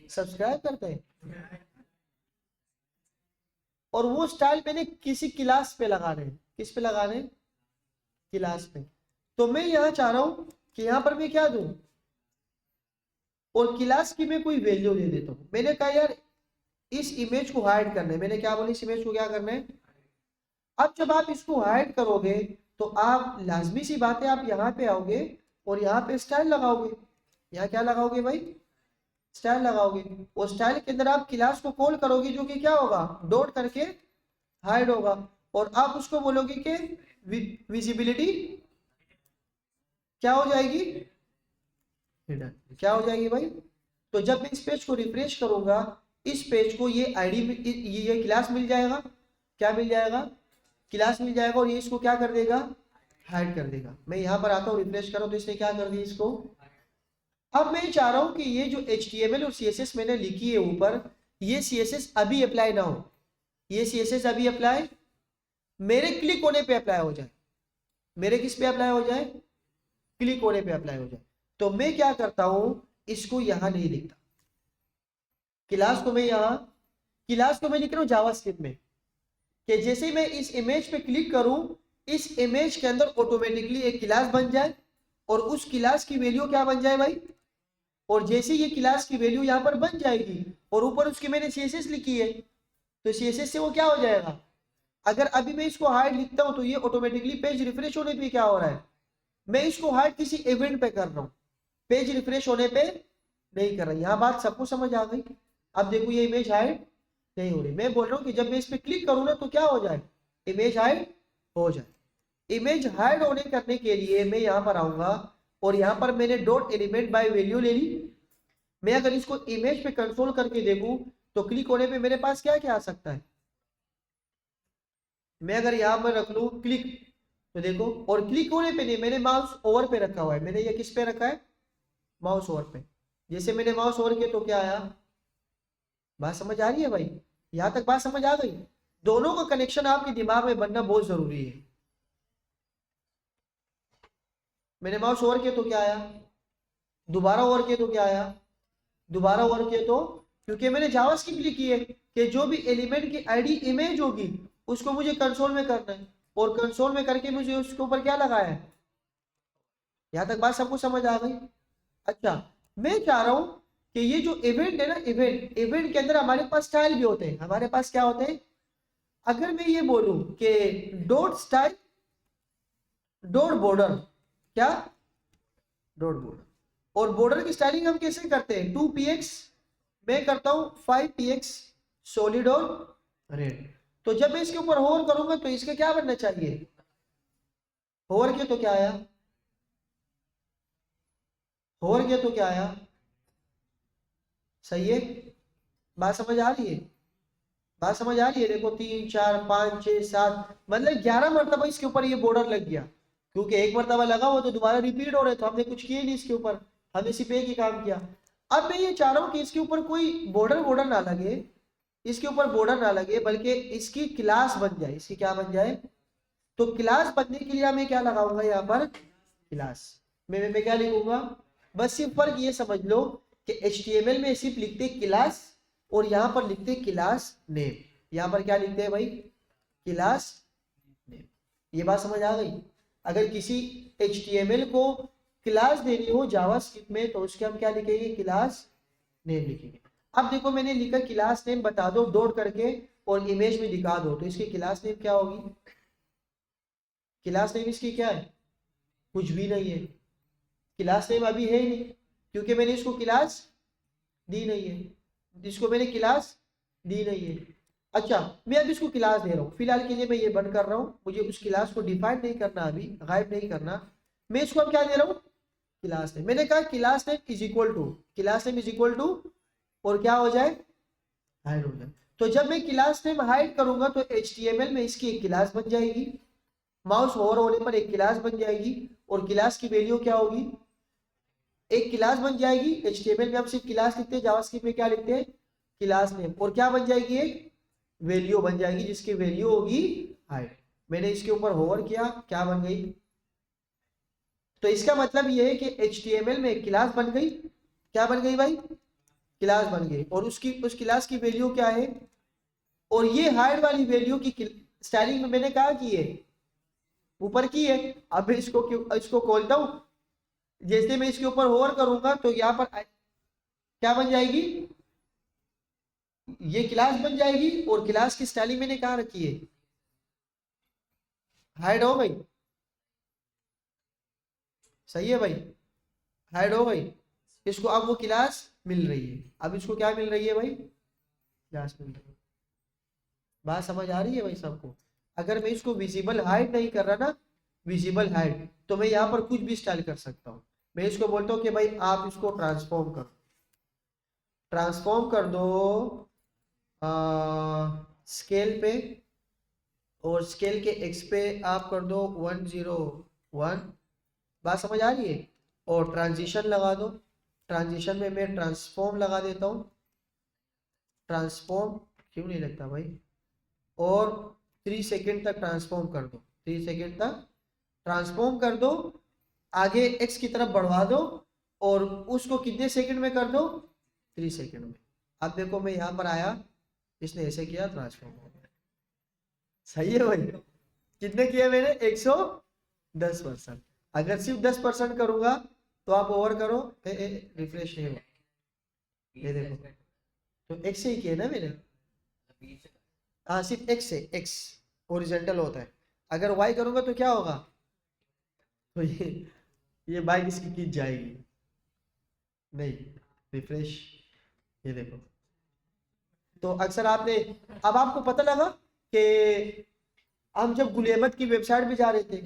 सब्सक्राइब करते हैं, और वो स्टाइल मैंने किसी क्लास पे लगाने हैं। किस पे लगाने हैं, क्लास पे। तो मैं यहाँ चाह रहा हूं कि यहाँ पर मैं क्या दूं, और क्लास की मैं कोई वैल्यू दे देता हूं। मैंने कहा यार इस इमेज को हाइड करना है। मैंने क्या बोला, इस इमेज को क्या करना है। अब जब आप इसको हाइड करोगे तो आप लाजमी सी बात है, आप यहाँ पे आओगे और यहाँ पे स्टाइल लगाओगे। यहाँ क्या लगाओगे भाई, स्टाइल लगाओगे। और स्टाइल के अंदर आप क्लास को कॉल करोगे, जो कि क्या होगा, डॉट करके हाइड होगा। और आप उसको बोलोगे कि विजिबिलिटी क्या हो जाएगी, हिडन। क्या हो जाएगी भाई। तो जब मैं इस पेज को रिफ्रेश करूंगा, इस पेज को ये आईडी, ये क्लास मिल जाएगा। क्या मिल जाएगा, क्लास मिल जाएगा। और ये इसको क्या कर देगा, हाइड कर देगा। मैं यहाँ पर आता हूँ, रिफ्रेश करो तो इसने क्या कर दिया इसको। अब मैं चाह रहा हूँ कि ये जो HTML और CSS मैंने लिखी है ऊपर, ये CSS अभी अप्लाई ना हो, ये CSS अभी अप्लाई मेरे क्लिक होने पे अप्लाई हो जाए। मेरे किस पे अप्लाई हो जाए, क्लिक होने पे अप्लाई हो जाए। तो मैं क्या करता हूं, इसको यहां नहीं लिखता, क्लास को मैं यहां, क्लास को मैं लिख रहा हूं जावास्क्रिप्ट में, कि जैसे मैं इस इमेज पे क्लिक करूं, इस इमेज के अंदर ऑटोमेटिकली एक क्लास बन जाए, और उस क्लास की वैल्यू क्या बन जाए भाई। और जैसे ये क्लास की वैल्यू यहां पर बन जाएगी, और ऊपर उसकी मैंने CSS लिखी है, तो CSS से वो क्या हो जाएगा। अगर अभी मैं इसको हाइड लिखता हूं तो ये ऑटोमेटिकली पेज रिफ्रेश होने पे क्या हो रहा है, मैं इसको हाइड किसी इवेंट पे कर रहा हूं, पेज रिफ्रेश होने पे नहीं कर रहा। यहां बात सबको समझ आ गई। अब देखो ये इमेज हाइड नहीं हो रही। मैं बोल रहा हूं कि जब मैं इस पे क्लिक करूं ना तो क्या हो जाए, इमेज हाइड हो जाए। इमेज हाइड होने करने के लिए मैं यहां पर आऊंगा, और यहाँ पर मैंने डॉट एलिमेंट बाय वैल्यू ले ली। मैं अगर इसको इमेज पे कंट्रोल करके देखूं तो क्लिक होने पे मेरे पास क्या क्या आ सकता है। मैं अगर यहाँ पर रख लूं क्लिक तो देखो, और क्लिक होने पे नहीं, मैंने माउस ओवर पे रखा हुआ है। मैंने ये किस पे रखा है, माउस ओवर पे। जैसे मैंने माउस ओवर किया तो क्या आया, बात समझ आ रही है भाई, यहां तक बात समझ आ गई। दोनों का कनेक्शन आपके दिमाग में बनना बहुत जरूरी है। मैंने माउस ओवर किया तो क्या आया, दोबारा ओवर किया तो क्या आया, दोबारा ओवर किया तो, क्योंकि मैंने जावास्क्रिप्ट लिखी है कि जो भी एलिमेंट की आईडी इमेज होगी उसको मुझे कंसोल में करना है, और कंसोल में करके मुझे उसके ऊपर क्या लगाया है। यहां तक बात सबको समझ आ गई। अच्छा, मैं चाह रहा हूं कि ये जो इवेंट है ना, इवेंट इवेंट के अंदर हमारे पास स्टाइल भी होते हैं। हमारे पास क्या होते हैं, अगर मैं ये बोलूं कि डॉट स्टाइल डॉट बॉर्डर, क्या डॉट बॉर्डर, और बॉर्डर की स्टाइलिंग हम कैसे करते हैं, 2px, मैं करता हूं 5px सॉलिड और रेड। तो जब मैं इसके ऊपर होवर करूंगा तो इसका क्या बनना चाहिए, होवर किया तो क्या आया, होवर किया तो क्या आया, सही है। बात समझ आ रही है, बात समझ आ रही है। देखो 3 4 5 6 7 मतलब 11 मरतबा इसके ऊपर ये बॉर्डर लग गया, क्योंकि एक मरतबा लगा हुआ तो दोबारा रिपीट हो रहे, तो हमने कुछ किया नहीं इसके ऊपर, हमने सिर्फ एक ही काम किया। अब मैं ये चाह रहा हूँ कि इसके ऊपर कोई बॉर्डर बॉर्डर ना लगे, इसके ऊपर बॉर्डर ना लगे, बल्कि इसकी क्लास बन जाए। इसकी क्या बन जाए, तो क्लास बनने के लिए मैं क्या लगाऊंगा यहाँ पर, क्लास। मैं क्या लिखूंगा, बस सिर्फ फर्क ये समझ लो कि HTML में सिर्फ लिखते क्लास, और यहाँ पर लिखते क्लास नेम। यहाँ पर क्या लिखते हैं भाई, क्लास नेम। ये बात समझ आ गई। अगर किसी HTML को क्लास देनी हो जावास्क्रिप्ट में तो उसके हम क्या लिखेंगे, क्लास नेम लिखेंगे। अब देखो मैंने लिखा क्लास नेम बता दो डॉट करके और इमेज में दिखा दो, तो इसकी क्लास नेम क्या होगी, क्लास नेम इसकी क्या है, कुछ भी नहीं है। क्लास नेम अभी है ही नहीं, क्योंकि मैंने इसको क्लास दी नहीं है, जिसको मैंने क्लास दी नहीं है। अच्छा, मैं अब इसको क्लास दे रहा हूँ, फिलहाल के लिए मैं ये बंद कर रहा हूँ, मुझे उस क्लास को डिफाइन नहीं करना, अभी गायब नहीं करना। मैं इसको अब क्या दे रहा हूँ, क्लास नेम। मैंने कहा class name is equal to, class name is equal to, और क्या हो जाए, हाइड हो जाए। तो जब मैं क्लास नेम हाइड करूंगा तो HTML में इसकी एक क्लास बन जाएगी, माउस ओवर होने पर एक क्लास बन जाएगी, और क्लास की वैल्यू क्या होगी, एक क्लास बन जाएगी। HTML में हम सिर्फ क्लास लिखते हैं, जावास्क्रिप्ट में क्या लिखते हैं, क्लास नेम, और क्या बन जाएगी, एक वैल्यू बन जाएगी जिसकी वैल्यू होगी हाइड। मैंने इसके ऊपर होवर किया, क्या बन गई, तो इसका मतलब ये है कि HTML में एक क्लास बन गई, क्या बन गई भाई, क्लास बन गई, और उसकी उस क्लास की वैल्यू क्या है, और ये हाइड वाली वैल्यू की स्टाइलिंग में मैंने कहा की है, ऊपर की है। अब मैं इसको खोलता हूं, जैसे मैं इसके ऊपर होवर करूंगा तो यहाँ पर क्या बन जाएगी, ये क्लास बन जाएगी, और क्लास की स्टाइलिंग मैंने कहा रखी है, हाइड हो गई, सही है भाई, हाइड हो गई। इसको अब वो क्लास मिल रही है, अब इसको क्या मिल रही है भाई, क्लास मिल रही है। बात समझ आ रही है भाई सबको। अगर मैं इसको विजिबल हाइड नहीं कर रहा ना, विजिबल हाइड, तो मैं यहाँ पर कुछ भी स्टाइल कर सकता हूँ। मैं इसको बोलता हूँ कि भाई आप इसको ट्रांसफॉर्म करो, ट्रांसफॉर्म कर दो स्केल पे, और स्केल के एक्स पे आप कर दो 101। बात समझ आ रही है, और ट्रांजिशन लगा दो, ट्रांजिशन में मैं ट्रांसफॉर्म लगा देता हूँ, ट्रांसफॉर्म क्यों नहीं लगता भाई, और 3 सेकेंड तक ट्रांसफॉर्म कर दो, 3 सेकेंड तक ट्रांसफॉर्म कर दो, आगे एक्स की तरफ बढ़वा दो, और उसको कितने सेकंड में कर दो, 3 सेकंड में। अब देखो मैं यहाँ पर आया, इसने ऐसे किया, ट्रांसफॉर्म हो गया, सही है भाई। कितने किया मैंने, 110%। अगर सिर्फ 10% करूंगा तो आप ओवर करो, रिफ्रेश नहीं हुआ, ये देखो, तो एक्स से ही किया ना मैंने, हाँ सिर्फ एक्स से, एक्स ओरिजेंटल होता है। अगर वाई करूंगा तो क्या होगा, तो ये बाइक इसकी खींच जाएगी, नहीं, रिफ्रेश, ये देखो। तो अक्सर आपने, अब आपको पता लगा कि हम जब गुलेमत की वेबसाइट पे जा रहे थे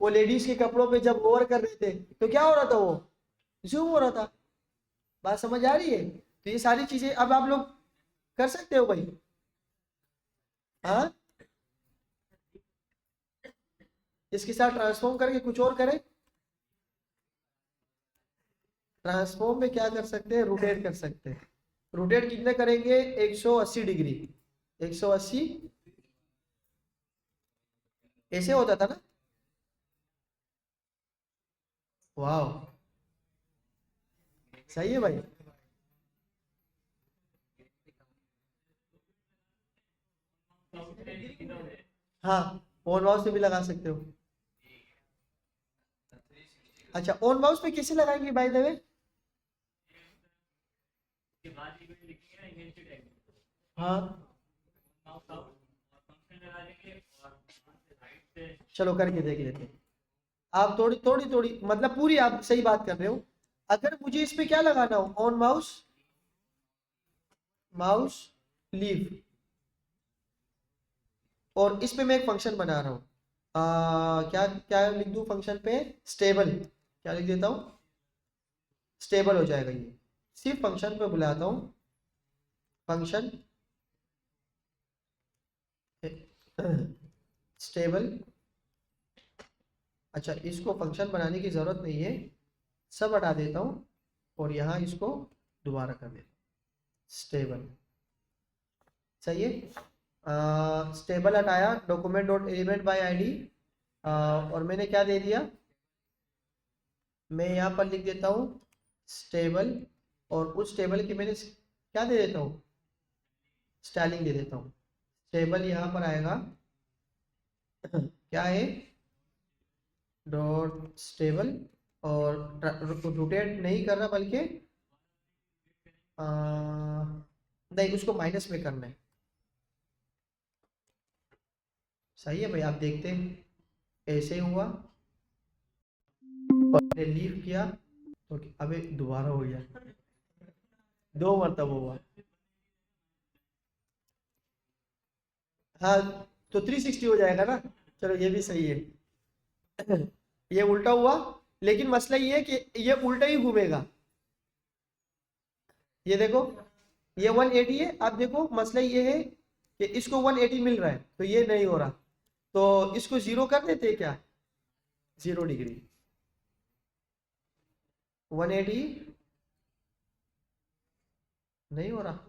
वो लेडीज के कपड़ों पे जब ओवर कर रहे थे तो क्या हो रहा था, वो जूम हो रहा था। बात समझ आ रही है? तो ये सारी चीजें अब आप लोग कर सकते हो भाई। हाँ, इसके साथ ट्रांसफॉर्म करके कुछ और करें। ट्रांसफॉर्म में क्या कर सकते हैं, रोटेट कर सकते हैं। रोटेट कितने करेंगे, 180 डिग्री। 180 ऐसे होता था ना। वाह, सही है भाई। हाँ, ऑन माउस पे भी लगा सकते हो। अच्छा, ऑन माउस पे कैसे लगाएंगे बाय द वे? हाँ, चलो करके देख लेते हैं। आप थोड़ी थोड़ी थोड़ी मतलब पूरी आप सही बात कर रहे हो। अगर मुझे इस पे क्या लगाना हो, ऑन माउस, माउस लीव, और इस पे मैं एक फंक्शन बना रहा हूँ। क्या क्या लिख दूँ फंक्शन पे, स्टेबल। क्या लिख देता हूँ, स्टेबल हो जाएगा ये। सिर्फ फंक्शन पे बुलाता हूँ, फंक्शन स्टेबल। अच्छा, इसको फंक्शन बनाने की ज़रूरत नहीं है, सब हटा देता हूँ और यहाँ इसको दोबारा कर देता हूँ, स्टेबल। सही है। स्टेबल हटाया, document dot element by ID, और मैंने क्या दे दिया, मैं यहाँ पर लिख देता हूँ स्टेबल, और उस टेबल की मैंने क्या दे देता हूँ, स्टाइलिंग दे देता हूँ। टेबल यहाँ पर आएगा क्या है, डॉट स्टेबल, और रोटेट नहीं करना बल्कि नहीं, उसको माइनस में करना है। सही है भाई, आप देखते हैं ऐसे ही हुआ, और लीव किया तो अबे दोबारा हो गया, 2 मरतबा हुआ। हाँ, तो 360 हो जाएगा ना। चलो ये भी सही है। ये उल्टा हुआ, लेकिन मसला ये है कि ये उल्टा ही घूमेगा। ये देखो, ये 180 है। आप देखो मसला ये है कि इसको 180 मिल रहा है तो ये नहीं हो रहा, तो इसको 0 कर देते हैं क्या, 0 डिग्री, 180 नहीं हो रहा,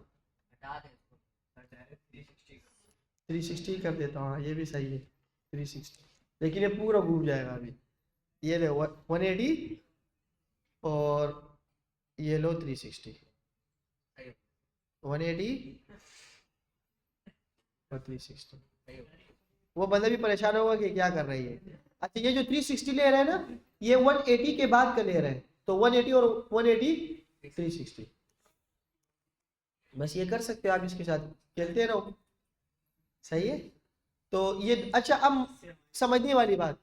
360 कर देता हूँ। हाँ, ये भी सही है, 360, लेकिन ये पूरा घूम जाएगा अभी। ये लो 180, और ये लो 360, 180 और 360। वो बंदा भी परेशान होगा कि क्या कर रही है। अच्छा, ये जो 360 ले रहा है ना, ये 180 के बाद का ले रहा है, तो 180 और 180 360। बस ये कर सकते हो आप, इसके साथ खेलते रहो। सही है। तो ये अच्छा, अब समझने वाली बात,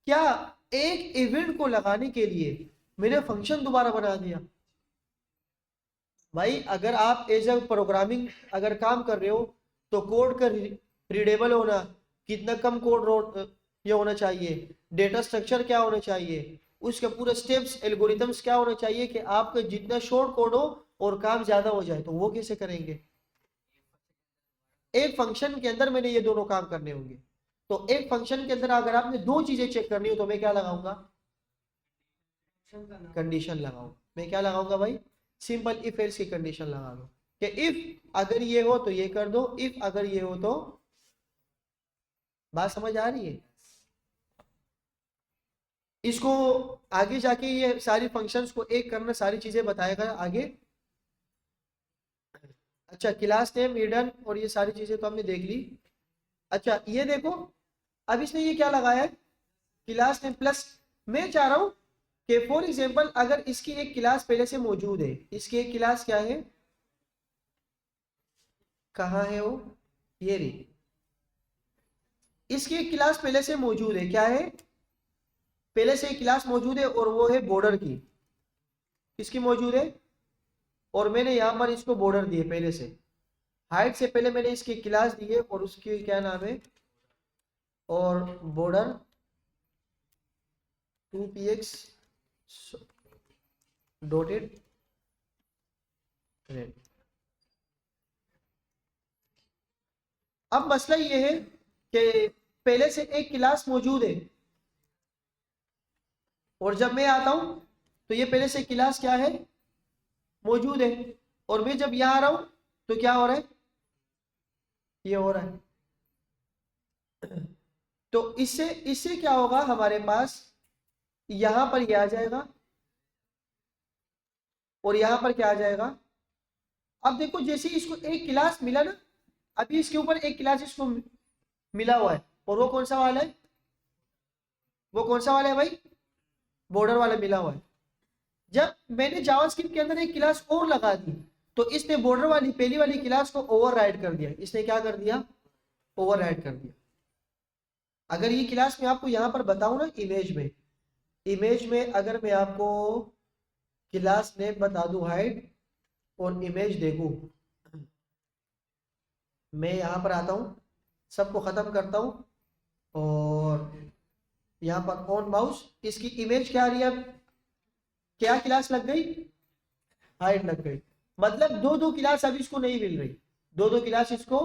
क्या एक इवेंट को लगाने के लिए मैंने फंक्शन दोबारा बना दिया? भाई अगर आप एज अ प्रोग्रामिंग अगर काम कर रहे हो तो कोड का रीडेबल होना, कितना कम कोड ये होना चाहिए, डेटा स्ट्रक्चर क्या होना चाहिए, उसके पूरे स्टेप्स एल्गोरिथम्स क्या होना चाहिए कि आपका जितना शॉर्ट कोड हो और काम ज्यादा हो जाए, तो वो कैसे करेंगे? एक फंक्शन के अंदर मैंने ये दोनों काम करने होंगे। तो एक फंक्शन के अंदर अगर आपने दो चीजें चेक करनी हो तो मैं क्या लगाऊंगा, कंडीशन लगाऊं। मैं क्या लगाऊंगा भाई, सिंपल इफ एल्स की कंडीशन लगा दो कि इफ अगर ये हो तो ये कर दो, इफ अगर ये हो तो। बात समझ आ रही है? इसको आगे जाके ये सारी फंक्शंस को एक करना, सारी चीजें बताएगा आगे। अच्छा, क्लास नेम हिडन और ये सारी चीजें तो हमने देख ली। अच्छा ये देखो, अब इसने ये क्या लगाया है, क्लास नेम प्लस। मैं चाह रहा हूं कि फॉर एग्जांपल अगर इसकी एक क्लास पहले से मौजूद है, इसकी एक क्लास क्या है, कहाँ है वो, ये रही, इसकी एक क्लास पहले से मौजूद है, क्या है, पहले से एक क्लास मौजूद है, और वो है बॉर्डर की। किसकी मौजूद है, और मैंने यहां पर इसको बॉर्डर दिए पहले से, हाइट से पहले मैंने इसकी क्लास दी है और उसकी क्या नाम है, और बॉर्डर 2px डॉटेड रेड। अब मसला ये है कि पहले से एक क्लास मौजूद है और जब मैं आता हूं तो ये पहले से क्लास क्या है, मौजूद है, और मैं जब यहां आ रहा हूं तो क्या हो रहा है, ये हो रहा है। तो इससे इससे क्या होगा, हमारे पास यहां पर ये आ जाएगा और यहां पर क्या आ जाएगा। अब देखो जैसे इसको एक क्लास मिला ना, अभी इसके ऊपर एक क्लास इसको मिला हुआ है, और वो कौन सा वाला है, वो कौन सा वाला है भाई, बॉर्डर वाला मिला हुआ है। जब मैंने जावास्क्रिप्ट के अंदर एक क्लास और लगा दी तो इसने बॉर्डर वाली पहली वाली क्लास को ओवरराइड कर दिया। इसने क्या कर दिया, ओवरराइड कर दिया। अगर ये क्लास मैं आपको यहां पर बताऊं ना, इमेज में अगर मैं आपको क्लास नेम बता दूं हाइड और इमेज देखूं, मैं यहां पर आता हूं, सबको खत्म करता हूं और यहां पर ऑन माउस, इसकी इमेज क्या आ रही है, क्या क्लास लग गई, हाइड लग गई। मतलब दो दो क्लास अब इसको नहीं मिल रही, दो दो क्लास इसको।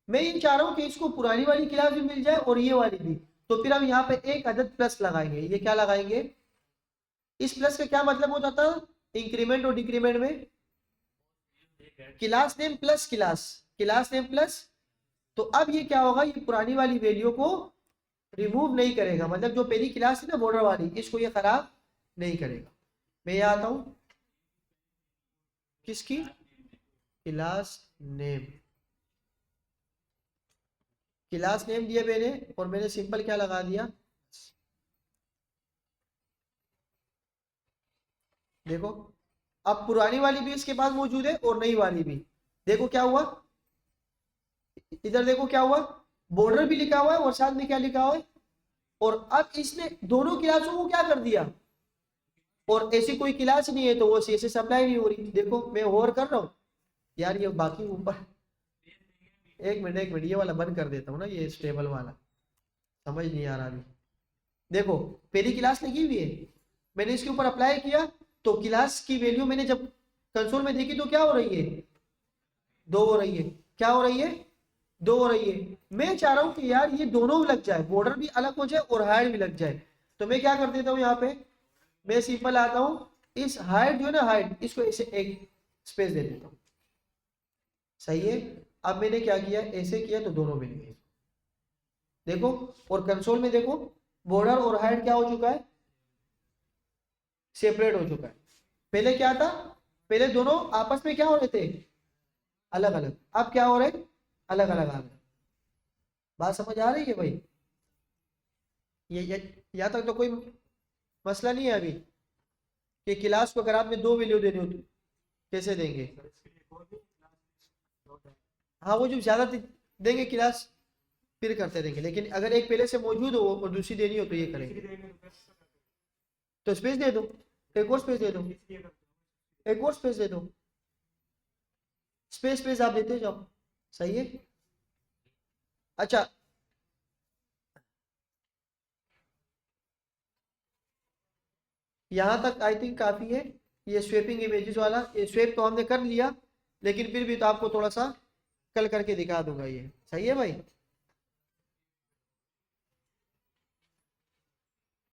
मैं ये चाह रहा हूं कि इसको पुरानी वाली क्लास भी मिल जाए और ये वाली भी। तो फिर हम यहाँ पे एक अदद प्लस लगाएंगे। ये क्या लगाएंगे, इस प्लस का क्या मतलब होता था इंक्रीमेंट और डिक्रीमेंट में, class name plus class name plus. तो अब ये क्या होगा, ये पुरानी वाली वैल्यू को रिमूव नहीं करेगा, मतलब जो पहली क्लास थी ना बॉर्डर वाली, इसको ये खराब नहीं करेगा। मैं यहाँ आता हूं, किसकी, क्लास नेम, क्लास नेम दिया मैंने और मैंने सिंपल क्या लगा दिया, देखो अब पुरानी वाली भी इसके पास मौजूद है और नई वाली भी। देखो क्या हुआ, इधर देखो क्या हुआ, बॉर्डर भी लिखा हुआ है और साथ में क्या लिखा हुआ है। और अब इसने दोनों क्लासों को क्या कर दिया, और ऐसी कोई क्लास नहीं है तो वो CSS अप्लाई नहीं हो रही। देखो मैं होवर कर रहा हूँ यार, ये बाकी ऊपर, एक मिनट ये वाला बंद कर देता हूँ ना, ये स्टेबल वाला समझ नहीं आ रहा अभी। देखो पहली क्लास लगी हुई है, मैंने इसके ऊपर अप्लाई किया तो क्लास की वैल्यू मैंने जब कंसोल में देखी तो क्या हो रही है, 2 हो रही है। क्या हो रही है, 2 हो रही है। मैं चाह रहा हूं कि यार ये दोनों लग जाए, बॉर्डर भी अलग हो जाए और हाइड भी लग जाए। तो मैं क्या कर देता हूँ, यहाँ पे मैं सिंपल आता हूँ, इस हाइड जो है ना, हाइड इसको ऐसे एक स्पेस दे देता हूँ, सही है। अब मैंने क्या किया, ऐसे किया तो दोनों मिल गए, देखो। और कंसोल में देखो बॉर्डर और हाइड क्या हो चुका है, सेपरेट हो चुका है। पहले क्या था, पहले दोनों आपस में क्या हो रहे थे, अलग अलग, अब क्या हो रहे, अलग अलग आ गए। बात समझ आ रही है भाई, ये यहाँ तक तो कोई मसला नहीं है अभी, कि क्लास को अगर आपने 2 वैल्यू देनी हो तो कैसे देंगे। हाँ वो जो ज्यादा देंगे क्लास फिर करते रहेंगे, लेकिन अगर एक पहले से मौजूद हो और दूसरी देनी हो तो ये करेंगे। तो स्पेस दे दो, एक और स्पेस दे दो, एक और स्पेस दे दो, स्पेस स्पेस आप देते जाओ, सही है। अच्छा यहाँ तक आई थिंक काफी है। ये स्वेपिंग इमेजेस वाला, ये स्वेप तो हमने कर लिया, लेकिन फिर भी तो आपको थोड़ा सा कल करके दिखा दूंगा, ये सही है भाई।